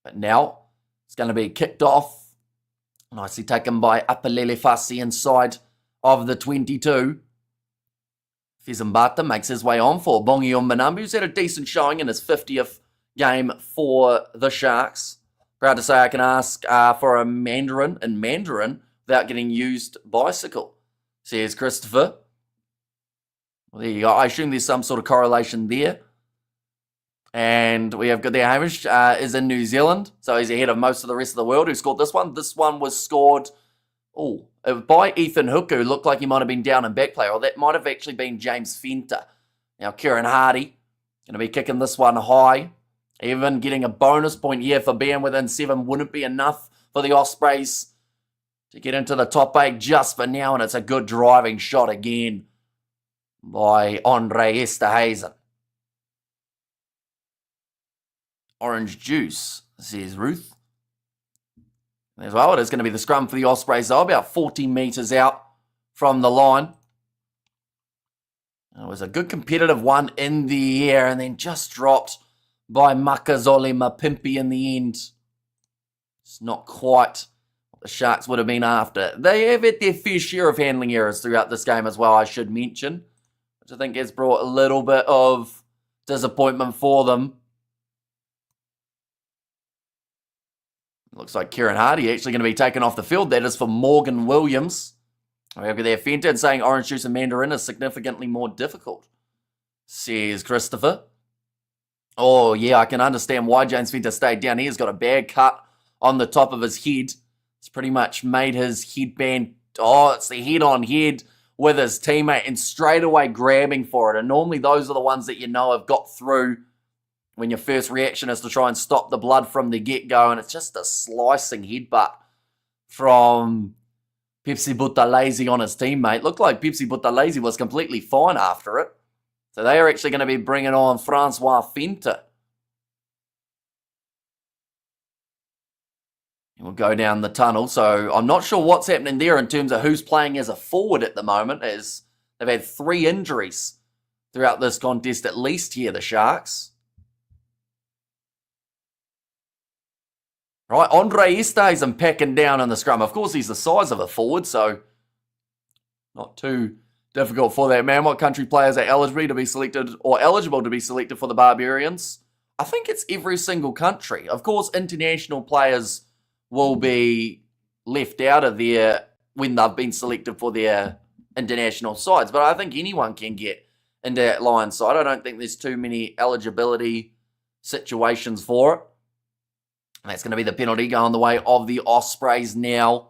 But now it's going to be kicked off. Nicely taken by Apalele Fassi inside of the 22. Fezambata makes his way on for Bongi Manambu, who's had a decent showing in his 50th game for the Sharks. Proud to say I can ask for a Mandarin in Mandarin without getting used bicycle, says Christopher. Well, there you go. I assume there's some sort of correlation there. And we have got there, Hamish is in New Zealand, so he's ahead of most of the rest of the world who scored this one. This one was scored by Ethan Hook, who looked like he might have been down in back play, or that might have actually been James Fenter. Now, Kieran Hardy going to be kicking this one high. Even getting a bonus point here for being within 7 wouldn't be enough for the Ospreys to get into the top 8 just for now, and it's a good driving shot again by Andre Esterhazen. Orange juice, says Ruth. As well, it is going to be the scrum for the Ospreys, though, about 40 metres out from the line. It was a good competitive one in the air and then just dropped by Makazole Mapimpi in the end. It's not quite what the Sharks would have been after. They have had their fair share of handling errors throughout this game as well, I should mention, which I think has brought a little bit of disappointment for them. Looks like Kieran Hardy actually going to be taken off the field. That is for Morgan Williams. We have there Fenton saying orange juice and Mandarin is significantly more difficult, says Christopher. Oh, yeah, I can understand why James Fenton stayed down. He has got a bad cut on the top of his head. It's pretty much made his headband, it's the head-on-head with his teammate and straight away grabbing for it. And normally those are the ones that have got through when your first reaction is to try and stop the blood from the get-go, and it's just a slicing headbutt from Pepsi Buthelezi on his teammate. Looked like Pepsi Buthelezi was completely fine after it. So they are actually going to be bringing on Francois Fenter. And we'll go down the tunnel. So I'm not sure what's happening there in terms of who's playing as a forward at the moment, as they've had 3 injuries throughout this contest at least here, the Sharks. Right, Andre Esterhazen packing down in the scrum. Of course, he's the size of a forward, so not too difficult for that man. What country players are eligible to be selected for the Barbarians? I think it's every single country. Of course, international players will be left out of there when they've been selected for their international sides, but I think anyone can get into that Lions side. I don't think there's too many eligibility situations for it. And that's going to be the penalty going the way of the Ospreys now.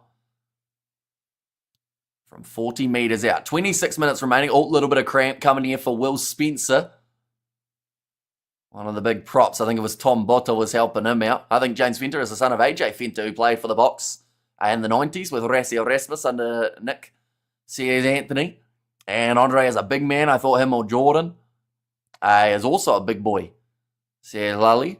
From 40 metres out. 26 minutes remaining. Oh, a little bit of cramp coming here for Will Spencer. One of the big props. I think it was Tom Botta was helping him out. I think James Fenter is the son of AJ Fenter, who played for the Box in the 90s with Rassi Erasmus under Nick C.S. Anthony. And Andre is a big man. I thought him or Jordan is also a big boy. C.S. Lally.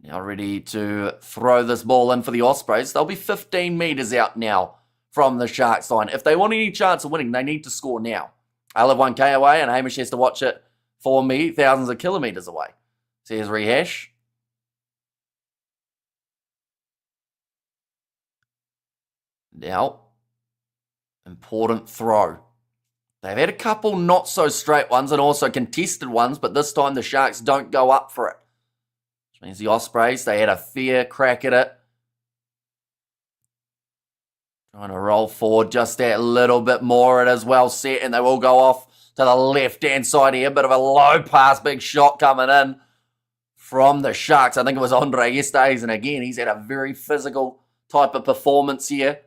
Now ready to throw this ball in for the Ospreys. They'll be 15 metres out now from the Sharks line. If they want any chance of winning, they need to score now. I live 1k away and Hamish has to watch it for me thousands of kilometres away. So here's rehash. Now, important throw. They've had a couple not so straight ones and also contested ones, but this time the Sharks don't go up for it. Which means the Ospreys, they had a fair crack at it. Trying to roll forward just that little bit more. It is well set and they will go off to the left-hand side here. Bit of a low pass, big shot coming in from the Sharks. I think it was Andre Estes, and again, he's had a very physical type of performance here.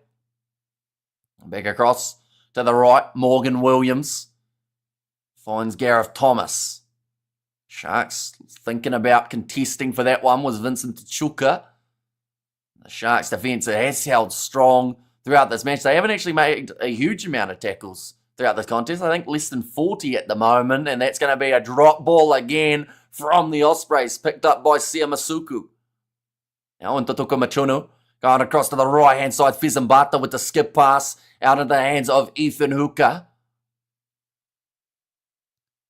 Back across to the right, Morgan Williams finds Gareth Thomas. Sharks thinking about contesting for that one was Vincent Chuka. The Sharks defence has held strong throughout this match. They haven't actually made a huge amount of tackles throughout this contest. I think less than 40 at the moment, and that's going to be a drop ball again from the Ospreys, picked up by Siamasuku. Now into Tukumachunu, going across to the right-hand side, Fezambata with the skip pass out of the hands of Ethan Hooker.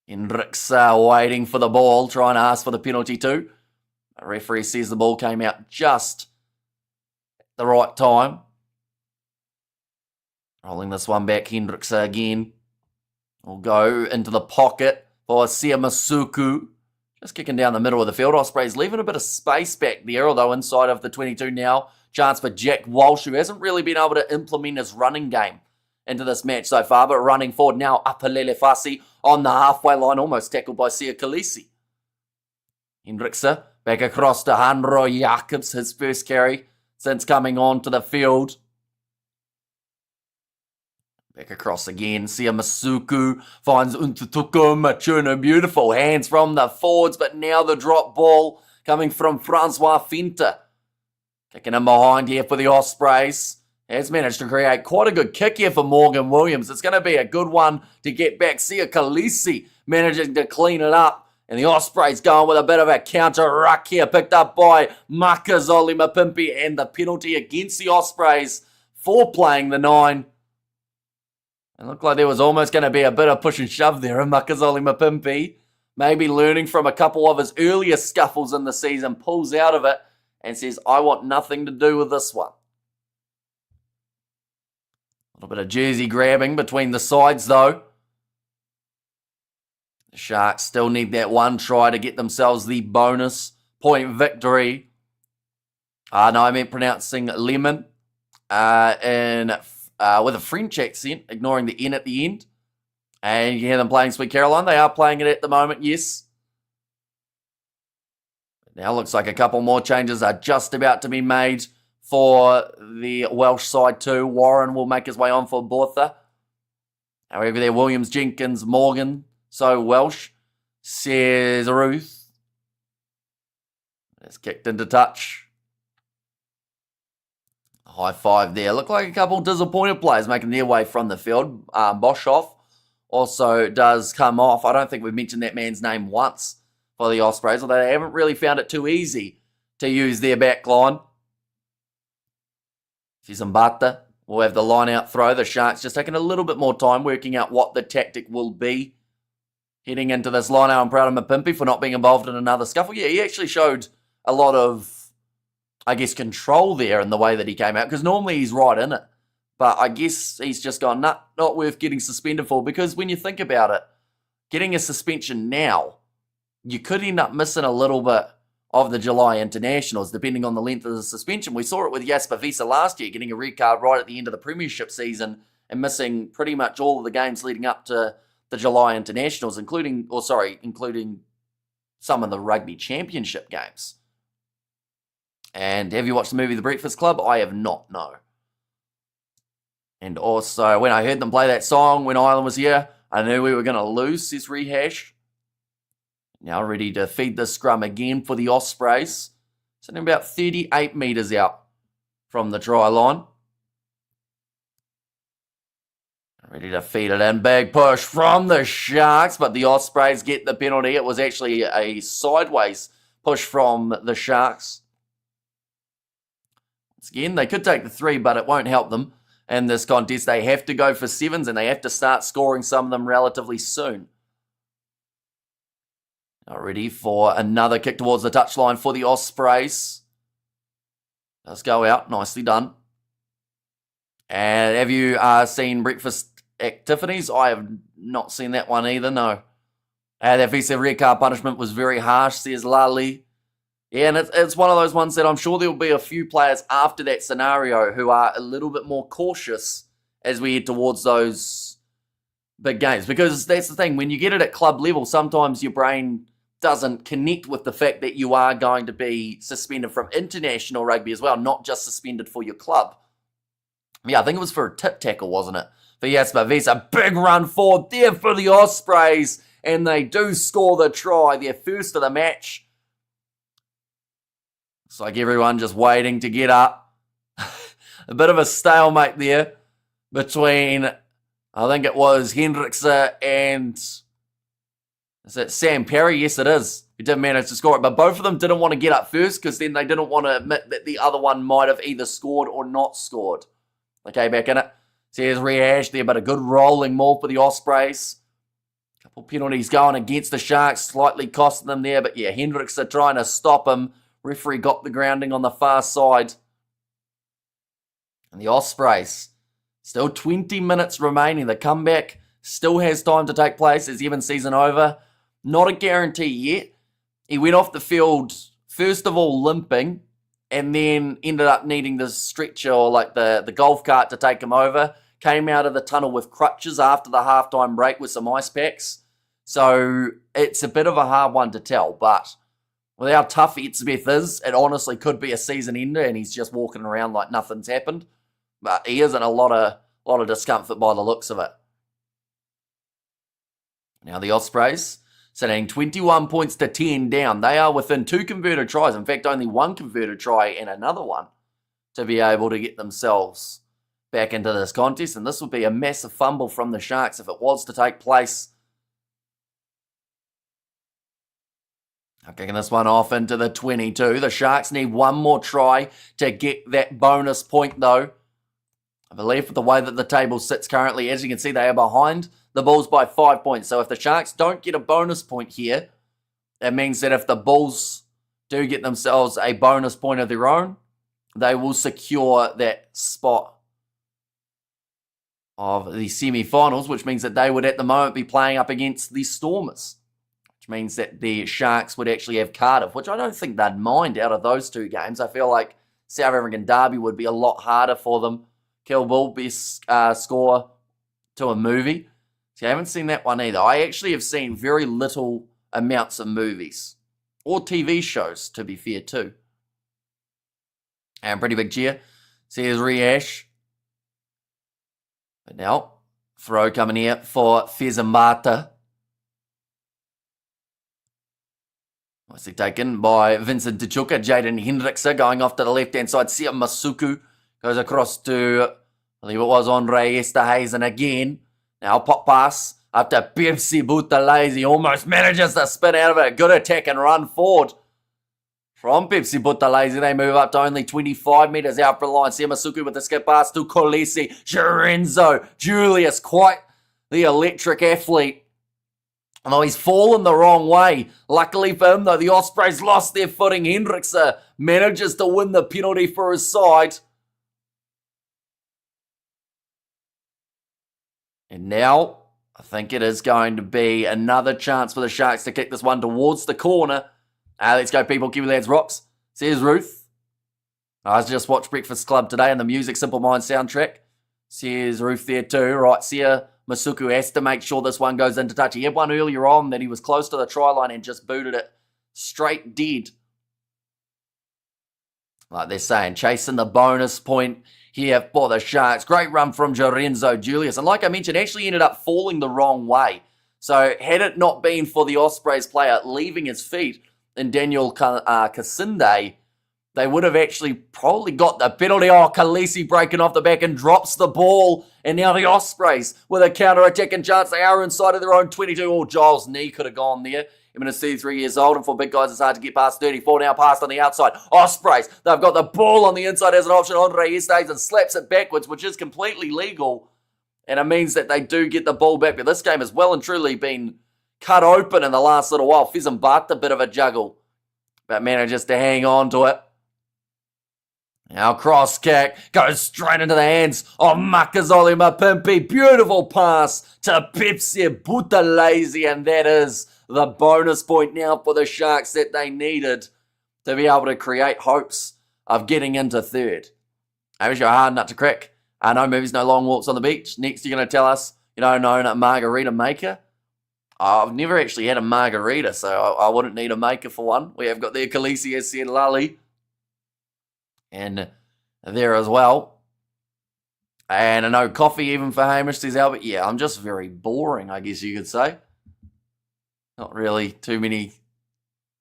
Hendricks waiting for the ball, trying to ask for the penalty too. The referee says the ball came out just at the right time. Rolling this one back, Hendricks again. Will go into the pocket for Siamasuku. Just kicking down the middle of the field. Ospreys leaving a bit of space back there, although inside of the 22 now. Chance for Jack Walsh, who hasn't really been able to implement his running game into this match so far, but running forward now, Apalele Fasi on the halfway line, almost tackled by Sia Khaleesi. Hendricks back across to Hanro Jacobs, his first carry since coming on to the field. Back across again, Siamasuku finds Untutuku Machuna. Beautiful hands from the forwards, but now the drop ball coming from Francois Finta. Kicking in behind here for the Ospreys. Has managed to create quite a good kick here for Morgan Williams. It's going to be a good one to get back. Sia Khaleesi managing to clean it up. And the Ospreys going with a bit of a counter ruck here. Picked up by Makazole Mapimpi. And the penalty against the Ospreys for playing the 9. It looked like there was almost going to be a bit of push and shove there. And Makazole Mapimpi, maybe learning from a couple of his earlier scuffles in the season, pulls out of it and says, I want nothing to do with this one. A little bit of jersey grabbing between the sides, though. The Sharks still need that one try to get themselves the bonus point victory. No, I meant pronouncing lemon with a French accent, ignoring the N at the end. And you hear them playing Sweet Caroline. They are playing it at the moment, yes. Now looks like a couple more changes are just about to be made for the Welsh side too. Warren will make his way on for Bortha. However, there Williams, Jenkins, Morgan. So Welsh, says Ruth. It's kicked into touch. High five there. Look like a couple disappointed players making their way from the field. Boshoff also does come off. I don't think we've mentioned that man's name once for the Ospreys, although they haven't really found it too easy to use their back line. Fizambata will have the line out throw. The Sharks just taking a little bit more time working out what the tactic will be. Heading into this line out, I'm proud of Mapimpi for not being involved in another scuffle. Yeah, he actually showed a lot of, I guess, control there in the way that he came out, because normally he's right in it. But I guess he's just gone, not worth getting suspended for, because when you think about it, getting a suspension now, you could end up missing a little bit of the July internationals, depending on the length of the suspension. We saw it with Jasper Wiese last year, getting a red card right at the end of the premiership season and missing pretty much all of the games leading up to the July internationals, including some of the rugby championship games. And have you watched the movie The Breakfast Club? I have not, no. And also, when I heard them play that song when Ireland was here, I knew we were going to lose, says Rehash. Now ready to feed the scrum again for the Ospreys. Sitting about 38 metres out from the try line. Ready to feed it in. Big push from the Sharks, but the Ospreys get the penalty. It was actually a sideways push from the Sharks. Once again, they could take the 3, but it won't help them in this contest. They have to go for 7s, and they have to start scoring some of them relatively soon. Now ready for another kick towards the touchline for the Ospreys. Does go out. Nicely done. And have you seen breakfast activities? I have not seen that one either, no. The offensive red card punishment was very harsh, says Lali. Yeah, and it's one of those ones that I'm sure there will be a few players after that scenario who are a little bit more cautious as we head towards those big games. Because that's the thing, when you get it at club level, sometimes your brain doesn't connect with the fact that you are going to be suspended from international rugby as well, not just suspended for your club. Yeah, I think it was for a tip tackle, wasn't it? But yes, but there's a big run forward there for the Ospreys, and they do score the try, their first of the match. Looks like everyone just waiting to get up. A bit of a stalemate there between, I think it was Hendrickse and, is it Sam Perry? Yes, it is. He did manage to score it, but both of them didn't want to get up first because then they didn't want to admit that the other one might have either scored or not scored. Okay, back in it. So here's rehash there, but a good rolling maul for the Ospreys. Couple penalties going against the Sharks, slightly costing them there, but yeah, Hendrickse trying to stop him. Referee got the grounding on the far side. And the Ospreys, still 20 minutes remaining. The comeback still has time to take place. Is even season over? Not a guarantee yet. He went off the field, first of all, limping, and then ended up needing the stretcher or like the golf cart to take him over. Came out of the tunnel with crutches after the halftime break with some ice packs. So it's a bit of a hard one to tell, but with how tough Etzebeth is, it honestly could be a season ender and he's just walking around like nothing's happened. But he is in a lot of discomfort by the looks of it. Now the Ospreys sitting 21 points to 10 down. They are within 2 converted tries. In fact, only 1 converted try and another one to be able to get themselves back into this contest. And this would be a massive fumble from the Sharks if it was to take place. I'm kicking this one off into the 22. The Sharks need 1 more try to get that bonus point though. I believe with the way that the table sits currently, as you can see, they are behind the Bulls by 5 points. So if the Sharks don't get a bonus point here, that means that if the Bulls do get themselves a bonus point of their own, they will secure that spot of the semi-finals, which means that they would at the moment be playing up against the Stormers, which means that the Sharks would actually have Cardiff, which I don't think they'd mind out of those 2 games. I feel like South African Derby would be a lot harder for them. Kill Bull, best score to a movie. See, I haven't seen that one either. I actually have seen very little amounts of movies. Or TV shows, to be fair, too. And pretty big cheer. See, here's rehash. But now, throw coming here for Fezamata. Nicely taken by Vincent Tuchuka. Jaden Hendrickse going off to the left-hand side. Sia Masuku goes across to, I believe it was Andre Esterhazen again. Now pop pass up to Pepsi Buthelezi. Almost manages to spin out of it. Good attack and run forward. From Pepsi Buthelezi, they move up to only 25 metres out from the line. Sia Masuku with the skip pass to Kolesi. Lorenzo Julius, quite the electric athlete. Although he's fallen the wrong way. Luckily for him, though, the Ospreys lost their footing. Hendrickse manages to win the penalty for his side. And now, I think it is going to be another chance for the Sharks to kick this one towards the corner. Let's go, people. Kiwi Lads rocks. Says Ruth. I just watched Breakfast Club today and the Music Simple Mind soundtrack. Says Ruth there too. Right, Sia Masuku has to make sure this one goes into touch. He had one earlier on that he was close to the try line and just booted it straight dead. Like they're saying, chasing the bonus point here for the Sharks. Great run from Lorenzo Julius. And like I mentioned, actually ended up falling the wrong way. So had it not been for the Ospreys player leaving his feet in Daniel Kasinde, they would have actually probably got the penalty. Oh, Khaleesi breaking off the back and drops the ball. And now the Ospreys with a counter-attacking chance. They are inside of their own 22. Oh, Giles' knee could have gone there. Even is 33 years old, and for big guys, it's hard to get past 34. Now passed on the outside. Ospreys, they've got the ball on the inside as an option. Andre Etzebeth and slaps it backwards, which is completely legal. And it means that they do get the ball back. But this game has well and truly been cut open in the last little while. Fizenbat, a bit of a juggle, but manages to hang on to it. Now cross kick goes straight into the hands of Makazole Mapimpi. Beautiful pass to Pepsi Butalazy, and that is the bonus point now for the Sharks that they needed to be able to create hopes of getting into third. Hamish, you're a hard nut to crack. No movies, no long walks on the beach. Next, you're going to tell us you don't own a margarita maker. I've never actually had a margarita, so I wouldn't need a maker for one. We have got the Khaleesi and Lally. And there as well. And I know coffee even for Hamish, says Albert. Yeah, I'm just very boring, I guess you could say. Not really too many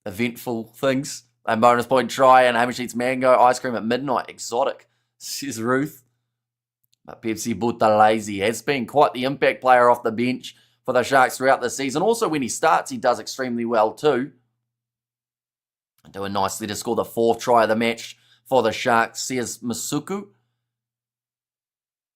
eventful things. A bonus point try, and Hamish eats mango ice cream at midnight. Exotic, says Ruth. But Pepsi Butalazy has been quite the impact player off the bench for the Sharks throughout the season. Also, when he starts, he does extremely well too. Doing nicely to score the 4th try of the match for the Sharks, says Masuku.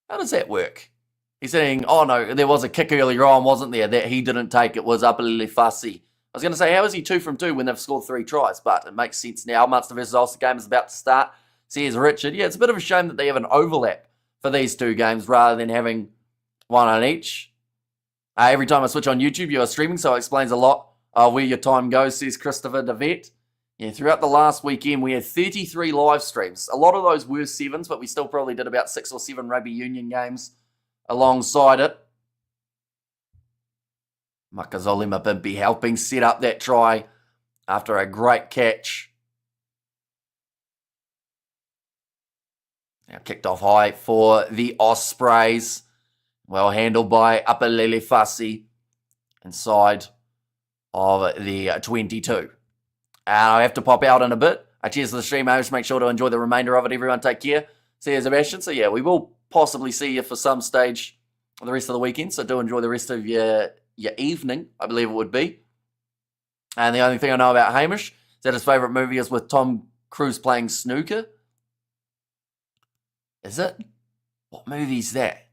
How does that work? He's saying, oh no, there was a kick earlier on, wasn't there, that he didn't take. It was Apalele Fassi. I was going to say, how is he 2 from 2 when they've scored 3 tries? But it makes sense now. Munster versus Ulster game is about to start, says Richard. Yeah, it's a bit of a shame that they have an overlap for these 2 games rather than having one on each. Every time I switch on YouTube, you are streaming, so it explains a lot where your time goes, says Christopher DeVette. Yeah, throughout the last weekend, we had 33 live streams. A lot of those were 7s, but we still probably did about 6 or 7 rugby union games alongside it. Makazole Mapimpi helping set up that try after a great catch. Now kicked off high for the Ospreys. Well handled by Apalele Fassi inside of the 22. I have to pop out in a bit. Cheers to the stream. I just make sure to enjoy the remainder of it. Everyone take care. See you, Sebastian. So yeah, we will possibly see you for some stage the rest of the weekend. So do enjoy the rest of your evening, I believe it would be. And the only thing I know about Hamish is that his favourite movie is with Tom Cruise playing snooker. Is it? What movie is that?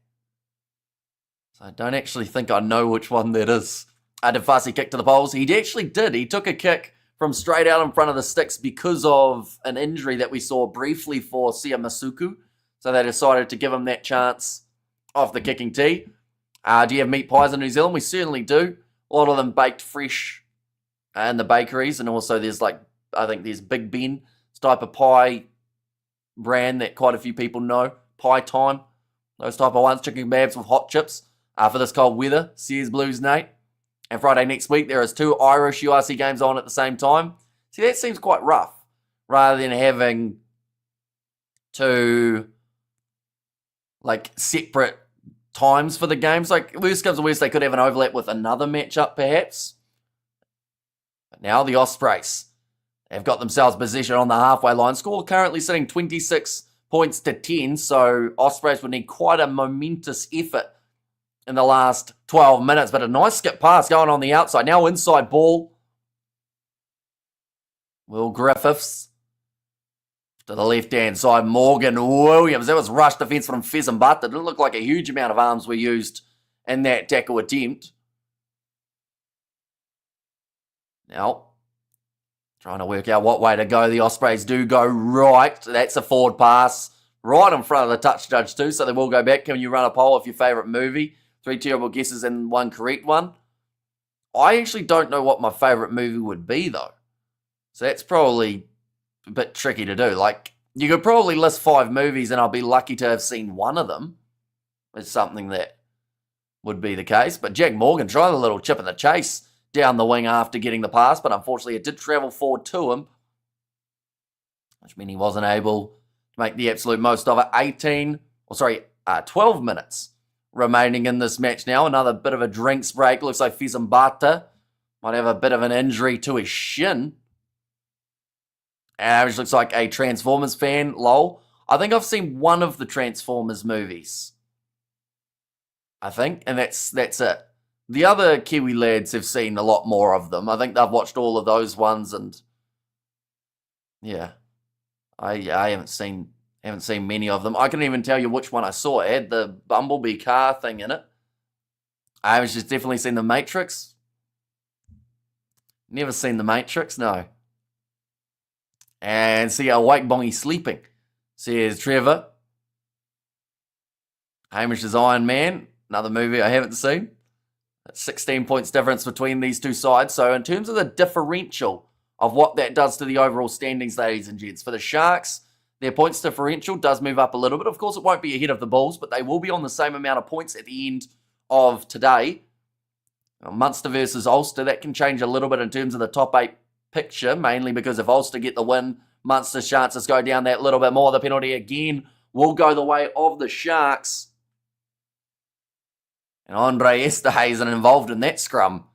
So I don't actually think I know which one that is. Did Fassi kick to the poles? He actually did. He took a kick from straight out in front of the sticks because of an injury that we saw briefly for Sia Masuku. So they decided to give him that chance off the kicking tee. Do you have meat pies in New Zealand? We certainly do. A lot of them baked fresh in the bakeries. And also there's I think there's Big Ben type of pie brand that quite a few people know. Pie Time. Those type of ones. Chicken kebabs with hot chips for this cold weather. Sears Blues, Nate. And Friday next week, there is 2 Irish URC games on at the same time. See, that seems quite rough. Rather than having 2, separate times for the games. Worst comes to worst, they could have an overlap with another matchup, perhaps. But now the Ospreys have got themselves possession on the halfway line. Score currently sitting 26 points to 10. So Ospreys would need quite a momentous effort in the last 12 minutes, but a nice skip pass going on the outside. Now inside ball. Will Griffiths to the left-hand side. Morgan Williams. That was rush defence from Fizenbat. It didn't look like a huge amount of arms were used in that tackle attempt. Now, trying to work out what way to go. The Ospreys do go right. That's a forward pass right in front of the touch judge too, so they will go back. Can you run a poll of your favourite movie? 3 terrible guesses and 1 correct one. I actually don't know what my favourite movie would be, though. So that's probably a bit tricky to do. You could probably list 5 movies and I'll be lucky to have seen one of them. It's something that would be the case. But Jack Morgan trying a little chip in the chase down the wing after getting the pass, but unfortunately it did travel forward to him, which meant he wasn't able to make the absolute most of it. 12 minutes remaining in this match now. Another bit of a drinks break. Looks like Fizenbata might have a bit of an injury to his shin. Which looks like a Transformers fan. Lol. I think I've seen one of the Transformers movies. I think. And that's it. The other Kiwi lads have seen a lot more of them. I think they've watched all of those ones, and yeah, I haven't seen many of them. I couldn't even tell you which one I saw. It had the Bumblebee car thing in it. I have just definitely seen The Matrix. Never seen The Matrix, no. And see Awake Bongy Sleeping. Says Trevor. Hamish's Iron Man, another movie I haven't seen. 16 points difference between these two sides. So in terms of the differential of what that does to the overall standings, ladies and gents, for the Sharks, their points differential does move up a little bit. Of course, it won't be ahead of the Bulls, but they will be on the same amount of points at the end of today. Munster versus Ulster, that can change a little bit in terms of the top 8 picture, mainly because if Ulster get the win, Munster's chances go down that little bit more. The penalty again will go the way of the Sharks. And Andre Esterhuizen involved in that scrum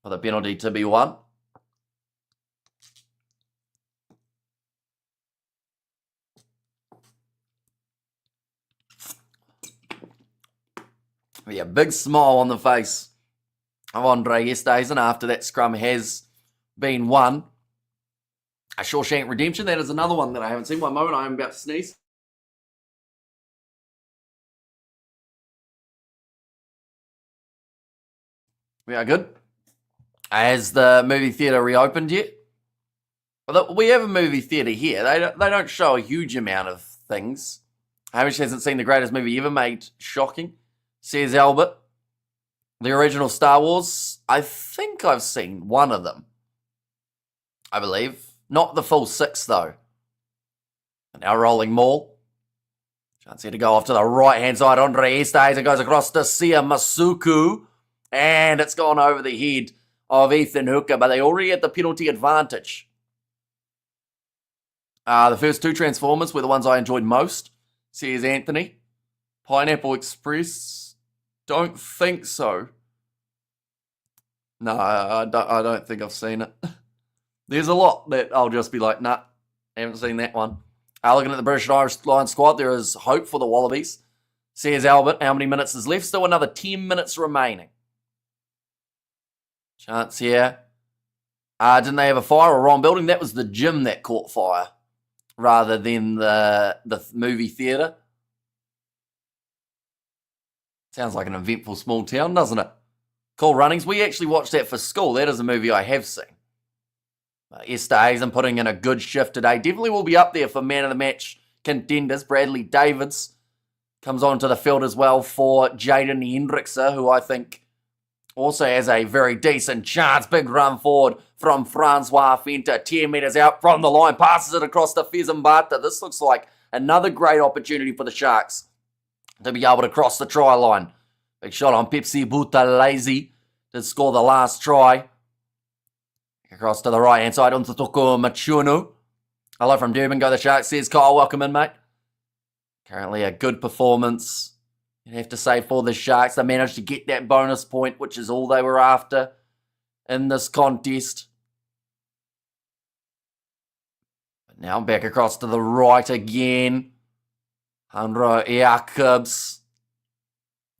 for the penalty to be won. Yeah, big smile on the face of Andre Esterhuizen after that scrum has been won. A Shawshank Redemption, that is another one that I haven't seen. One moment, I am about to sneeze. We are good. Has the movie theatre reopened yet? We have a movie theatre here. They don't show a huge amount of things. Hamish hasn't seen the greatest movie ever made. Shocking, says Albert. The original Star Wars, I think I've seen one of them. I believe. Not the full 6, though. And now rolling Maul. Chance here to go off to the right-hand side. Andre Esterhuizen goes across to Sia Masuku. And it's gone over the head of Ethan Hooker, but they already had the penalty advantage. The first 2 Transformers were the ones I enjoyed most, says Anthony. Pineapple Express? Don't think so. No, I don't think I've seen it. There's a lot that I'll just be like, nah, haven't seen that one. Looking at the British and Irish Lions squad, there is hope for the Wallabies, says Albert. How many minutes is left? Still another 10 minutes remaining. Chance here. Didn't they have a fire or wrong building? That was the gym that caught fire rather than the movie theatre. Sounds like an eventful small town, doesn't it? Cool Runnings. We actually watched that for school. That is a movie I have seen. Esterhuizen putting in a good shift today. Definitely will be up there for man of the match contenders. Bradley Davids comes onto the field as well for Jaden Hendrickse, who I think also has a very decent chance. Big run forward from Francois Fenter. 10 metres out from the line. Passes it across to Fezambata. This looks like another great opportunity for the Sharks to be able to cross the try line. Big shot on Pepsi Buthelezi to score the last try. Across to the right-hand side onto Toko Machunu. Hello from Durban. Go the Sharks, says Kyle. Welcome in, mate. Currently a good performance, you'd have to say, for the Sharks. They managed to get that bonus point, which is all they were after in this contest. But now back across to the right again. Handro Jacobs.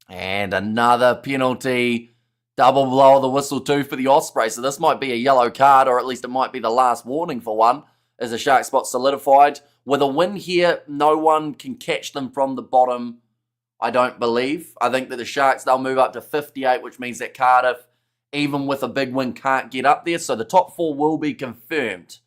And another penalty. Double blow of the whistle too for the Ospreys. So this might be a yellow card, or at least it might be the last warning for one, as the Shark spot solidified. With a win here, no one can catch them from the bottom, I don't believe. I think that the Sharks, they'll move up to 58, which means that Cardiff, even with a big win, can't get up there. So the top 4 will be confirmed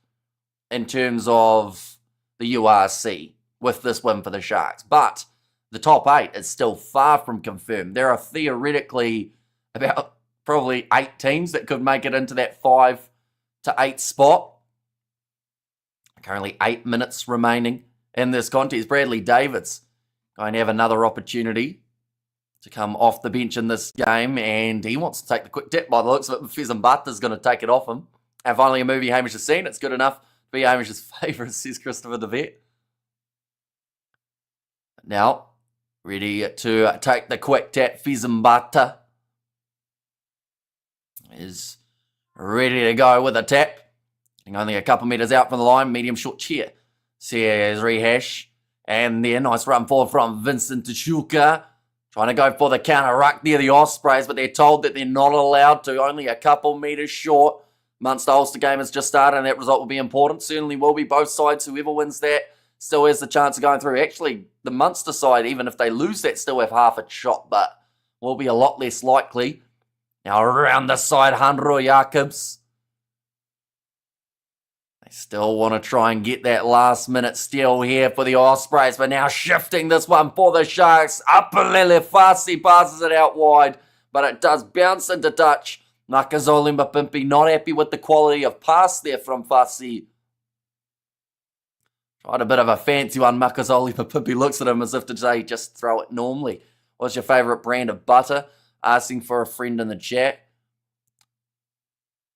in terms of the URC with this win for the Sharks. But the top 8 is still far from confirmed. There are theoretically about probably 8 teams that could make it into that 5 to 8 spot. Currently 8 minutes remaining in this contest. Bradley Davids going to have another opportunity to come off the bench in this game, and he wants to take the quick tip by the looks of it. Fezambata's going to take it off him. And finally a movie Hamish has seen. It's good enough to be Hamish's favourite, says Christopher the Vet. Now, ready to take the quick tap. Fezambata is ready to go with a tap. Only a couple metres out from the line. Medium short chair, says Rehash. And then nice run forward from Vincent Tuchuka. Trying to go for the counter ruck near the Ospreys, but they're told that they're not allowed to, only a couple metres short. Munster-Ulster game has just started, and that result will be important. Certainly will be both sides. Whoever wins that still has the chance of going through. Actually, the Munster side, even if they lose that, still have half a shot, but will be a lot less likely. Now around the side, Handro Jacobs. They still want to try and get that last minute steal here for the Ospreys, but now shifting this one for the Sharks. Apalele Fasi passes it out wide, but it does bounce into touch. Makazole Mapimpi not happy with the quality of pass there from Fasi. Tried a bit of a fancy one. Makazole Mapimpi looks at him as if to say, just throw it normally. What's your favourite brand of butter? Asking for a friend in the chat.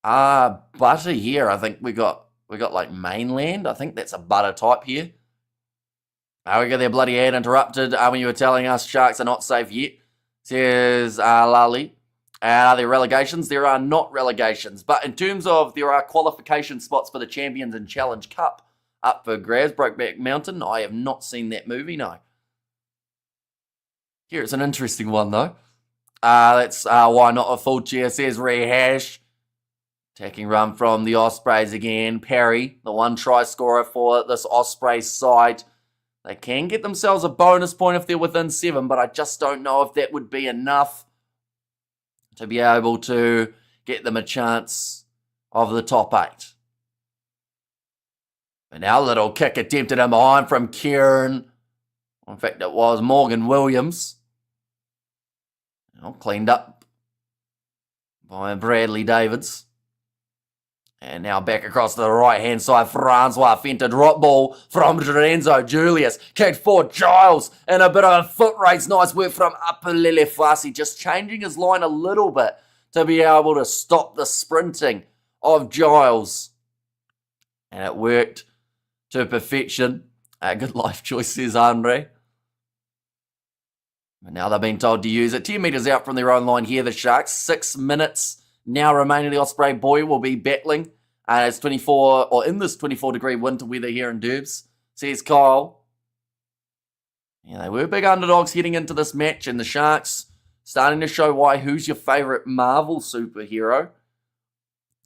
Butter here. I think we got like mainland. I think that's a butter type here. We got their bloody ad interrupted when you were telling us Sharks are not safe yet. Says Lali. Are there relegations? There are not relegations. But in terms of there are qualification spots for the Champions and Challenge Cup up for grabs. Brokeback Mountain. I have not seen that movie, no. Here, it's an interesting one, though. That's why not a full cheer, says Rehash. Attacking run from the Ospreys again. Parry, the one try scorer for this Ospreys side. They can get themselves a bonus point if they're within 7, but I just don't know if that would be enough to be able to get them a chance of the top 8. But now a little kick attempted in behind from Kieran. In fact, it was Morgan Williams. Cleaned up by Bradley Davids. And now back across to the right-hand side. Francois Fenta drop ball from Lorenzo Julius. Kicked for Giles. And a bit of a foot race. Nice work from Apalele Fasi. Just changing his line a little bit to be able to stop the sprinting of Giles. And it worked to perfection. Good life choice, says Andre. And now they've been told to use it. 10 metres out from their own line here, the Sharks. 6 minutes now remaining. The Osprey boy will be battling. It's 24, or in this 24-degree winter weather here in Derbs, says Kyle. Yeah, they were big underdogs heading into this match, and the Sharks starting to show why. Who's your favourite Marvel superhero?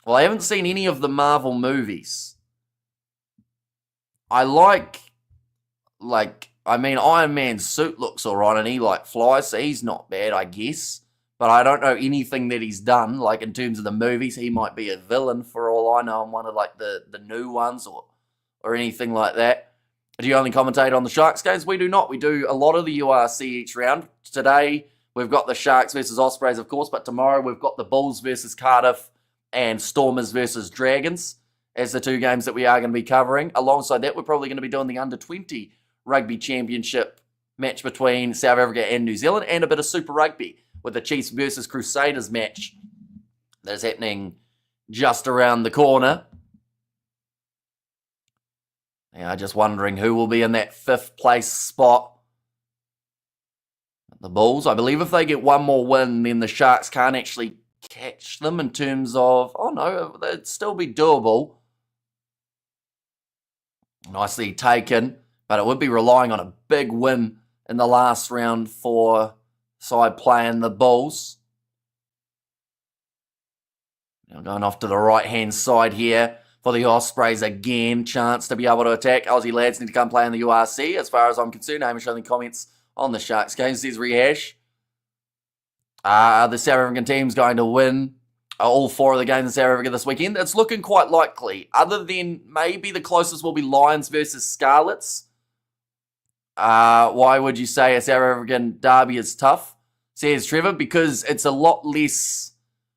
Well, I haven't seen any of the Marvel movies. I Iron Man's suit looks alright, and he flies, so he's not bad, I guess. But I don't know anything that he's done, in terms of the movies. He might be a villain for all I know in one of the new ones or anything like that. Do you only commentate on the Sharks games? We do not. We do a lot of the URC each round. Today, we've got the Sharks versus Ospreys, of course, but tomorrow we've got the Bulls versus Cardiff and Stormers versus Dragons as the 2 games that we are going to be covering. Alongside that, we're probably going to be doing the Under-20 Rugby Championship match between South Africa and New Zealand, and a bit of Super Rugby with the Chiefs versus Crusaders match that is happening just around the corner. Yeah, just wondering who will be in that 5th place spot. The Bulls, I believe if they get one more win, then the Sharks can't actually catch them in terms of, it'd still be doable. Nicely taken, but it would be relying on a big win in the last round for side playing the Bulls. Now going off to the right-hand side here for the Ospreys again. Chance to be able to attack. Aussie lads need to come play in the URC. As far as I'm concerned, Hamish only comments on the Sharks game, says Rehash. The South African team's going to win all 4 of the games in South Africa this weekend. It's looking quite likely. Other than maybe the closest will be Lions versus Scarlets. Why would you say a South African derby is tough? Says Trevor, because it's a lot less,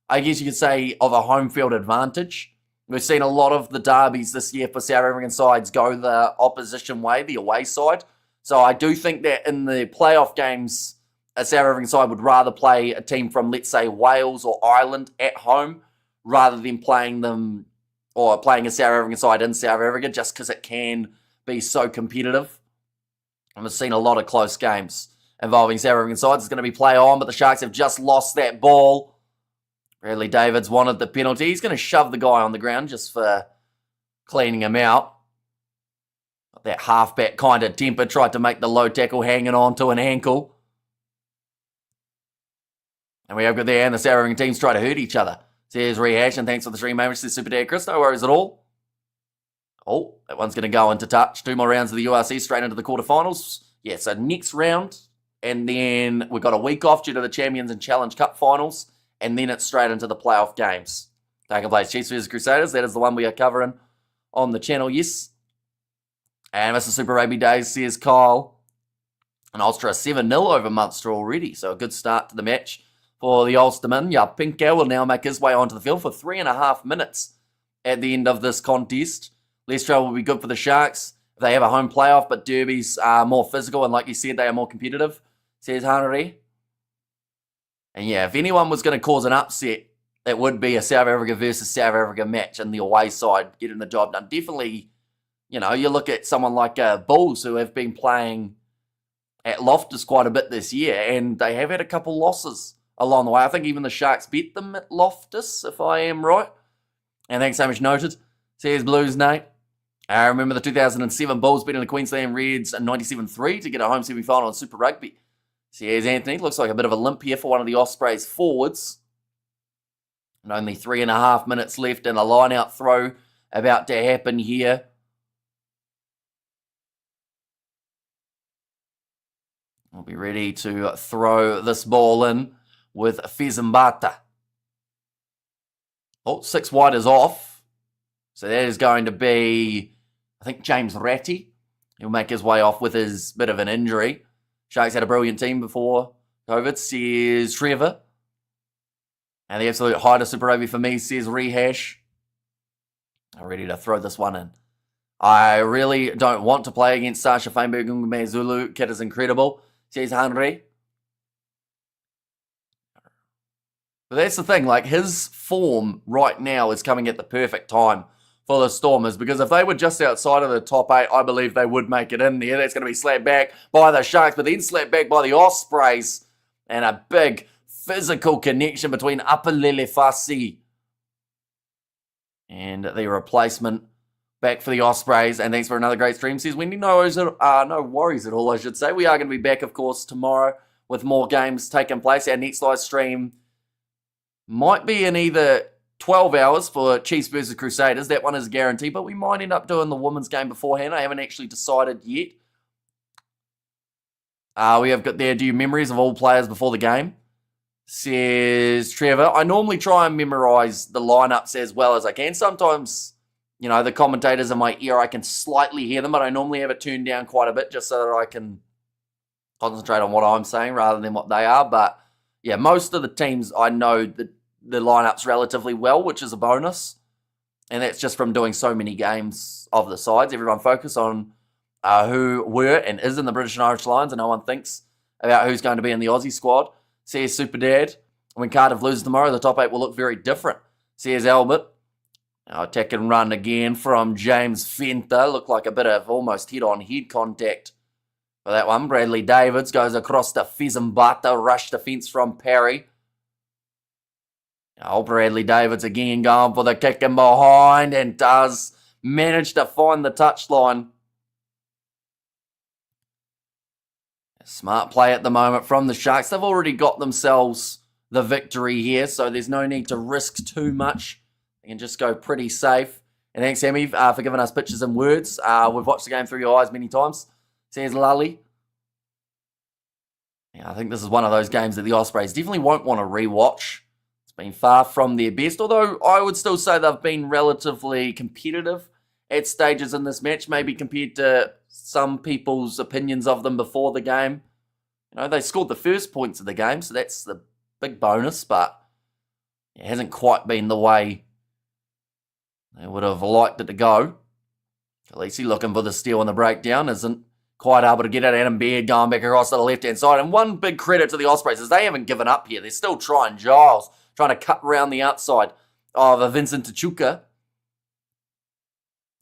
I guess you could say, of a home field advantage. We've seen a lot of the derbies this year for South African sides go the opposition way, the away side. So I do think that in the playoff games, a South African side would rather play a team from, let's say, Wales or Ireland at home rather than playing them or playing a South African side in South Africa, just because it can be so competitive. And we've seen a lot of close games involving South African sides. It's going to be play on, but the Sharks have just lost that ball. Bradley Davids wanted the penalty. He's going to shove the guy on the ground just for cleaning him out. That halfback kind of temper, tried to make the low tackle hanging on to an ankle. And we have got there, and the South African teams try to hurt each other. Says Rehash, and thanks for the stream, mate. Says Super Dad Chris, no worries at all. Oh, that one's going to go into touch. 2 more rounds of the URC, straight into the quarterfinals. Yeah, so next round, and then we've got a week off due to the Champions and Challenge Cup finals, and then it's straight into the playoff games. Taking place, Chiefs vs Crusaders. That is the one we are covering on the channel, yes. And Mr. Super Rugby Days, says Kyle. And Ulster 7-0 over Munster already, so a good start to the match for the Ulstermen. Yeah, Pinker will now make his way onto the field for 3.5 minutes at the end of this contest. Less trouble will be good for the Sharks if they have a home playoff, but derbies are more physical, and like you said, they are more competitive, says Hanare. And yeah, if anyone was going to cause an upset, it would be a South Africa versus South Africa match and the away side getting the job done. Definitely, you know, you look at someone like Bulls, who have been playing at Loftus quite a bit this year, and they have had a couple losses along the way. I think even the Sharks beat them at Loftus, if I am right. And thanks so much, noted. Says Blues Nate. I remember the 2007 Bulls beating the Queensland Reds in 97-3 to get a home semi-final in Super Rugby. Says Anthony. Looks like a bit of a limp here for one of the Ospreys forwards. And only 3.5 minutes left, and a line-out throw about to happen here. We'll be ready to throw this ball in with Fezambata. Oh, 6 wide is off. So that is going to be, I think, James Ratty. He'll make his way off with his bit of an injury. Sharks had a brilliant team before COVID, says Trevor. And the absolute height of Super Rugby for me, says Rehash. I'm ready to throw this one in. I really don't want to play against Sasha Feinberg and Zulu. Kid is incredible, says Henry. But that's the thing, like, his form right now is coming at the perfect time for the Stormers, because if they were just outside of the top 8, I believe they would make it in there. That's going to be slapped back by the Sharks, but then slapped back by the Ospreys, and a big physical connection between Apalele Fasi and the replacement back for the Ospreys. And thanks for another great stream, says Wendy. No worries at all, I should say. We are going to be back, of course, tomorrow with more games taking place. Our next live stream might be in either 12 hours for Chiefs versus Crusaders. That one is guaranteed, but we might end up doing the women's game beforehand. I haven't actually decided yet. We have got there, do you memories of all players before the game? Says Trevor. I normally try and memorize the lineups as well as I can. Sometimes, you know, the commentators in my ear, I can slightly hear them, but I normally have it turned down quite a bit just so that I can concentrate on what I'm saying rather than what they are. But yeah, most of the teams I know the lineups relatively well, which is a bonus. And that's just from doing so many games of the sides. Everyone focus on who were and is in the British and Irish Lions, and no one thinks about who's going to be in the Aussie squad. Says Super Dad. When Cardiff loses tomorrow, the top 8 will look very different. Says Albert. Now attack and run again from James Fenter. Looked like a bit of almost head-on-head contact for that one. Bradley Davids goes across to Fezambata. Rush defence from Parry. Now Bradley Davids again going for the kick in behind, and does manage to find the touchline. Smart play at the moment from the Sharks. They've already got themselves the victory here, so there's no need to risk too much. They can just go pretty safe. And thanks, Sammy, for giving us pictures and words. We've watched the game through your eyes many times, says Lully. Yeah, I think this is one of those games that the Ospreys definitely won't want to rewatch. It's been far from their best, although I would still say they've been relatively competitive at stages in this match, maybe compared to some people's opinions of them before the game. You know, they scored the first points of the game, so that's the big bonus, but it hasn't quite been the way they would have liked it to go. Khaleesi looking for the steal and the breakdown, isn't quite able to get it. Adam Baird going back across to the left-hand side. And one big credit to the Ospreys is they haven't given up here. They're still trying. Giles trying to cut around the outside of Vincent Tachuka.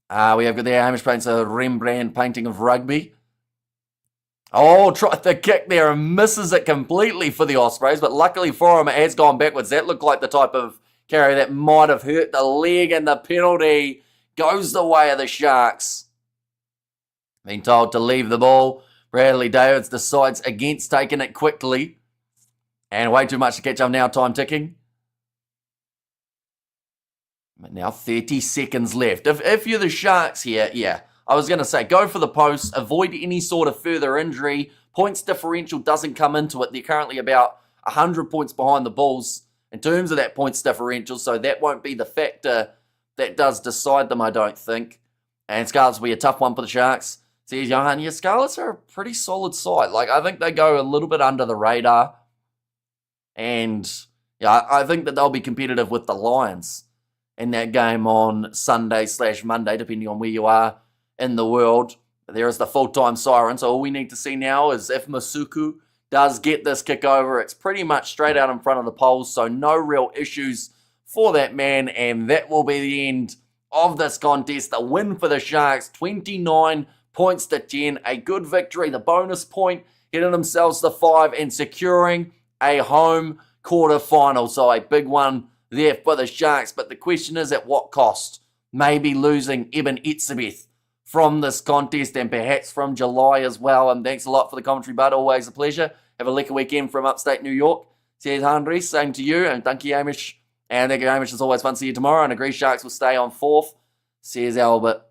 We have got there Hamish paints a Rembrandt painting of rugby. Oh, tried the kick there and misses it completely for the Ospreys, but luckily for him, it has gone backwards. That looked like the type of carry that might have hurt the leg, and the penalty goes the way of the Sharks. Being told to leave the ball. Bradley Davids decides against taking it quickly. And way too much to catch up now, time ticking. Now 30 seconds left. If you're the Sharks here, yeah, I was going to say, go for the post, avoid any sort of further injury. Points differential doesn't come into it. They're currently about 100 points behind the Bulls in terms of that points differential, so that won't be the factor that does decide them, I don't think. And Scarlets will be a tough one for the Sharks. Says Johan, yeah, Scarlets are a pretty solid side. Like, I think they go a little bit under the radar. And, yeah, I think that they'll be competitive with the Lions in that game on Sunday/Monday, depending on where you are in the world. There is the full-time siren, so all we need to see now is if Masuku does get this kick over, it's pretty much straight out in front of the poles, so no real issues for that man, and that will be the end of this contest. A win for the Sharks, 29 points to 10, a good victory, the bonus point, getting themselves to 5 and securing a home quarter-final, so a big one there for the Sharks, but the question is at what cost? Maybe losing Eben Etzebeth from this contest and perhaps from July as well. And thanks a lot for the commentary, bud. Always a pleasure. Have a lekker weekend from upstate New York. Says Andres, same to you. And thank you, Hamish. And thank you, Hamish. It's always fun to see you tomorrow. And agree Sharks will stay on 4th. Says Albert.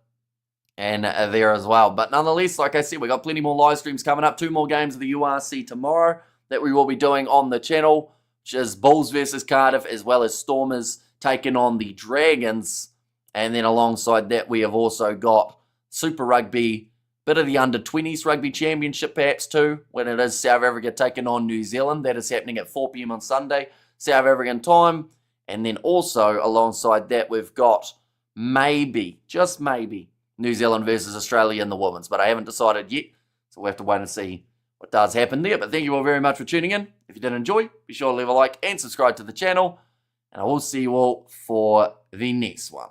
And there as well. But nonetheless, like I said, we got plenty more live streams coming up. 2 more games of the URC tomorrow that we will be doing on the channel, which is Bulls versus Cardiff, as well as Stormers taking on the Dragons. And then alongside that, we have also got Super Rugby, bit of the under-20s Rugby Championship perhaps too, when it is South Africa taking on New Zealand. That is happening at 4 p.m. on Sunday, South African time. And then also alongside that, we've got maybe, just maybe, New Zealand versus Australia in the women's. But I haven't decided yet, so we'll have to wait and see what does happen there. But thank you all very much for tuning in. If you did enjoy, be sure to leave a like and subscribe to the channel. And I will see you all for the next one.